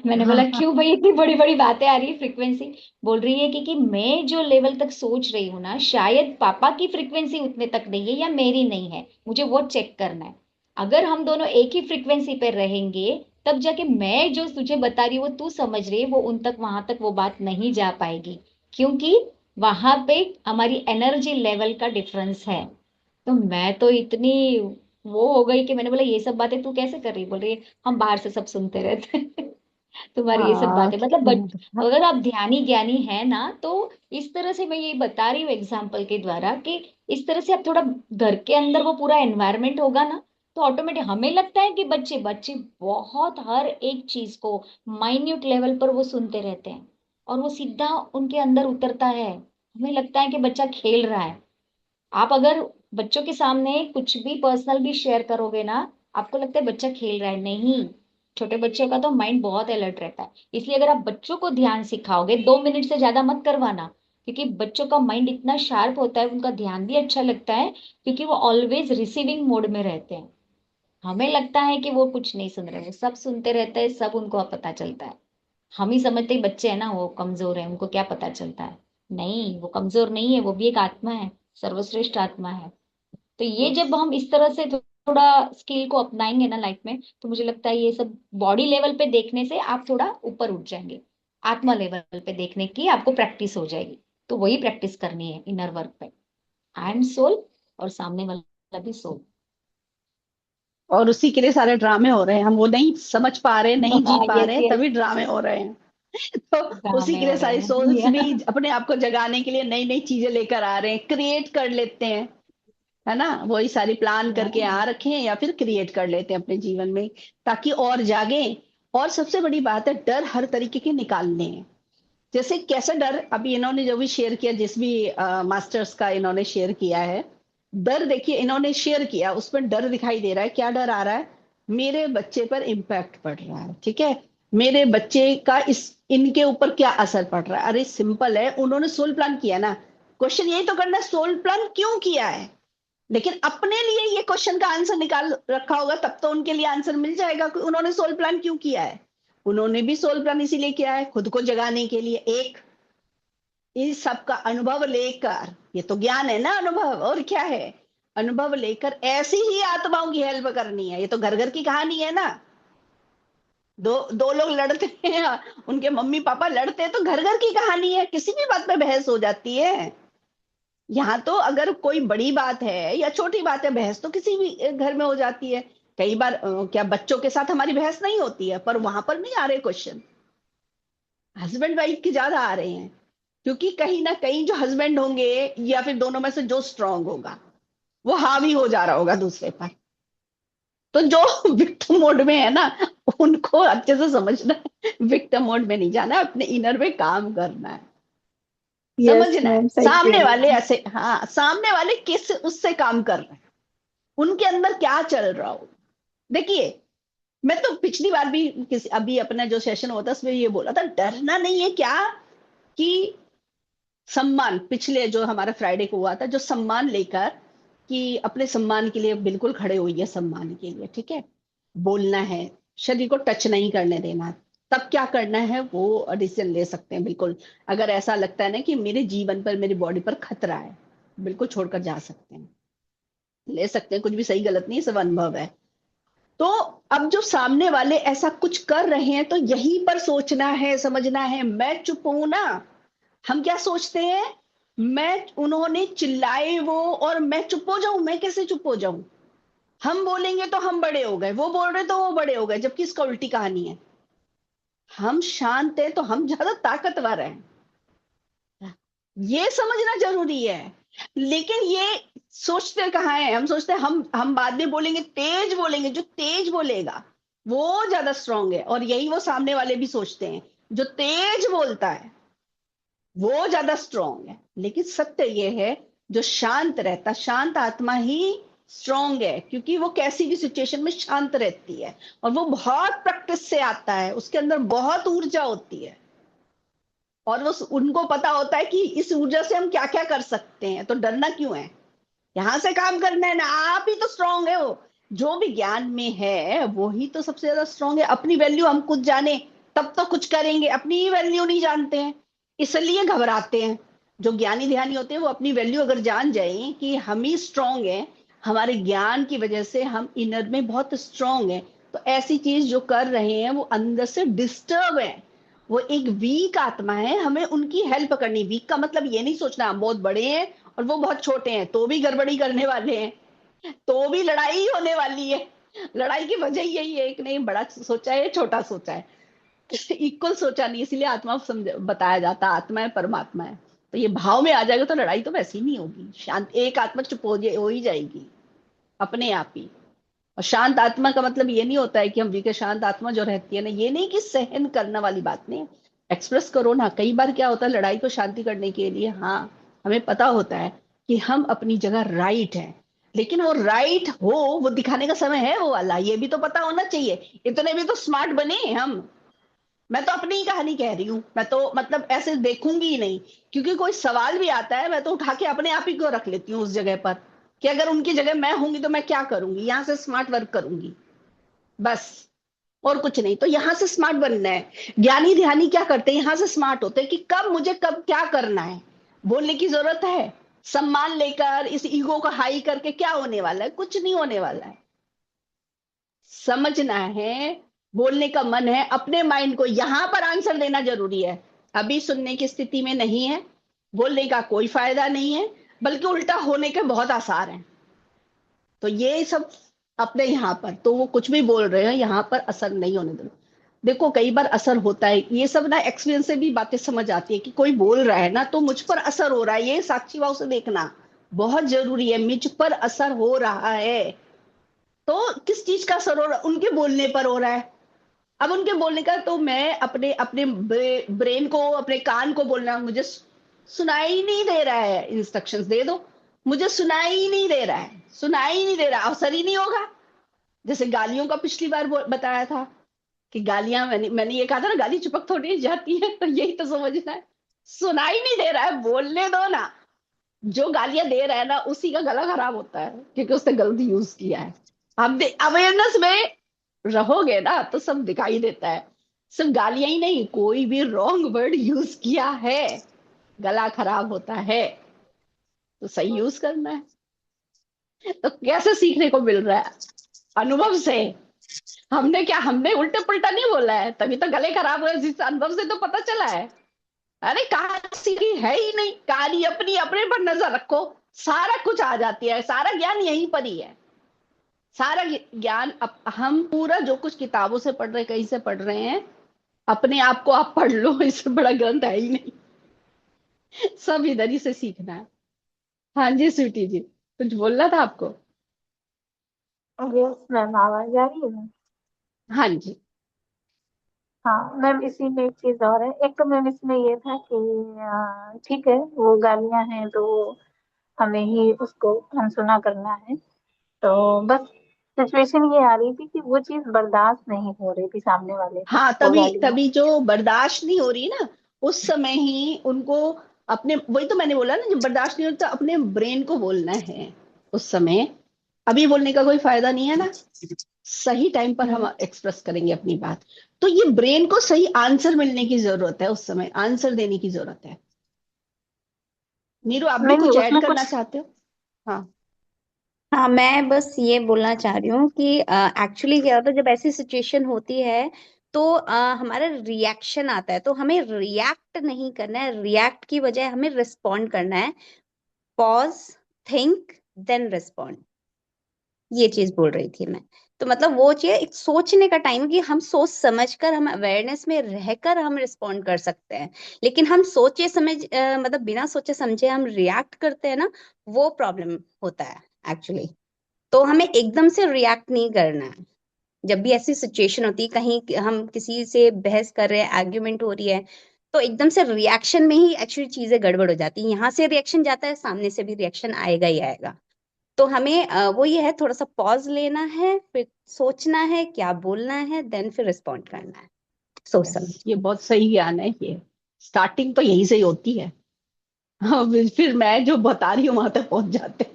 मैंने बोला हाँ, क्यों भाई, इतनी बड़ी बड़ी बातें आ रही है फ्रिक्वेंसी? बोल रही है कि मैं जो लेवल तक सोच रही हूँ ना, शायद पापा की फ्रिक्वेंसी उतने तक नहीं है या मेरी नहीं है, मुझे वो चेक करना है। अगर हम दोनों एक ही फ्रिक्वेंसी पे रहेंगे तब जाके मैं जो तुझे बता रही हूँ वो तू समझ रही है, वो उन तक, वहां तक वो बात नहीं जा पाएगी, क्योंकि वहां पे हमारी एनर्जी लेवल का डिफरेंस है। तो मैं तो इतनी वो हो गई कि मैंने बोला ये सब बातें तू कैसे कर रही, बोल रही है, हम बाहर से सब सुनते रहते हैं। तुम्हारी ये सब हाँ बातें, मतलब अगर आप ध्यानी ज्ञानी है ना, तो इस तरह से मैं ये बता रही हूँ एग्जाम्पल के द्वारा कि इस तरह से आप थोड़ा घर के अंदर वो पूरा एनवायरनमेंट होगा ना, तो ऑटोमेटिक हमें लगता है कि बच्चे बच्चे बहुत हर एक चीज को माइन्यूट लेवल पर वो सुनते रहते हैं, और वो सीधा उनके अंदर उतरता है। हमें लगता है कि बच्चा खेल रहा है। आप अगर बच्चों के सामने कुछ भी पर्सनल भी शेयर करोगे ना, आपको लगता है बच्चा खेल रहा है, नहीं। छोटे बच्चों का तो माइंड बहुत अलर्ट रहता है। इसलिए अगर आप बच्चों को ध्यान सिखाओगे, 2 मिनट से ज्यादा मत करवाना, क्योंकि बच्चों का माइंड इतना शार्प होता है, उनका ध्यान भी अच्छा लगता है, क्योंकि वो ऑलवेज रिसीविंग मोड में रहते हैं। हमें लगता है कि वो कुछ नहीं सुन रहे, वो सब सुनते रहते हैं, सब उनको पता चलता है। हम ही समझते हैं बच्चे है ना वो कमजोर है, उनको क्या पता चलता है। नहीं, वो कमजोर नहीं है, वो भी एक आत्मा है, सर्वश्रेष्ठ आत्मा है। तो ये जब हम इस तरह से थोड़ा स्किल को अपनाएंगे ना लाइफ में, तो मुझे लगता है ये सब बॉडी लेवल पे देखने से आप थोड़ा ऊपर उठ जाएंगे, आत्मा लेवल पे देखने की आपको प्रैक्टिस हो जाएगी। तो वही प्रैक्टिस करनी है इनर वर्क पे। आई एम सोल, और सामने वाला भी सोल। और उसी के लिए सारे ड्रामे हो रहे हैं, हम वो नहीं समझ पा रहे, नहीं जी पा यस रहे, यस, तभी ड्रामे हो रहे हैं। तो उसी ड्रामे के हो लिए रहे सारी हैं सोल्स या। भी अपने आप को जगाने के लिए नई नई चीजें लेकर आ रहे हैं, क्रिएट कर लेते हैं, है ना, वही सारी प्लान करके आ रखे हैं या फिर क्रिएट कर लेते हैं अपने जीवन में, ताकि और जागे। और सबसे बड़ी बात है, डर हर तरीके के निकालने हैं। जैसे कैसा डर, अभी इन्होंने जो भी शेयर किया, जिस भी मास्टर्स का इन्होंने शेयर किया है, डर देखिए इन्होंने शेयर किया, उसमें डर दिखाई दे रहा है। क्या डर आ रहा है? मेरे बच्चे पर इम्पैक्ट पड़ रहा है, ठीक है, मेरे बच्चे का इस इनके ऊपर क्या असर पड़ रहा है। अरे सिंपल है, उन्होंने सोल प्लान किया ना, क्वेश्चन यही तो करना है, सोल प्लान क्यों किया है। लेकिन अपने लिए ये क्वेश्चन का आंसर निकाल रखा होगा, तब तो उनके लिए आंसर मिल जाएगा कि उन्होंने सोल प्लान क्यों किया है। उन्होंने भी सोल प्लान इसीलिए किया है, खुद को जगाने के लिए। एक, इस सब का अनुभव लेकर, ये तो ज्ञान है ना, अनुभव, और क्या है, अनुभव लेकर ऐसी ही आत्माओं की हेल्प करनी है। ये तो घर घर की कहानी है ना। दो दो लोग लड़ते हैं, उनके मम्मी पापा लड़ते हैं, तो घर घर की कहानी है, किसी भी बात पे बहस हो जाती है। यहाँ तो अगर कोई बड़ी बात है या छोटी बात है, बहस तो किसी भी घर में हो जाती है। कई बार क्या बच्चों के साथ हमारी बहस नहीं होती है, पर वहां पर नहीं आ रहे क्वेश्चन, हस्बैंड वाइफ के ज्यादा आ रहे हैं। क्योंकि कहीं ना कहीं जो हस्बैंड होंगे, या फिर दोनों में से जो स्ट्रांग होगा, वो हावी हो जा रहा होगा दूसरे पर। तो जो विक्टिम मोड में है ना, उनको अच्छे से समझना है, विक्टिम मोड में नहीं जाना है, अपने इनर में काम करना है, यस समझना है मैम, सही कह सामने रही वाले हैं। ऐसे, हाँ, सामने वाले किस उससे काम कर रहे हैं, उनके अंदर क्या चल रहा हो। देखिए, मैं तो पिछली बार भी किसी, अभी अपना जो सेशन होता है उसमें ये बोला था, डरना नहीं है क्या, कि सम्मान, पिछले जो हमारा फ्राइडे को हुआ था, जो सम्मान लेकर, कि अपने सम्मान के लिए बिल्कुल खड़े हुई है, सम्मान के लिए, ठीक है, बोलना है, शरीर को टच नहीं करने देना। तब क्या करना है, वो डिसीजन ले सकते हैं बिल्कुल। अगर ऐसा लगता है ना कि मेरे जीवन पर, मेरी बॉडी पर खतरा है, बिल्कुल छोड़कर जा सकते हैं, ले सकते हैं, कुछ भी सही गलत नहीं, सब अनुभव है। तो अब जो सामने वाले ऐसा कुछ कर रहे हैं, तो यहीं पर सोचना है, समझना है। मैं चुप हूं ना, हम क्या सोचते हैं, मैं, उन्होंने चिल्लाए वो, और मैं चुप हो जाऊं, मैं कैसे चुप हो जाऊं। हम बोलेंगे तो हम बड़े हो गए, वो बोल रहे तो वो बड़े हो गए, जबकि इसका उल्टी कहानी है। हम शांत हैं तो हम ज्यादा ताकतवर हैं, ये समझना जरूरी है। लेकिन ये सोचते कहाँ है, हम सोचते हैं हम बाद में बोलेंगे, तेज बोलेंगे, जो तेज बोलेगा वो ज्यादा स्ट्रांग है। और यही वो सामने वाले भी सोचते हैं, जो तेज बोलता है वो ज्यादा स्ट्रांग है। लेकिन सत्य ये है, जो शांत रहता, शांत आत्मा ही स्ट्रांग है, क्योंकि वो कैसी भी सिचुएशन में शांत रहती है। और वो बहुत प्रैक्टिस से आता है, उसके अंदर बहुत ऊर्जा होती है, और वो उनको पता होता है कि इस ऊर्जा से हम क्या क्या कर सकते हैं, तो डरना क्यों है, यहां से काम करना है ना। आप ही तो स्ट्रांग है, वो जो भी ज्ञान में है वो ही तो सबसे ज्यादा स्ट्रांग है। अपनी वैल्यू हम खुद जाने, तब तो कुछ करेंगे, अपनी ही वैल्यू नहीं जानते हैं, इसलिए घबराते हैं। जो ज्ञानी ध्यानी होते हैं, वो अपनी वैल्यू अगर जान जाए कि हम ही स्ट्रांग हैं, हमारे ज्ञान की वजह से हम इनर में बहुत स्ट्रांग हैं, तो ऐसी चीज जो कर रहे हैं वो अंदर से डिस्टर्ब है, वो एक वीक आत्मा है, हमें उनकी हेल्प करनी। वीक का मतलब ये नहीं सोचना हम बहुत बड़े हैं और वो बहुत छोटे हैं तो भी गड़बड़ी करने वाले हैं, तो भी लड़ाई होने वाली है। लड़ाई की वजह यही है, एक ने बड़ा सोचा है छोटा सोचा है, इक्वल सोचा नहीं, इसीलिए आत्मा बताया जाता है आत्मा है परमात्मा है। तो ये भाव में आ जाएगा तो लड़ाई तो वैसे ही नहीं होगी, शांत एक आत्मा चुप हो ही जाएगी अपने आप ही। और शांत आत्मा का मतलब ये नहीं होता है कि हम वीक है, शांत आत्मा जो रहती है ना, ये नहीं कि सहन करने वाली बात नहीं, एक्सप्रेस करो ना। कई बार क्या होता है लड़ाई को शांति करने के लिए, हाँ हमें पता होता है कि हम अपनी जगह राइट है, लेकिन वो राइट हो वो दिखाने का समय है वो वाला, ये भी तो पता होना चाहिए। इतने भी तो स्मार्ट बने हम। मैं तो अपनी ही कहानी कह रही हूँ, मैं तो मतलब ऐसे देखूंगी ही नहीं, क्योंकि कोई सवाल भी आता है मैं तो उठा के अपने आप ही को रख लेती हूँ उस जगह पर, कि अगर उनकी जगह मैं होंगी तो मैं क्या करूंगी, यहां से स्मार्ट वर्क करूंगी बस, और कुछ नहीं। तो यहां से स्मार्ट बनना है। ज्ञानी ध्यानी क्या करते हैं, यहां से स्मार्ट होते हैं कि कब मुझे कब क्या करना है। बोलने की जरूरत है, सम्मान लेकर इस ईगो को हाई करके क्या होने वाला है, कुछ नहीं होने वाला है। समझना है, बोलने का मन है, अपने माइंड को यहां पर आंसर देना जरूरी है। अभी सुनने की स्थिति में नहीं है, बोलने का कोई फायदा नहीं है, बल्कि उल्टा होने के बहुत आसार हैं। तो ये सब अपने यहाँ पर तो वो कुछ भी बोल रहे हैं यहाँ पर असर नहीं होने देना। देखो कई बार असर होता है, ये सब ना एक्सपीरियंस से भी बातें समझ आती है कि कोई बोल रहा है ना तो मुझ पर असर हो रहा है, ये साक्षी भाव से देखना बहुत जरूरी है। मुझ पर असर हो रहा है तो किस चीज का असर हो रहा है, उनके बोलने पर हो रहा है। अब उनके बोलने का तो मैं अपने अपने ब्रेन को अपने कान को बोलना, मुझे सुनाई ही नहीं दे रहा है, इंस्ट्रक्शंस दे दो, मुझे सुनाई ही नहीं दे रहा है, सुनाई ही नहीं दे रहा, असर ही नहीं होगा। जैसे गालियों का पिछली बार बताया था कि गालियां, मैंने ये कहा था ना गाली चिपक थोड़ी जाती है, तो यही तो समझना है। सुनाई नहीं दे रहा है, बोलने दो ना। जो गालियां दे रहा है ना उसी का गला खराब होता है, क्योंकि उसने गलत यूज किया है। आप अवेयरनेस में रहोगे ना तो सब दिखाई देता है। सिर्फ गालियां ही नहीं, कोई भी रॉन्ग वर्ड यूज किया है गला खराब होता है, तो सही यूज करना है। तो कैसे सीखने को मिल रहा है, अनुभव से। हमने उल्टे पुल्टा नहीं बोला है, तभी तो गले खराब हुए, जिस अनुभव से तो पता चला है। अरे कहानी सीखी है ही नहीं, कहानी अपनी अपने पर नजर रखो, सारा कुछ आ जाती है, सारा ज्ञान यहीं पर ही है। सारा ज्ञान हम पूरा जो कुछ किताबों से पढ़ रहे कहीं से पढ़ रहे हैं, अपने आप को आप पढ़ लो, इससे बड़ा ग्रंथ है ही नहीं। सब इधर ही से सीखना है। हाँ जी स्वीटी जी, कुछ बोलना था आपको। यस मैम, आवाज आ रही है। हाँ जी। हाँ मैम, इसी में एक चीज और है। एक तो मैम इसमें ये था कि ठीक है वो गालियां हैं तो हमें ही उसको अनसुना करना है। तो बस सिचुएशन ये आ रही थी कि वो चीज बर्दाश्त नहीं हो रही थी सामने वाले को, हाँ वो तभी गालियां। तभी जो बर्दाश्त नहीं हो रही ना, उस समय ही उनको अपने, वही तो मैंने बोला ना, जब बर्दाश्त नहीं होता अपने ब्रेन को बोलना है उस समय। अभी बोलने का कोई फायदा नहीं है ना, सही टाइम पर हम एक्सप्रेस करेंगे अपनी बात। तो ये ब्रेन को सही आंसर मिलने की जरूरत है, उस समय आंसर देने की जरूरत है। नीरू आप भी नहीं नहीं, कुछ ऐड उसमें करना कुछ। चाहते हो। हाँ। हाँ, मैं बस ये बोलना चाह रही हूँ कि एक्चुअली क्या होता है जब ऐसी सिचुएशन होती है तो हमारा रिएक्शन आता है, तो हमें रिएक्ट नहीं करना है, रिएक्ट की बजाय हमें रिस्पॉन्ड करना है। पॉज, थिंक, देन रिस्पॉन्ड, ये चीज बोल रही थी मैं। तो मतलब वो चीज एक सोचने का टाइम कि हम सोच समझ कर, हम अवेयरनेस में रहकर हम रिस्पॉन्ड कर सकते हैं। लेकिन हम सोचे समझ मतलब बिना सोचे समझे हम रिएक्ट करते हैं ना, वो प्रॉब्लम होता है एक्चुअली। तो हमें एकदम से रिएक्ट नहीं करना है। जब भी ऐसी सिचुएशन होती है, कहीं हम किसी से बहस कर रहे हैं, आर्ग्यूमेंट हो रही है, तो एकदम से रिएक्शन में ही एक्चुअली चीजें गड़बड़ हो जाती है। यहाँ से रिएक्शन जाता है, सामने से भी रिएक्शन आएगा ही आएगा। तो हमें वो ये है, थोड़ा सा पॉज लेना है, फिर सोचना है क्या बोलना है, देन फिर रिस्पॉन्ड करना है सोच समझ। यस, ये बहुत सही ज्ञान है, ये स्टार्टिंग तो यहीं से ही होती है। हाँ, फिर मैं जो बता रही हूँ वहां तक पहुंच जाते हैं।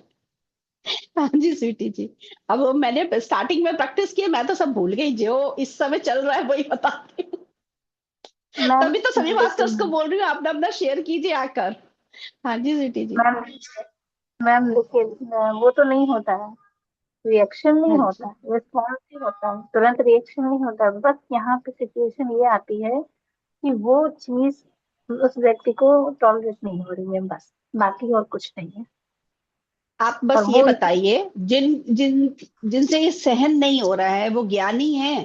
हाँ जी स्वीटी जी। अब वो मैंने स्टार्टिंग में प्रैक्टिस की है, मैं तो सब भूल गई, जो इस समय चल रहा है वही बताती हूँ। मैम तभी तो सभी मास्टर्स को लेकिन बोल रही हूँ अपना अपना शेयर कीजिए आकर। हाँ जी स्वीटी जी। मैम मैम देखिए, वो तो नहीं होता है। रिएक्शन नहीं हाँ होता, जी। रिस्पॉन्स नहीं होता, तुरंत रिएक्शन नहीं होता। बस यहाँ पे सिचुएशन ये आती है कि वो चीज उस व्यक्ति को टॉलरेट नहीं हो रही है, बस, बाकी और कुछ नहीं है। आप और बस ये वो बताइए, जिन जिन जिनसे ये सहन नहीं हो रहा है वो ज्ञानी है,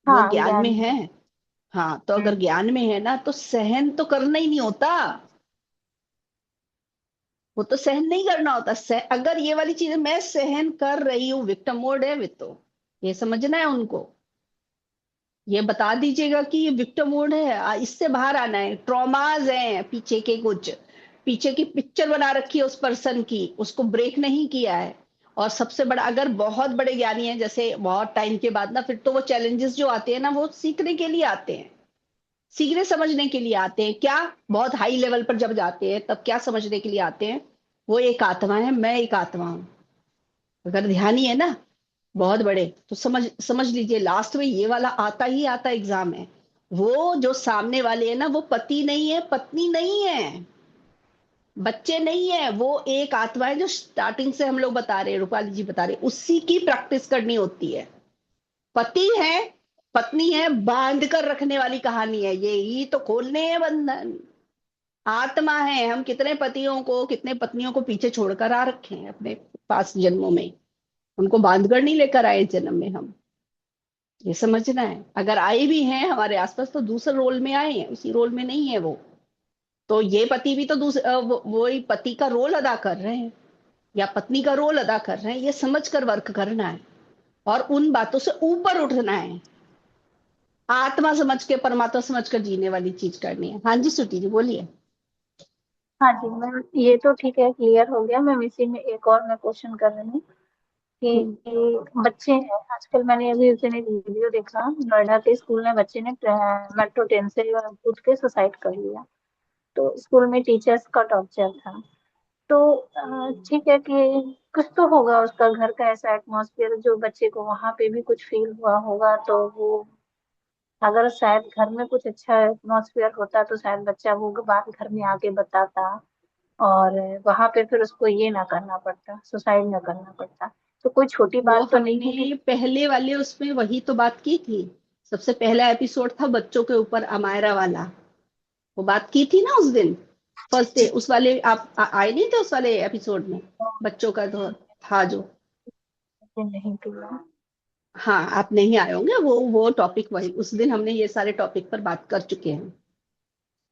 वो हाँ, ज्ञान में ज्ञानी है। है। हाँ, तो अगर हम्म। ज्ञान में है ना तो सहन तो करना ही नहीं होता। वो तो सहन नहीं करना होता। अगर ये वाली चीज मैं सहन कर रही हूँ, विक्टिम मोड है, वित्तो ये समझना है उनको। ये बता दीजिएगा कि ये विक्टिम मोड है, इससे बाहर आना है। ट्रॉमाज हैं पीछे के, कुछ पीछे की पिक्चर बना रखी है उस पर्सन की, उसको ब्रेक नहीं किया है। और सबसे बड़ा, अगर बहुत बड़े ज्ञानी हैं जैसे बहुत टाइम के बाद ना, फिर तो वो चैलेंजेस जो आते हैं ना वो सीखने के लिए आते हैं, सीखने समझने के लिए आते हैं। क्या, बहुत हाई लेवल पर जब जाते हैं तब क्या समझने के लिए आते हैं? वो एक आत्मा है, मैं एक आत्मा हूं। अगर ध्यानी है ना बहुत बड़े, तो समझ समझ लीजिए लास्ट में ये वाला आता ही आता एग्जाम है। वो जो सामने वाले है ना, वो पति नहीं है, पत्नी नहीं है, बच्चे नहीं है, वो एक आत्मा है जो स्टार्टिंग से हम लोग बता रहे हैं, रूपाली जी बता रहे हैं, उसी की प्रैक्टिस करनी होती है। पति है, पत्नी है, बांध कर रखने वाली कहानी है, ये ही तो खोलने हैं बंधन। आत्मा है, हम कितने पतियों को, कितने पत्नियों को पीछे छोड़कर आ रखे हैं अपने पास जन्मों में। उनको बांध कर नहीं लेकर आए जन्म में हम। ये समझना है, अगर आए भी हैं हमारे आसपास तो दूसरे रोल में आए हैं, उसी रोल में नहीं है वो। तो ये पति भी तो दूसरे वही पति का रोल अदा कर रहे हैं या पत्नी का रोल अदा कर रहे हैं। ये समझ कर वर्क करना है और उन बातों से ऊपर उठना है। आत्मा समझ के, परमात्मा समझ कर जीने वाली चीज करनी है। हाँ जी सुटी जी बोलिए। हाँ जी मैम, ये तो ठीक है, क्लियर हो गया। मैम इसी में एक और मैं क्वेश्चन कर रही हूँ हम्म। कि बच्चे हैं आजकल, मैंने अभी उस दिन एक वीडियो देखा, नोएडा के स्कूल में बच्चे ने मेट्रो ट्रेन से कूद के सुसाइड कर लिया। तो स्कूल में टीचर्स का टॉर्चर था। तो ठीक है कि कुछ तो होगा उसका घर का ऐसा एटमॉस्फेयर जो बच्चे को वहां पे भी कुछ फील हुआ होगा। तो वो, अगर शायद घर में कुछ अच्छा एटमॉस्फेयर होता तो शायद बच्चा वो बात घर में आके बताता, और वहां पे फिर उसको ये ना करना पड़ता, सुसाइड ना करना पड़ता। तो कोई छोटी वो बात तो नहीं है कि। हमने पहले वाले उसमें वही तो बात की थी। सबसे पहला एपिसोड था बच्चों के ऊपर, अमायरा वाला। वो बात की थी ना उस दिन, फर्स्ट डे उस वाले। आप आए नहीं थे उस वाले एपिसोड में? बच्चों का तो था जो। नहीं किया। हाँ, आप नहीं आए होंगे, वो टॉपिक वही, उस दिन हमने ये सारे टॉपिक पर बात कर चुके हैं।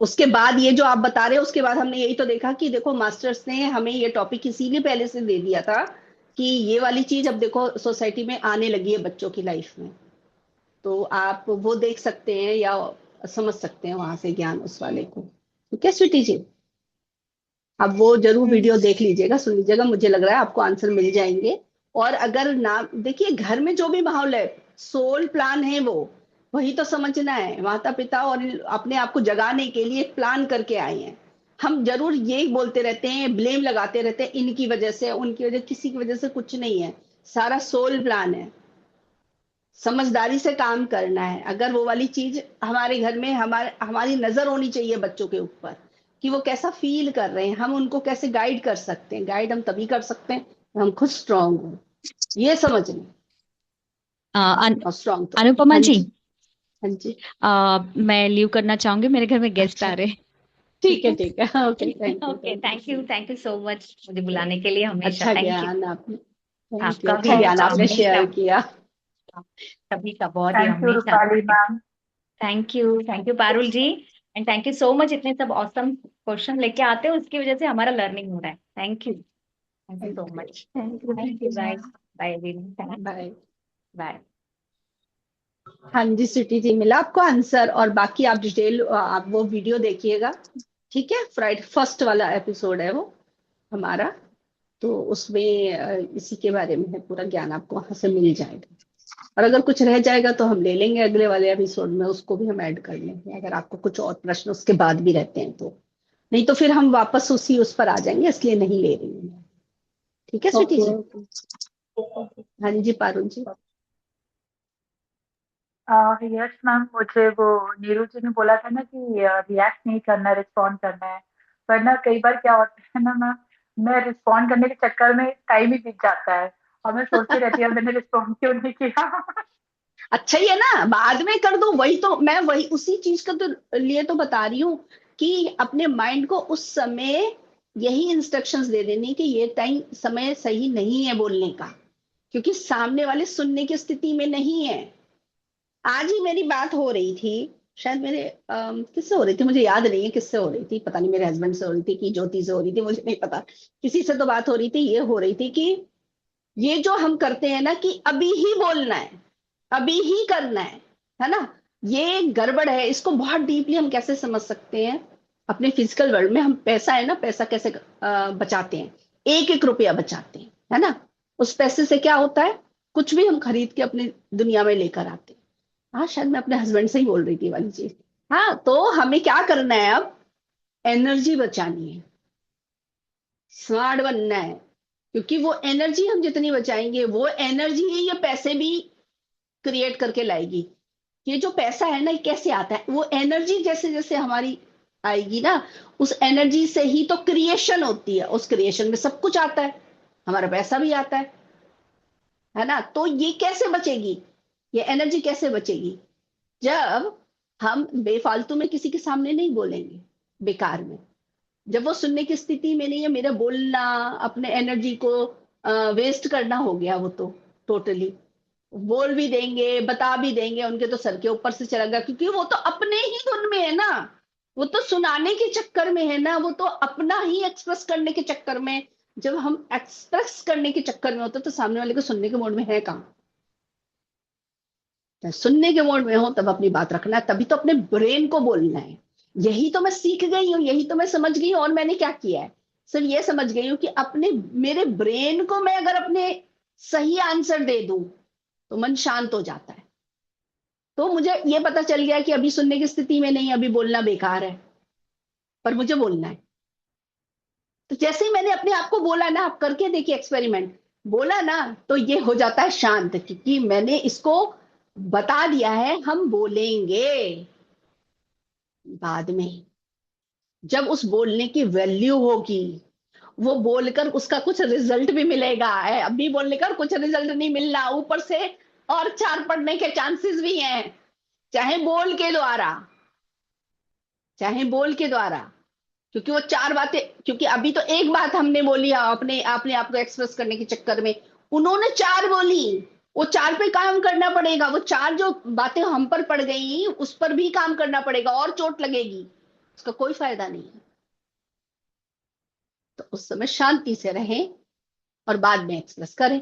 उसके बाद ये जो आप बता रहे हो, उसके बाद हमने यही तो देखा कि देखो मास्टर्स ने हमें ये टॉपिक इसीलिए पहले से दे दिया था कि ये वाली चीज अब देखो सोसाइटी में आने लगी है बच्चों की लाइफ में। तो आप वो देख सकते हैं या समझ सकते हैं वहां से ज्ञान उस वाले को। ठीक है स्वीटी जी, अब वो जरूर हम्म। वीडियो देख लीजिएगा, सुन लीजिएगा, मुझे लग रहा है आपको आंसर मिल जाएंगे। और अगर ना देखिए, घर में जो भी माहौल है, सोल प्लान है वो, वही तो समझना है। माता पिता और अपने आप को जगाने के लिए प्लान करके आए हैं। हम जरूर ये बोलते रहते हैं, ब्लेम लगाते रहते हैं, इनकी वजह से, उनकी वजह, किसी की वजह से कुछ नहीं है। सारा सोल प्लान है। समझदारी से काम करना है। अगर वो वाली चीज हमारे घर में, हमारी नजर होनी चाहिए बच्चों के ऊपर कि वो कैसा फील कर रहे हैं, हम उनको कैसे गाइड कर सकते हैं। गाइड हम तभी कर सकते हैं जब हम खुद स्ट्रांग हो, ये समझ लें। और स्ट्रांग तो, अनुपमा हाँ जी, जी, हाँ जी। मैं लीव करना चाहूंगी, मेरे घर में गेस्ट आ अच्छा, रहे हैं। ठीक ठीक है है। ठीक है, okay, thank you okay, thank you. Thank you so much मुझे बुलाने के लिए, हमेशा अच्छा थैंक यू। ज्ञान आपने, थैंक यू, आपका अच्छा भी ज्ञान आपने हमेशा, शेयर किया। सभी का बहुत ही थैंक यू हमेशा। Rupali ma'am. Thank you Parul ji, and thank you so much, इतने सब ऑसम क्वेश्चन लेके आते हो, उसकी वजह से हमारा लर्निंग हो रहा है। Thank you so thank you, much. Thank you thank you, bye. Ma'am. Bye everyone. Bye. Bye. हाँ जी स्वीटी जी, मिला आपको आंसर? और बाकी आप डिटेल, आप वो वीडियो देखिएगा। ठीक है, फ्राइडे फर्स्ट वाला एपिसोड है वो हमारा। तो उसमें इसी के बारे में है, पूरा ज्ञान आपको वहां से मिल जाएगा। और अगर कुछ रह जाएगा तो हम ले लेंगे अगले वाले एपिसोड में, उसको भी हम ऐड कर लेंगे अगर आपको कुछ और प्रश्न उसके बाद भी रहते हैं तो। नहीं तो फिर हम वापस उसी उस पर आ जाएंगे, इसलिए नहीं ले रही हूँ मैं। ठीक है स्वीटी ओके जी। ओके। हाँ जी पारुल जी। यस मैम, मुझे वो नीरू जी ने बोला था ना कि रिएक्ट नहीं करना, रिस्पॉन्ड करना है। पर ना कई बार क्या होता है ना मैम, मैं रिस्पॉन्ड करने के चक्कर में टाइम ही बीत जाता है और मैं सोचती रहती हूँ मैंने रिस्पॉन्ड क्यों नहीं किया। अच्छा ही है ना, बाद में कर दो। वही तो मैं वही उसी चीज का तो लिए तो बता रही हूँ कि अपने माइंड को उस समय यही इंस्ट्रक्शंस दे देनी कि ये टाइम समय सही नहीं है बोलने का, क्योंकि सामने वाले सुनने की स्थिति में नहीं है। आज ही मेरी बात हो रही थी, शायद मेरे किससे हो रही थी मुझे याद नहीं है किससे हो रही थी, पता नहीं मेरे हस्बैंड से हो रही थी कि ज्योति से हो रही थी, मुझे नहीं पता। किसी से तो बात हो रही थी, ये हो रही थी कि ये जो हम करते हैं ना कि अभी ही बोलना है, अभी ही करना है ना, ये गड़बड़ है। इसको बहुत डीपली हम कैसे समझ सकते हैं, अपने फिजिकल वर्ल्ड में हम पैसा है ना, पैसा कैसे बचाते हैं, एक एक रुपया बचाते हैं, है ना। उस पैसे से क्या होता है, कुछ भी हम खरीद के अपनी दुनिया में लेकर आते हैं। हाँ, शायद मैं अपने हस्बैंड से ही बोल रही थी वाली चीज। हाँ, तो हमें क्या करना है अब, एनर्जी बचानी है, स्मार्ट बनना है। क्योंकि वो एनर्जी हम जितनी बचाएंगे, वो एनर्जी ही ये पैसे भी क्रिएट करके लाएगी। ये जो पैसा है ना, ये कैसे आता है, वो एनर्जी जैसे जैसे हमारी आएगी ना, उस एनर्जी से ही तो क्रिएशन होती है, उस क्रिएशन में सब कुछ आता है, हमारा पैसा भी आता है ना। तो ये कैसे बचेगी, ये एनर्जी कैसे बचेगी, जब हम बेफालतू में किसी के सामने नहीं बोलेंगे, बेकार में। जब वो सुनने की स्थिति में नहीं है, मेरा बोलना अपने एनर्जी को वेस्ट करना हो गया वो तो टोटली। बोल भी देंगे, बता भी देंगे, उनके तो सर के ऊपर से चला गया, क्योंकि वो तो अपने ही धुन में है ना, वो तो सुनाने के चक्कर में है ना, वो तो अपना ही एक्सप्रेस करने के चक्कर में। जब हम एक्सप्रेस करने के चक्कर में होते तो सामने वाले को सुनने के मोड में है कहाँ। जब सुनने के मोड में हो तब अपनी बात रखना है, तभी तो अपने ब्रेन को बोलना है। यही तो मैं सीख गई हूँ, यही तो मैं समझ गई हूँ। और मैंने क्या किया है, सिर्फ ये समझ गई हूँ कि अपने मेरे ब्रेन को मैं अगर अपने सही आंसर दे दूं तो मन शांत हो जाता है। तो मुझे ये पता चल गया कि अभी सुनने की स्थिति में नहीं, अभी बोलना बेकार है, पर मुझे बोलना है। तो जैसे ही मैंने अपने आप को बोला ना, आप करके देखिए एक्सपेरिमेंट, बोला ना, तो ये हो जाता है शांत, क्योंकि मैंने इसको बता दिया है हम बोलेंगे बाद में, जब उस बोलने की वैल्यू होगी, वो बोलकर उसका कुछ रिजल्ट भी मिलेगा है। अभी बोलने का कुछ रिजल्ट नहीं मिलना, ऊपर से और चार पड़ने के चांसेस भी हैं, चाहे बोल के द्वारा, चाहे बोल के द्वारा। क्योंकि वो चार बातें, क्योंकि अभी तो एक बात हमने बोली है अपने आपने आपको एक्सप्रेस करने के चक्कर में, उन्होंने चार बोली। वो चार पे काम करना पड़ेगा, वो चार जो बातें हम पर पड़ गई उस पर भी काम करना पड़ेगा, और चोट लगेगी, उसका कोई फायदा नहीं है। तो उस समय शांति से रहें और बाद में एक्सप्रेस करें।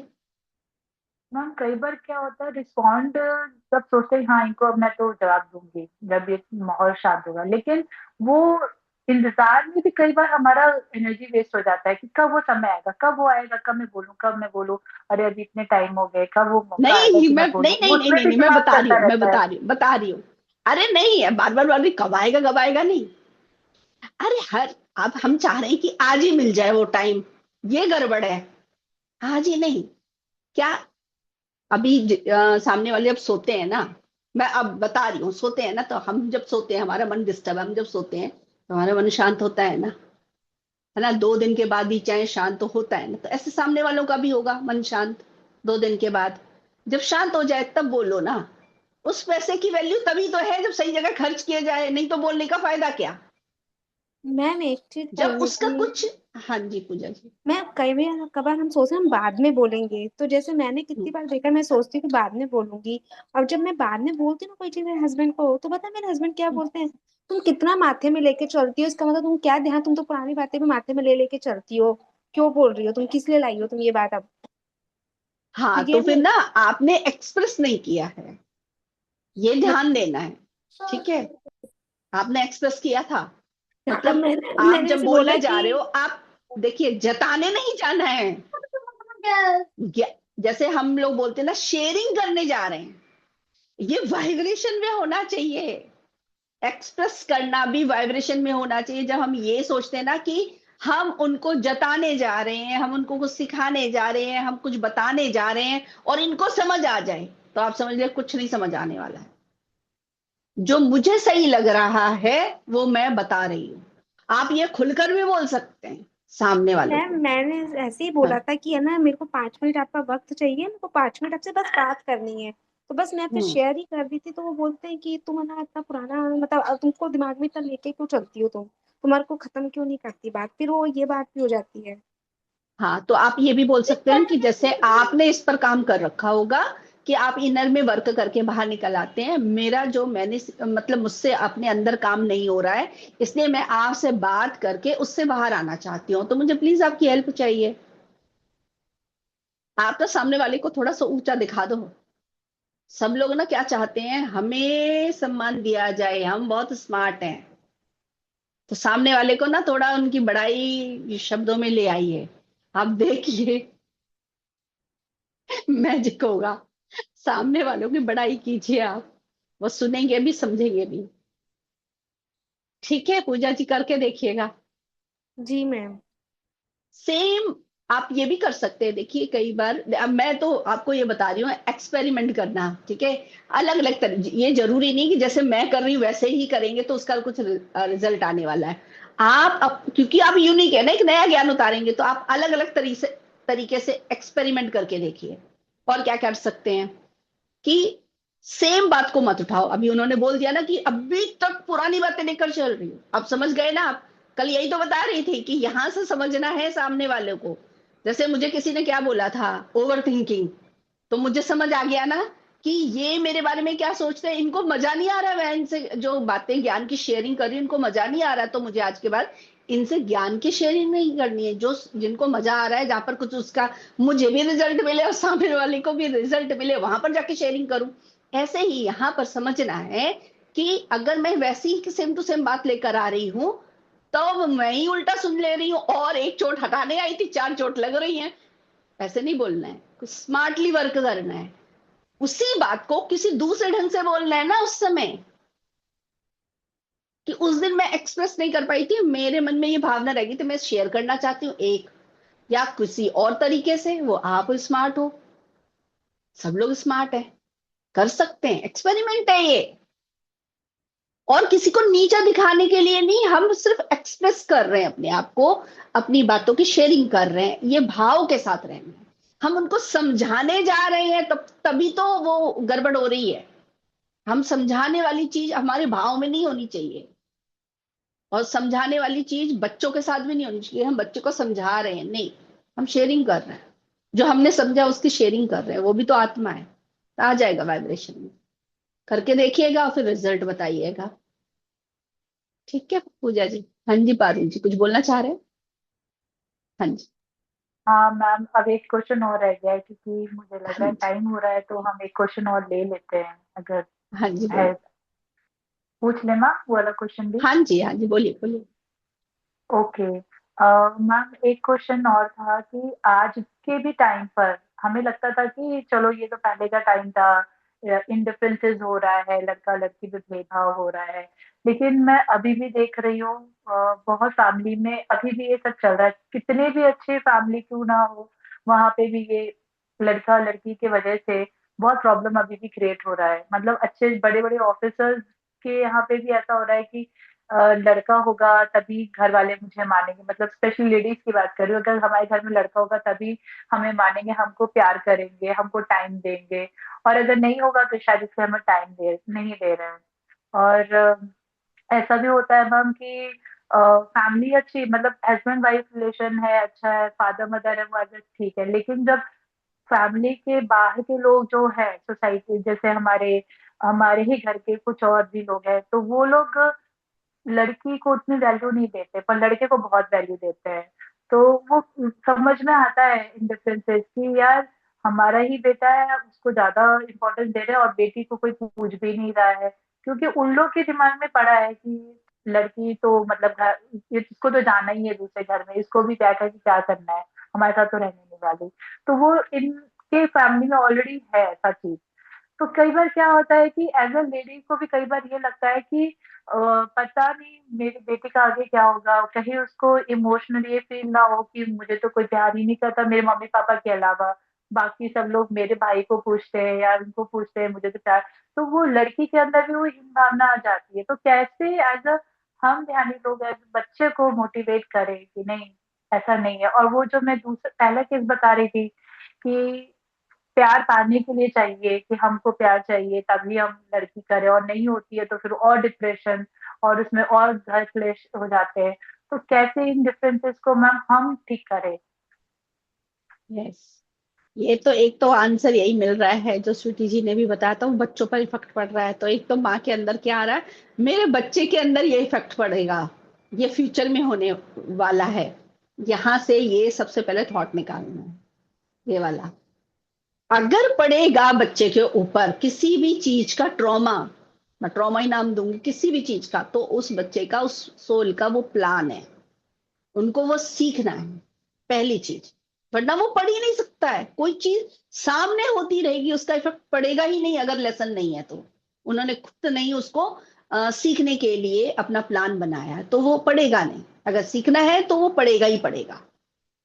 मैम कई बार क्या होता है रिस्पॉन्ड जब सोचते हैं हाँ इनको अब मैं तो जवाब दूंगी जब ये माहौल शांत होगा, लेकिन वो इंतजार में भी कई बार हमारा एनर्जी वेस्ट हो जाता है कि कब वो समय आएगा, कब वो आएगा, कब मैं बोलूं, अरे अभी इतने टाइम हो गए, कब वो मौका आएगा नहीं कि मैं मैं नहीं बोलूं, नहीं वो नहीं उसमें नहीं, भी नहीं मैं दिमाग बता रही चलता हूँ, मैं रहता है। बता रही हूँ। अरे नहीं है, बार बार भी कब आएगा नहीं। अरे हर, अब हम चाह रहे हैं कि आज ही मिल जाए वो टाइम, ये गड़बड़ है। आज ही नहीं, क्या अभी सामने वाले जब सोते हैं ना, मैं अब बता रही हूँ, सोते हैं ना, तो हम जब सोते हैं हमारा मन डिस्टर्ब है, हम जब सोते हैं तो हमारा मन शांत होता है ना। 2 दिन के बाद भी चाहे शांत तो होता है ना, तो ऐसे सामने वालों का भी होगा मन शांत। 2 दिन के बाद जब शांत हो जाए तब बोलो ना। उस पैसे की वैल्यू तभी तो है जब सही जगह खर्च किया जाए, नहीं तो बोलने का फायदा क्या, मैम एक चीज जब बोलनी उसका थी। कुछ। हाँ जी पूजा जी। मैम कई बार कबार हम सोचते हैं हम बाद में बोलेंगे, तो जैसे मैंने कितनी बार देखा, मैं सोचती हूँ कि बाद में बोलूंगी, और जब मैं बाद में बोलती हूँ ना कोई चीज मेरे हस्बैंड को, तो पता है मेरे हस्बैंड क्या बोलते हैं, तुम कितना माथे में लेके चलती हो, इसका मतलब तुम क्या ध्यान, तुम तो पुरानी बातें भी माथे में ले लेके चलती हो, क्यों बोल रही हो तुम, किस लिए लाई हो तुम ये बात अब। तो हाँ, ये तो फिर ना आपने एक्सप्रेस नहीं किया है, ये ध्यान देना है। ठीक है, आपने एक्सप्रेस किया था, अब मतलब मैंने आप मैंने जब ऐसे बोला बोलने जा कि रहे हो, आप देखिए जताने नहीं जाना है। जैसे हम लोग बोलते हैं ना, शेयरिंग करने जा रहे हैं, ये वाइब्रेशन में होना चाहिए। एक्सप्रेस करना भी वाइब्रेशन में होना चाहिए। जब हम ये सोचते हैं ना कि हम उनको जताने जा रहे हैं, हम उनको कुछ सिखाने जा रहे हैं, हम कुछ बताने जा रहे हैं और इनको समझ आ जाए, तो आप समझ लीजिए कुछ नहीं समझ आने वाला है। जो मुझे सही लग रहा है वो मैं बता रही हूं। आप ये खुलकर भी बोल सकते हैं, सामने वालों मैम को। मैंने ऐसे ही बोला था कि है ना, मेरे को 5 मिनट आपका वक्त चाहिए, मेरे को 5 मिनट आपसे बस बात करनी है। तो बस मैं फिर हम्म। शेयर ही कर दी थी। तो वो बोलते हैं कि तुम है ना इतना पुराना, मतलब तुमको दिमाग में इतना लेके क्यों चलती हो, तुम्हारे को खत्म क्यों नहीं करती बात, फिर वो ये बात भी हो जाती है। हाँ, तो आप ये भी बोल सकते हैं कि जैसे आपने इस पर काम कर रखा होगा कि आप इनर में वर्क करके बाहर निकल आते हैं, मेरा जो मैंने मतलब मुझसे अपने अंदर काम नहीं हो रहा है, इसलिए मैं आपसे बात करके उससे बाहर आना चाहती हूँ, तो मुझे प्लीज आपकी हेल्प चाहिए। आप तो सामने वाले को थोड़ा सा ऊंचा दिखा दो। सब लोग ना क्या चाहते हैं, हमें सम्मान दिया जाए, हम बहुत स्मार्ट हैं। तो सामने वाले को ना थोड़ा उनकी बड़ाई शब्दों में ले आइए। आप देखिए मैजिक होगा। सामने वालों की बड़ाई कीजिए आप, वो सुनेंगे भी समझेंगे भी। ठीक है पूजा जी, करके देखिएगा। जी मैम। सेम आप ये भी कर सकते हैं। देखिए कई बार, अब मैं तो आपको ये बता रही हूँ, एक्सपेरिमेंट करना, ठीक है। अलग अलग तरह, ये जरूरी नहीं कि जैसे मैं कर रही हूँ वैसे ही करेंगे तो उसका कुछ रिजल्ट आने वाला है। क्योंकि आप यूनिक है ना, एक नया ज्ञान उतारेंगे, तो आप अलग अलग तरीके से एक्सपेरिमेंट करके देखिए। और क्या कर सकते हैं कि सेम बात को मत उठाओ। अभी उन्होंने बोल दिया ना कि अभी तक पुरानी बातें लेकर चल रही हो, अब समझ गए ना आप। कल यही तो बता रही थी कि यहां से समझना है सामने वाले को। जैसे मुझे किसी ने क्या बोला था, ओवर थिंकिंग, तो मुझे समझ आ गया ना कि ये मेरे बारे में क्या सोचते हैं, इनको मजा नहीं आ रहा है, मैं इनसे जो बातें ज्ञान की शेयरिंग कर रही हूँ इनको मजा नहीं आ रहा, तो मुझे आज के बाद इनसे ज्ञान की शेयरिंग नहीं करनी है। जो जिनको मजा आ रहा है, जहां पर कुछ उसका मुझे भी रिजल्ट मिले और सामने वाले को भी रिजल्ट मिले, वहां पर जाके शेयरिंग करूं। ऐसे ही यहाँ पर समझना है कि अगर मैं वैसी ही सेम टू सेम बात लेकर आ रही हूँ, तो मैं ही उल्टा सुन ले रही हूँ, और एक चोट हटाने आई थी 4 चोट लग रही है। ऐसे नहीं बोलना है, कुछ स्मार्टली वर्क करना है। उसी बात को किसी दूसरे ढंग से बोलना है ना उस समय, कि उस दिन मैं एक्सप्रेस नहीं कर पाई थी, मेरे मन में ये भावना रह गई, तो मैं शेयर करना चाहती हूँ एक, या किसी और तरीके से। वो आप स्मार्ट हो, सब लोग स्मार्ट है, कर सकते हैं, एक्सपेरिमेंट है ये। और किसी को नीचा दिखाने के लिए नहीं, हम सिर्फ एक्सप्रेस कर रहे हैं अपने आप को, अपनी बातों की शेयरिंग कर रहे हैं, ये भाव के साथ रहना है। हम उनको समझाने जा रहे हैं तब तभी तो वो गड़बड़ हो रही है। हम समझाने वाली चीज हमारे भाव में नहीं होनी चाहिए, और समझाने वाली चीज बच्चों के साथ भी नहीं होनी चाहिए। हम बच्चों को समझा रहे हैं नहीं, हम शेयरिंग कर रहे हैं, जो हमने समझा उसकी शेयरिंग कर रहे हैं, वो भी तो आत्मा है। आ जाएगा वाइब्रेशन में। करके देखिएगा और फिर रिजल्ट बताइएगा। ठीक है पूजा जी। हाँ जी, पारुल जी कुछ बोलना चाह रहे हैं। हाँ जी। हाँ मैम, अब एक क्वेश्चन और रह गया है, क्योंकि मुझे लग हाँ रहा है जी। टाइम हो रहा है, तो हम एक क्वेश्चन और ले लेते हैं अगर हाँ जी है। बोलिए। पूछ ले मैम वो वाला क्वेश्चन भी। हाँ जी, हाँ जी, बोलिए बोलिए। ओके। मैम एक क्वेश्चन और था कि आज के भी टाइम पर हमें लगता था कि चलो ये तो पहले का टाइम था, इंडिफरेंसेस हो रहा है, लड़का लड़की में भेदभाव हो रहा है, लेकिन मैं अभी भी देख रही हूँ बहुत फैमिली में अभी भी ये सब चल रहा है। कितने भी अच्छे फैमिली क्यों ना हो, वहां पे भी ये लड़का लड़की के वजह से बहुत प्रॉब्लम अभी भी क्रिएट हो रहा है। मतलब अच्छे बड़े बड़े ऑफिसर्स के यहाँ पे भी ऐसा हो रहा है कि लड़का होगा तभी घर वाले मुझे मानेंगे। मतलब स्पेशली लेडीज की बात कर रही हूँ, अगर हमारे घर में लड़का होगा तभी हमें मानेंगे, हमको प्यार करेंगे, हमको टाइम देंगे, और अगर नहीं होगा तो शायद इसलिए हमें टाइम दे नहीं दे रहे हैं। और ऐसा भी होता है मैम कि फैमिली अच्छी, मतलब हस्बैंड वाइफ रिलेशन है, अच्छा है, फादर मदर है, वो अच्छा ठीक है, लेकिन जब फैमिली के बाहर के लोग जो है, सोसाइटी जैसे हमारे हमारे ही घर के कुछ और भी लोग हैं, तो वो लोग लड़की को उतनी वैल्यू नहीं देते पर लड़के को बहुत वैल्यू देते हैं। तो वो समझ में आता है इन डिफरेंसेस कि यार हमारा ही बेटा है, उसको ज्यादा इम्पोर्टेंस दे रहे हैं और बेटी को कोई पूछ भी नहीं रहा है, क्योंकि उन लोग के दिमाग में पड़ा है कि लड़की तो मतलब घर, इसको तो जाना ही है दूसरे घर में, इसको भी क्या कि क्या करना है, हमारे साथ तो रहने नहीं वाली। तो वो इनके फैमिली में ऑलरेडी है ऐसा चीज। तो कई बार क्या होता है कि एज अ लेडी को भी कई बार ये लगता है कि पता नहीं मेरे बेटे का आगे क्या होगा, कहीं उसको इमोशनली ये फील ना हो कि मुझे तो कोई प्यार ही नहीं करता मेरे मम्मी पापा के अलावा, बाकी सब लोग मेरे भाई को पूछते हैं या उनको पूछते हैं, मुझे तो प्यार। तो वो लड़की के अंदर भी वो हीन भावना आ जाती है। तो कैसे एज अ हम ध्यानी लोग एज बच्चे को मोटिवेट करें कि नहीं, ऐसा नहीं है। और वो जो मैं दूसरा पहला केस बता रही थी कि प्यार पाने के लिए चाहिए कि हमको प्यार चाहिए तभी हम लड़की करें, और नहीं होती है तो फिर और डिप्रेशन और उसमें और घर क्लेश हो जाते हैं। तो कैसे इन डिफरेंसेस को मैम हम ठीक करें? यस, ये तो एक तो आंसर यही मिल रहा है जो स्वीटी जी ने भी बताया था, वो बच्चों पर इफेक्ट पड़ रहा है। तो एक तो माँ के अंदर क्या आ रहा है, मेरे बच्चे के अंदर ये इफेक्ट पड़ेगा, ये फ्यूचर में होने वाला है। यहाँ से ये सबसे पहले थॉट निकालना है, ये वाला। अगर पड़ेगा बच्चे के ऊपर किसी भी चीज का ट्रॉमा, मैं ट्रॉमा ही नाम दूंगी किसी भी चीज का, तो उस बच्चे का, उस सोल का वो प्लान है, उनको वो सीखना है पहली चीज। वरना वो पढ़ ही नहीं सकता है, कोई चीज सामने होती रहेगी उसका इफेक्ट पड़ेगा ही नहीं अगर लेसन नहीं है तो। उन्होंने खुद नहीं उसको सीखने के लिए अपना प्लान बनाया है, तो वो पढ़ेगा नहीं। अगर सीखना है तो वो पढ़ेगा ही पढ़ेगा,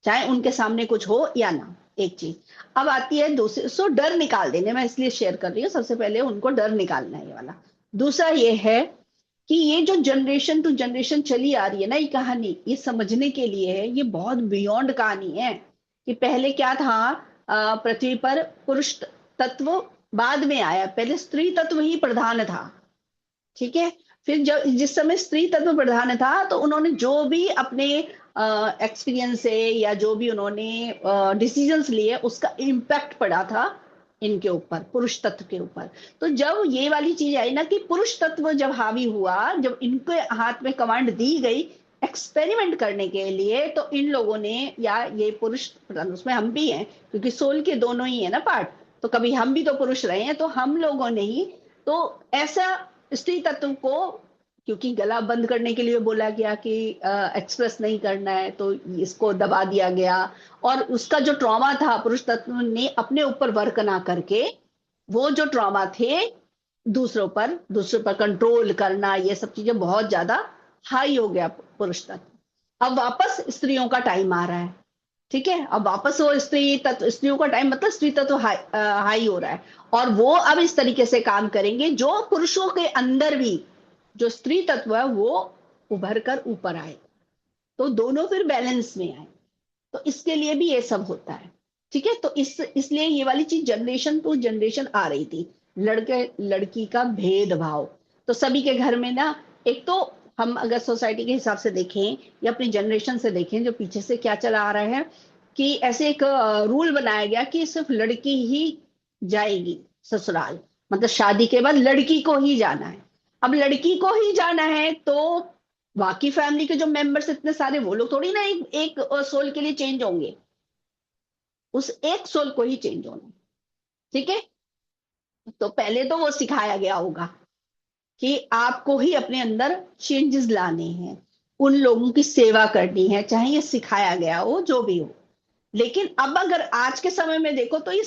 चाहे उनके सामने कुछ हो या ना। एक चीज। अब आती है दूसरी, सो डर निकाल देने, मैं इसलिए शेयर कर रही हूँ, सबसे पहले उनको डर निकालना है, ये वाला। दूसरा ये है कि ये जो जनरेशन टू जनरेशन चली आ रही है ना, ये कहानी, ये समझने के लिए है, ये बहुत बियॉन्ड कहानी है। कि पहले क्या था, पृथ्वी पर पुरुष तत्व बाद में आया, पहले स्त्री तत्व ही प्रधान था। ठीक है। फिर जब जिस समय स्त्री तत्व प्रधान था, तो उन्होंने जो भी अपने एक्सपीरियंस से या जो भी उन्होंने डिसीजंस लिए, उसका इम्पैक्ट पड़ा था इनके ऊपर, पुरुष तत्व के ऊपर। तो जब ये वाली चीज आई ना कि पुरुष तत्व जब हावी हुआ, जब इनके हाथ में कमांड दी गई एक्सपेरिमेंट करने के लिए, तो इन लोगों ने, या ये पुरुष, उसमें हम भी हैं क्योंकि सोल के दोनों ही है ना पार्ट, तो कभी हम भी तो पुरुष रहे हैं, तो हम लोगों ने ही तो ऐसा स्त्री तत्व को, क्योंकि गला बंद करने के लिए बोला गया कि एक्सप्रेस नहीं करना है, तो इसको दबा दिया गया। और उसका जो ट्रॉमा था, पुरुष तत्व ने अपने ऊपर वर्क ना करके, वो जो ट्रॉमा थे दूसरों पर कंट्रोल करना, ये सब चीजें बहुत ज्यादा हाई हो गया पुरुष तत्व। अब वापस स्त्रियों का टाइम आ रहा है। ठीक है, अब वापस वो स्त्री तत्व, स्त्रियों का टाइम मतलब स्त्री तत्व हाई हो रहा है। और वो अब इस तरीके से काम करेंगे जो पुरुषों के अंदर भी जो स्त्री तत्व है वो उभर कर ऊपर आए, तो दोनों फिर बैलेंस में आए। तो इसके लिए भी ये सब होता है। ठीक है, तो इसलिए ये वाली चीज जनरेशन टू जनरेशन आ रही थी, लड़के लड़की का भेदभाव। तो सभी के घर में ना, एक तो हम अगर सोसाइटी के हिसाब से देखें या अपनी जनरेशन से देखें, जो पीछे से क्या चला आ रहा है, कि ऐसे एक रूल बनाया गया कि सिर्फ लड़की ही जाएगी ससुराल, मतलब शादी के बाद लड़की को ही जाना है। अब लड़की को ही जाना है तो बाकी फैमिली के जो मेंबर्स इतने सारे, वो लोग थोड़ी ना एक सोल के लिए चेंज होंगे, उस एक सोल को ही चेंज होना है। ठीक है, तो पहले तो वो सिखाया गया होगा कि आपको ही अपने अंदर चेंजेस लाने हैं, उन लोगों की सेवा करनी है, चाहे ये सिखाया गया हो जो भी हो। लेकिन अब अगर आज के समय में देखो तो ये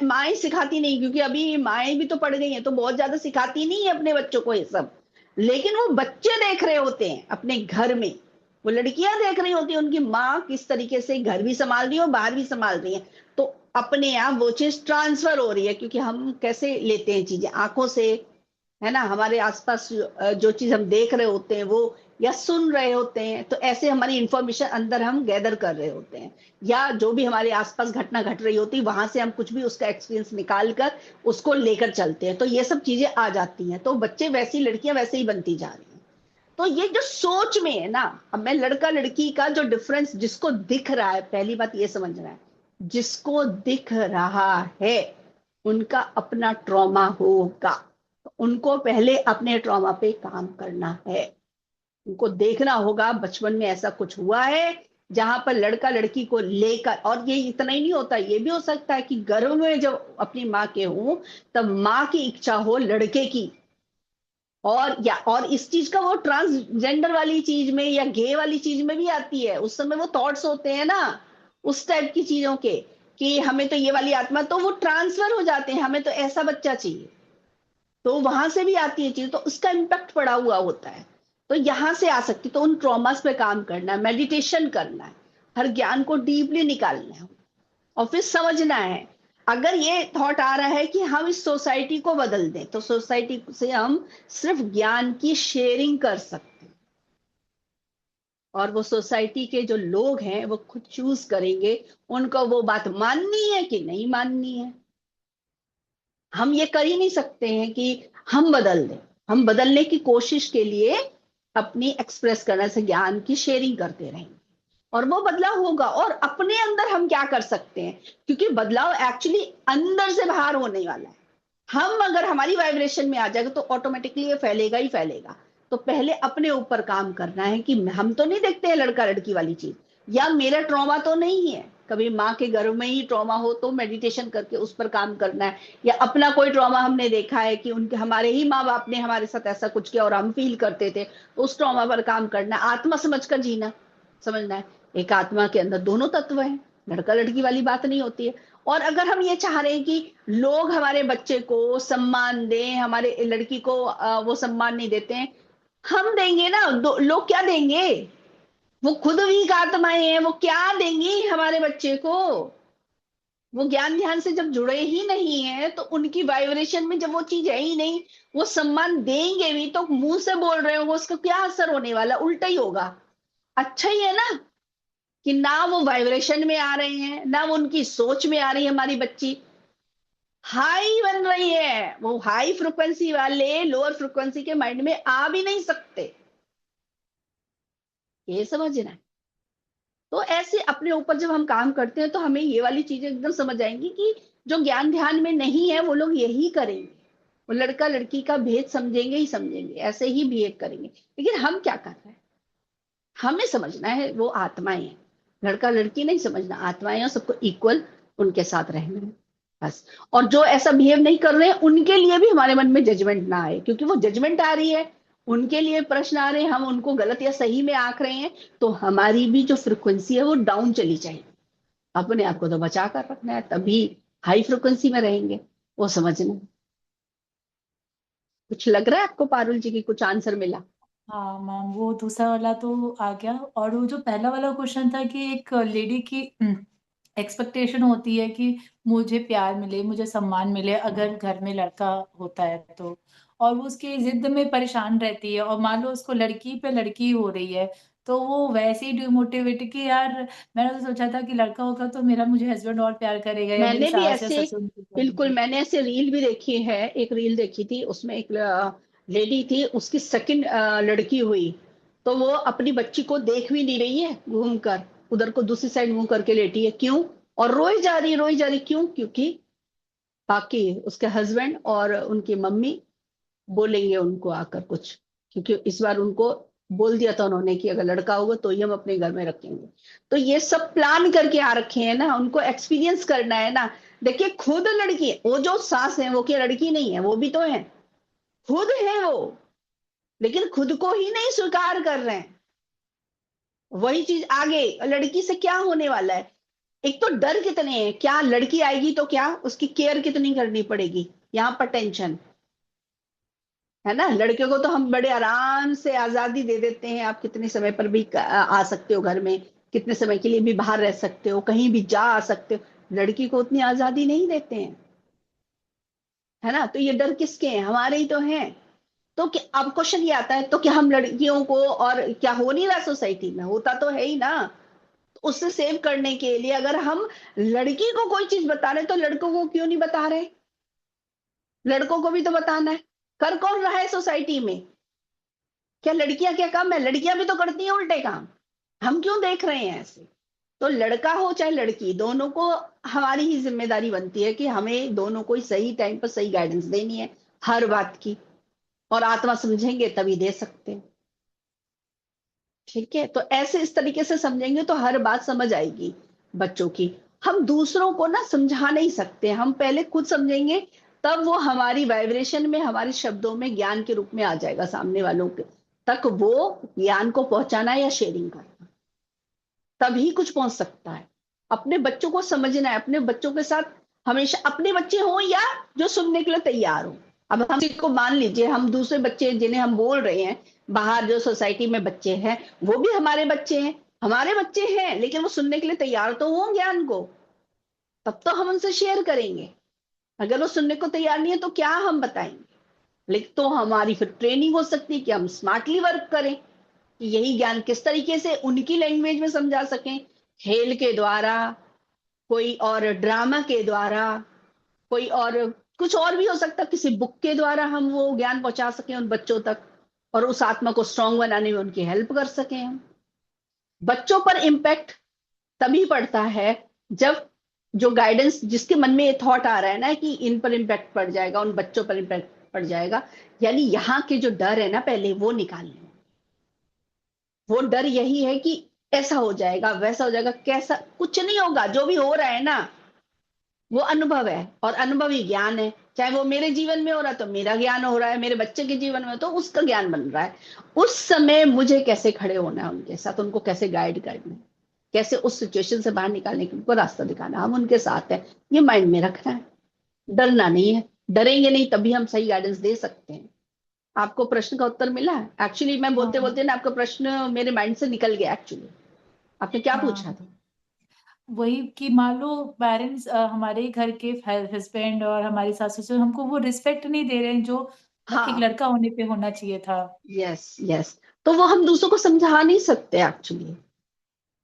माएँ सिखाती नहीं, क्योंकि अभी माएँ भी तो पढ़ गई हैं, तो बहुत ज्यादा सिखाती नहीं है अपने बच्चों को ये सब। लेकिन वो बच्चे देख रहे होते हैं अपने घर में, वो लड़कियां देख रही होती है उनकी माँ किस तरीके से घर भी संभाल रही है और बाहर भी संभाल रही है। तो अपने आप वो चीज ट्रांसफर हो रही है, क्योंकि हम कैसे लेते हैं चीजें आंखों से, है ना, हमारे आसपास जो चीज हम देख रहे होते हैं वो, या सुन रहे होते हैं, तो ऐसे हमारी इंफॉर्मेशन अंदर हम गैदर कर रहे होते हैं, या जो भी हमारे आसपास घटना घट रही होती है वहां से हम कुछ भी उसका एक्सपीरियंस निकाल कर उसको लेकर चलते हैं, तो ये सब चीजें आ जाती हैं। तो बच्चे वैसी, लड़कियां वैसे ही बनती जा रही हैं। तो ये जो सोच में है ना, अब मैं लड़का लड़की का जो डिफरेंस जिसको दिख रहा है, पहली बात ये समझना है, जिसको दिख रहा है उनका अपना ट्रॉमा होगा, तो उनको पहले अपने ट्रॉमा पे काम करना है। उनको देखना होगा बचपन में ऐसा कुछ हुआ है जहां पर लड़का लड़की को लेकर, और ये इतना ही नहीं होता, ये भी हो सकता है कि गर्भ में जब अपनी माँ के हूं तब माँ की इच्छा हो लड़के की, और इस चीज का वो ट्रांसजेंडर वाली चीज में या गे वाली चीज में भी आती है। उस समय वो थॉट्स होते हैं ना उस टाइप की चीजों के, कि हमें तो ये वाली आत्मा, तो वो ट्रांसफर हो जाते हैं, हमें तो ऐसा बच्चा चाहिए, तो वहां से भी आती है चीज, तो उसका इम्पैक्ट पड़ा हुआ होता है। तो यहां से आ सकती, तो उन ट्रॉमास पे काम करना है, मेडिटेशन करना है, हर ज्ञान को डीपली निकालना है और फिर समझना है। अगर ये थॉट आ रहा है कि हम इस सोसाइटी को बदल दें, तो सोसाइटी से हम सिर्फ ज्ञान की शेयरिंग कर सकते हैं। और वो सोसाइटी के जो लोग हैं वो खुद चूज करेंगे उनको वो बात माननी है कि नहीं माननी है। हम ये कर ही नहीं सकते हैं कि हम बदल दें। हम बदलने की कोशिश के लिए अपनी एक्सप्रेस करने से ज्ञान की शेयरिंग करते रहेंगे और वो बदलाव होगा। और अपने अंदर हम क्या कर सकते हैं, क्योंकि बदलाव एक्चुअली अंदर से बाहर होने वाला है। हम अगर हमारी वाइब्रेशन में आ जाएगा तो ऑटोमेटिकली ये फैलेगा ही फैलेगा। तो पहले अपने ऊपर काम करना है कि हम तो नहीं देखते हैं लड़का लड़की वाली चीज, या मेरा ट्रॉमा तो नहीं है, कभी माँ के गर्भ में ही ट्रॉमा हो तो मेडिटेशन करके उस पर काम करना है, या अपना कोई ट्रॉमा हमने देखा है कि उनके हमारे ही माँ बाप ने हमारे साथ ऐसा कुछ किया और हम फील करते थे, तो उस ट्रॉमा पर काम करना है। आत्मा समझकर जीना, समझना है एक आत्मा के अंदर दोनों तत्व हैं, लड़का लड़की वाली बात नहीं होती है। और अगर हम ये चाह रहे हैं कि लोग हमारे बच्चे को सम्मान दें, हमारे लड़की को वो सम्मान नहीं देते हैं, हम देंगे ना। लोग क्या देंगे, वो खुद वीक आत्माएं हैं, वो क्या देंगी हमारे बच्चे को। वो ज्ञान ध्यान से जब जुड़े ही नहीं है तो उनकी वाइब्रेशन में जब वो चीज है ही नहीं, वो सम्मान देंगे भी तो मुंह से बोल रहे हो, उसका क्या असर होने वाला, उल्टा ही होगा। अच्छा ही है ना कि ना वो वाइब्रेशन में आ रहे हैं, ना वो उनकी सोच में आ रही है। हमारी बच्ची हाई बन रही है, वो हाई फ्रिक्वेंसी वाले लोअर फ्रिक्वेंसी के माइंड में आ भी नहीं सकते, ये समझना है। तो ऐसे अपने ऊपर जब हम काम करते हैं तो हमें ये वाली चीजें एकदम समझ आएंगी कि जो ज्ञान ध्यान में नहीं है वो लोग यही करेंगे, वो लड़का लड़की का भेद समझेंगे ही समझेंगे, ऐसे ही बिहेव करेंगे। लेकिन हम क्या कर रहे हैं, हमें समझना है वो आत्माएं हैं, लड़का लड़की नहीं समझना, आत्माएं हैं, सबको इक्वल उनके साथ रहना है बस। और जो ऐसा बिहेव नहीं कर रहे हैं उनके लिए भी हमारे मन में जजमेंट ना आए, क्योंकि वो जजमेंट आ रही है, उनके लिए प्रश्न आ रहे हैं, हम उनको गलत या सही में आंक रहे हैं, तो हमारी भी जो फ्रिक्वेंसी है वो डाउन चली जाएगी। अपने आप को तो बचा कर रखना है, तभी हाई फ्रिक्वेंसी में रहेंगे, वो समझना। कुछ लग रहा है आपको पारुल जी की कुछ आंसर मिला? हाँ मैम, वो दूसरा वाला तो आ गया। और वो जो पहला वाला क्वेश्चन था कि एक लेडी की एक्सपेक्टेशन होती है कि मुझे प्यार मिले, मुझे सम्मान मिले अगर घर में लड़का होता है तो, और वो उसकी जिद में परेशान रहती है, और मान लो उसको लड़की पे लड़की हो रही है तो वो वैसे ही डिमोटिवेट कि यार मैंने तो सोचा था कि लड़का होगा तो मेरा मुझे हस्बैंड और प्यार करेगा या मेरी मैंने भी सास या ऐसे, ससुर मुझे बिल्कुल करेंगे। मैंने ऐसे रील भी देखी है। एक रील देखी थी, उसमें एक लेडी थी, उसकी सेकंड लड़की हुई, तो वो अपनी बच्ची को देख भी नहीं रही है, घूमकर उधर को दूसरी साइड मुंह करके लेटी है, क्यों? और रोई जा रही, क्यों? क्योंकि बाकी उसके हस्बैंड और उनकी मम्मी बोलेंगे उनको आकर कुछ, क्योंकि इस बार उनको बोल दिया था उन्होंने कि अगर लड़का होगा तो ही हम अपने घर में रखेंगे। तो ये सब प्लान करके आ रखे हैं ना, उनको एक्सपीरियंस करना है ना। देखिए खुद लड़की है, वो जो सास है वो क्या लड़की नहीं है, वो भी तो है, खुद है वो, लेकिन खुद को ही नहीं स्वीकार कर रहे हैं। वही चीज आगे लड़की से क्या होने वाला है, एक तो डर कितने हैं, क्या लड़की आएगी तो क्या उसकी केयर कितनी करनी पड़ेगी, यहाँ पर टेंशन है ना। लड़के को तो हम बड़े आराम से आजादी दे देते हैं, आप कितने समय पर भी आ सकते हो घर में, कितने समय के लिए भी बाहर रह सकते हो, कहीं भी जा आ सकते हो। लड़की को उतनी आजादी नहीं देते हैं, है ना। तो ये डर किसके हैं, हमारे ही तो हैं। तो क्या अब क्वेश्चन ये आता है, तो क्या हम लड़कियों को, और क्या हो नहीं रहा सोसाइटी में, होता तो है ही ना। तो उससे सेव करने के लिए अगर हम लड़की को कोई चीज बता रहे तो लड़कों को क्यों नहीं बता रहे, लड़कों को भी तो बताना है। कर कौन रहा है सोसाइटी में, क्या लड़कियां क्या कम है, लड़कियां भी तो करती हैं उल्टे काम, हम क्यों देख रहे हैं ऐसे। तो लड़का हो चाहे लड़की, दोनों को हमारी ही जिम्मेदारी बनती है कि हमें दोनों को ही सही टाइम पर सही गाइडेंस देनी है हर बात की, और आत्मा समझेंगे तभी दे सकते हैं। ठीक है, तो ऐसे इस तरीके से समझेंगे तो हर बात समझ आएगी बच्चों की। हम दूसरों को ना समझा नहीं सकते, हम पहले खुद समझेंगे, तब वो हमारी वाइब्रेशन में, हमारे शब्दों में ज्ञान के रूप में आ जाएगा, सामने वालों के तक वो ज्ञान को पहुंचाना या शेयरिंग करना, तभी कुछ पहुंच सकता है। अपने बच्चों को समझना है, अपने बच्चों के साथ हमेशा, अपने बच्चे हो या जो सुनने के लिए तैयार हो। अब हम किसी को मान लीजिए, हम दूसरे बच्चे जिन्हें हम बोल रहे हैं, बाहर जो सोसाइटी में बच्चे हैं, वो भी हमारे बच्चे हैं, हमारे बच्चे हैं, लेकिन वो सुनने के लिए तैयार तो हो ज्ञान को, तब तो हम उनसे शेयर करेंगे। अगर वो सुनने को तैयार नहीं है तो क्या हम बताएंगे। लेकिन तो हमारी फिर ट्रेनिंग हो सकती है कि हम स्मार्टली वर्क करें, कि यही ज्ञान किस तरीके से उनकी लैंग्वेज में समझा सकें, खेल के द्वारा, कोई और ड्रामा के द्वारा, कोई और कुछ और भी हो सकता है, किसी बुक के द्वारा हम वो ज्ञान पहुंचा सकें उन बच्चों तक और उस आत्मा को स्ट्रांग बनाने में उनकी हेल्प कर सकें हम। बच्चों पर इम्पैक्ट तभी पड़ता है जब जो गाइडेंस, जिसके मन में ये थॉट आ रहा है ना कि इन पर इम्पैक्ट पड़ जाएगा, उन बच्चों पर इम्पैक्ट पड़ जाएगा, यानी यहाँ के जो डर है ना पहले वो निकालने। वो डर यही है कि ऐसा हो जाएगा, वैसा हो जाएगा, कैसा, कुछ नहीं होगा, जो भी हो रहा है ना वो अनुभव है और अनुभव ही ज्ञान है। चाहे वो मेरे जीवन में हो रहा है तो मेरा ज्ञान हो रहा है, मेरे बच्चे के जीवन में तो उसका ज्ञान बन रहा है। उस समय मुझे कैसे खड़े होना है उनके साथ, उनको कैसे गाइड करना है, कैसे उस सिचुएशन से बाहर निकालने का उनको रास्ता दिखाना, हम उनके साथ हैं, ये माइंड में रखना है। डरना नहीं है, डरेंगे नहीं तभी हम सही गाइडेंस दे सकते हैं। आपको प्रश्न का उत्तर मिला? एक्चुअली मैं बोलते हाँ बोलते ना आपका प्रश्न मेरे माइंड से निकल गया। एक्चुअली आपने क्या पूछा हाँ, था? वही कि मान लो पेरेंट्स, हमारे घर के हस्बैंड और हमारी सासू ससुर हमको वो रिस्पेक्ट नहीं दे रहे हैं जो एक हाँ, लड़का होने पे होना चाहिए था। यस यस, तो वो हम दूसरों को समझा नहीं सकते एक्चुअली।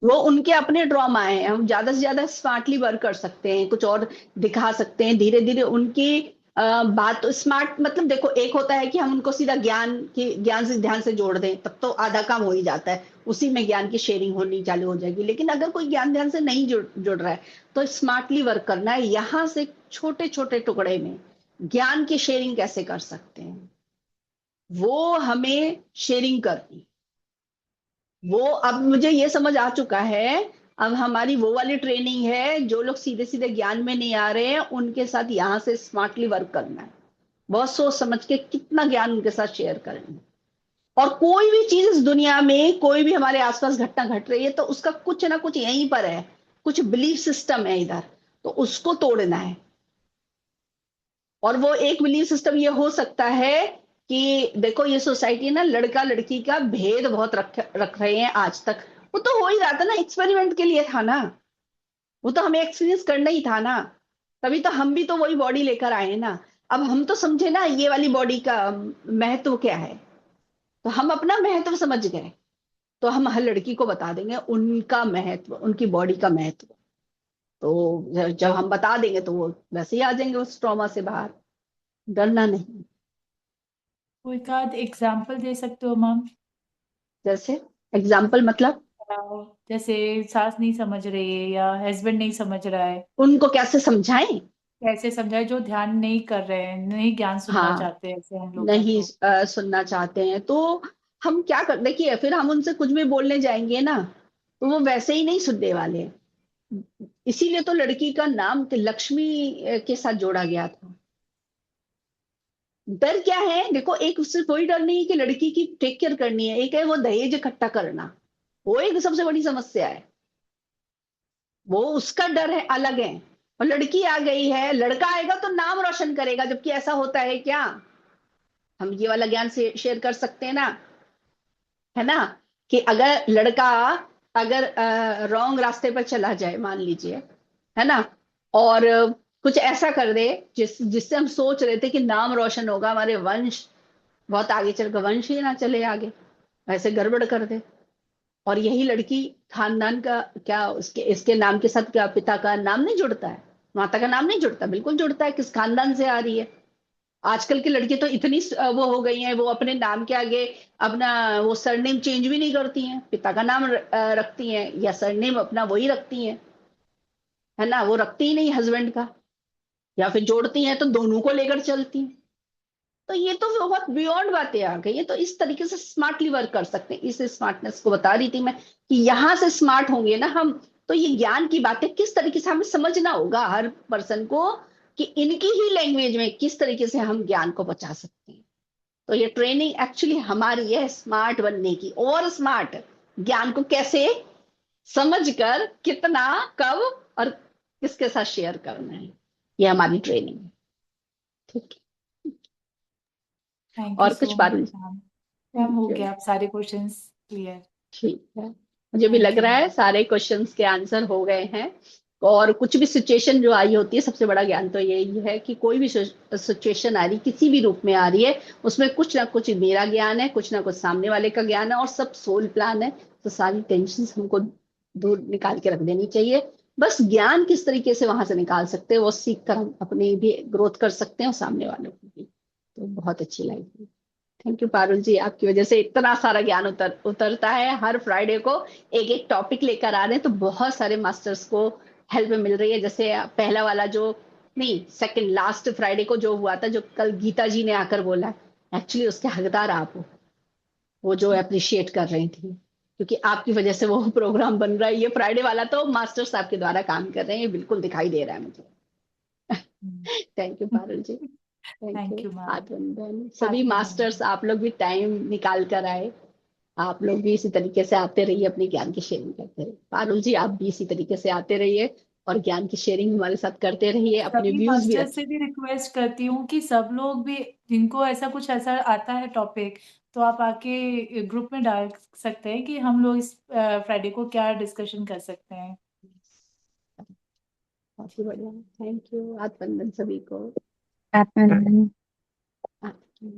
वो उनके अपने ड्रामा है, हम ज्यादा से ज्यादा स्मार्टली वर्क कर सकते हैं, कुछ और दिखा सकते हैं, धीरे धीरे उनकी बात। स्मार्ट मतलब देखो, एक होता है कि हम उनको सीधा ज्ञान से ध्यान से जोड़ दें, तब तो आधा काम हो ही जाता है, उसी में ज्ञान की शेयरिंग होनी चालू हो जाएगी। लेकिन अगर कोई ज्ञान ध्यान से नहीं जुड़ रहा है तो स्मार्टली वर्क करना है, यहां से छोटे छोटे टुकड़े में ज्ञान की शेयरिंग कैसे कर सकते हैं, वो हमें शेयरिंग करनी। वो अब मुझे ये समझ आ चुका है। अब हमारी वो वाली ट्रेनिंग है, जो लोग सीधे सीधे ज्ञान में नहीं आ रहे हैं उनके साथ यहां से स्मार्टली वर्क करना है, बहुत सोच समझ के कितना ज्ञान उनके साथ शेयर करना है। और कोई भी चीज इस दुनिया में, कोई भी हमारे आसपास घटना घट रही है तो उसका कुछ ना कुछ यहीं पर है, कुछ बिलीफ सिस्टम है इधर, तो उसको तोड़ना है। और वो एक बिलीफ सिस्टम ये हो सकता है कि देखो ये सोसाइटी ना लड़का लड़की का भेद बहुत रख रहे हैं आज तक। वो तो हो ही रहा था ना, एक्सपेरिमेंट के लिए था ना, वो तो हमें एक्सपीरियंस करना ही था ना, तभी तो हम भी तो वही बॉडी लेकर आए ना। अब हम तो समझे ना ये वाली बॉडी का महत्व क्या है, तो हम अपना महत्व समझ गए, तो हम हर लड़की को बता देंगे उनका महत्व, उनकी बॉडी का महत्व। तो जब हम बता देंगे तो वो वैसे ही आ जाएंगे उस ट्रॉमा से बाहर। डरना नहीं। कोई का एग्जाम्पल दे सकते हो मैम? जैसे एग्जाम्पल मतलब जैसे सास नहीं समझ रही है या हस्बैंड नहीं समझ रहा है, उनको कैसे समझाएं? कैसे समझाए जो ध्यान नहीं कर रहे हैं, नहीं ज्ञान सुनना हाँ, चाहते हैं ऐसे हम लोग का नहीं तो। सुनना चाहते हैं तो हम क्या कर, देखिए फिर हम उनसे कुछ भी बोलने जाएंगे ना तो वो वैसे ही नहीं सुनने वाले। इसीलिए तो लड़की का नाम लक्ष्मी के साथ जोड़ा गया था। डर क्या है? देखो, एक उससे कोई डर नहीं है कि लड़की की टेक केयर करनी है, एक है वो दहेज इकट्ठा करना, वो एक सबसे बड़ी समस्या है, वो उसका डर है, अलग है। और लड़की आ गई है, लड़का आएगा तो नाम रोशन करेगा, जबकि ऐसा होता है क्या? हम ये वाला ज्ञान से शेयर कर सकते हैं ना, है ना, कि अगर लड़का अगर रॉन्ग रास्ते पर चला जाए मान लीजिए, है ना, और कुछ ऐसा कर दे जिससे हम सोच रहे थे कि नाम रोशन होगा, हमारे वंश बहुत आगे चलकर वंश ही ना चले आगे, ऐसे गड़बड़ कर दे। और यही लड़की खानदान का क्या, उसके इसके नाम के साथ क्या पिता का नाम नहीं जुड़ता है, माता का नाम नहीं जुड़ता? बिल्कुल जुड़ता है, किस खानदान से आ रही है। आजकल की लड़की तो इतनी वो हो गई हैं, वो अपने नाम के आगे अपना वो सरनेम चेंज भी नहीं करती हैं, पिता का नाम रखती हैं या सरनेम अपना वही रखती हैं, है ना, वो रखती ही नहीं हस्बैंड का, या फिर जोड़ती हैं तो दोनों को लेकर चलती हैं। तो ये तो बहुत बियॉन्ड बातें आ गई है, तो इस तरीके से स्मार्टली वर्क कर सकते हैं। इस स्मार्टनेस को बता रही थी मैं कि यहां से स्मार्ट होंगे ना हम, तो ये ज्ञान की बातें किस तरीके से हमें समझना होगा हर पर्सन को, कि इनकी ही लैंग्वेज में किस तरीके से हम ज्ञान को बचा सकते हैं। तो ये ट्रेनिंग एक्चुअली हमारी है स्मार्ट बनने की, और स्मार्ट ज्ञान को कैसे समझकर कितना, कब और किसके साथ शेयर करना है, ये हमारी ट्रेनिंग है। ठीक है, थैंक यू और सो कुछ बात? Much ma'am. मैम हो गया, आप सारे क्वेश्चंस क्लियर। ठीक है, मुझे भी थैंक लग यू रहा है मैम। सारे क्वेश्चंस के आंसर हो गए हैं। और कुछ भी सिचुएशन जो आई होती है, सबसे बड़ा ज्ञान तो यही है कि कोई भी सिचुएशन आ रही, किसी भी रूप में आ रही है, उसमें कुछ ना कुछ मेरा ज्ञान है, कुछ ना कुछ सामने वाले का ज्ञान है, और सब सोल प्लान है। तो सारी टेंशन हमको दूर निकाल के रख देनी चाहिए। बस ज्ञान किस तरीके से वहां से निकाल सकते हैं, वो सीख कर हम अपनी भी ग्रोथ कर सकते हैं और सामने वालों की भी। तो बहुत अच्छी लाइफ। थैंक यू पारुल जी, आपकी वजह से इतना सारा ज्ञान उतरता है। हर फ्राइडे को एक एक टॉपिक लेकर आ रहे हैं, तो बहुत सारे मास्टर्स को हेल्प मिल रही है। जैसे पहला वाला जो, नहीं, सेकंड लास्ट फ्राइडे को जो हुआ था, जो कल गीता जी ने आकर बोला, एक्चुअली उसके हकदार आप हो। वो जो अप्रिशिएट कर रही थी, क्योंकि आपकी वजह से वो प्रोग्राम बन रहा है। ये फ्राइडे वाला तो मास्टर साहब के द्वारा काम कर रहे हैं, ये बिल्कुल दिखाई दे रहा है मुझे। Thank you Parul ji, thank thank you. You ma'am. हाथ वंदन सभी हैप्पी मास्टर्स, मॉर्निंग। आप लोग भी टाइम निकाल कर आए। आप लोग भी इसी तरीके से आते रहिए, अपने ज्ञान की शेयरिंग करते रहिए। पारुल जी, आप भी इसी तरीके से आते रहिए और ज्ञान की शेयरिंग हमारे साथ करते रहिए, अपने सभी व्यूज भी मास्टर से रखिए। भी रिक्वेस्ट करती हूँ कि सब लोग भी, जिनको ऐसा कुछ ऐसा आता है टॉपिक, तो आप आके ग्रुप में डाल सकते हैं कि हम लोग इस फ्राइडे को क्या डिस्कशन कर सकते हैं। काफी बढ़िया, थैंक यू। हाथ वंदन सभी को। आप आपकी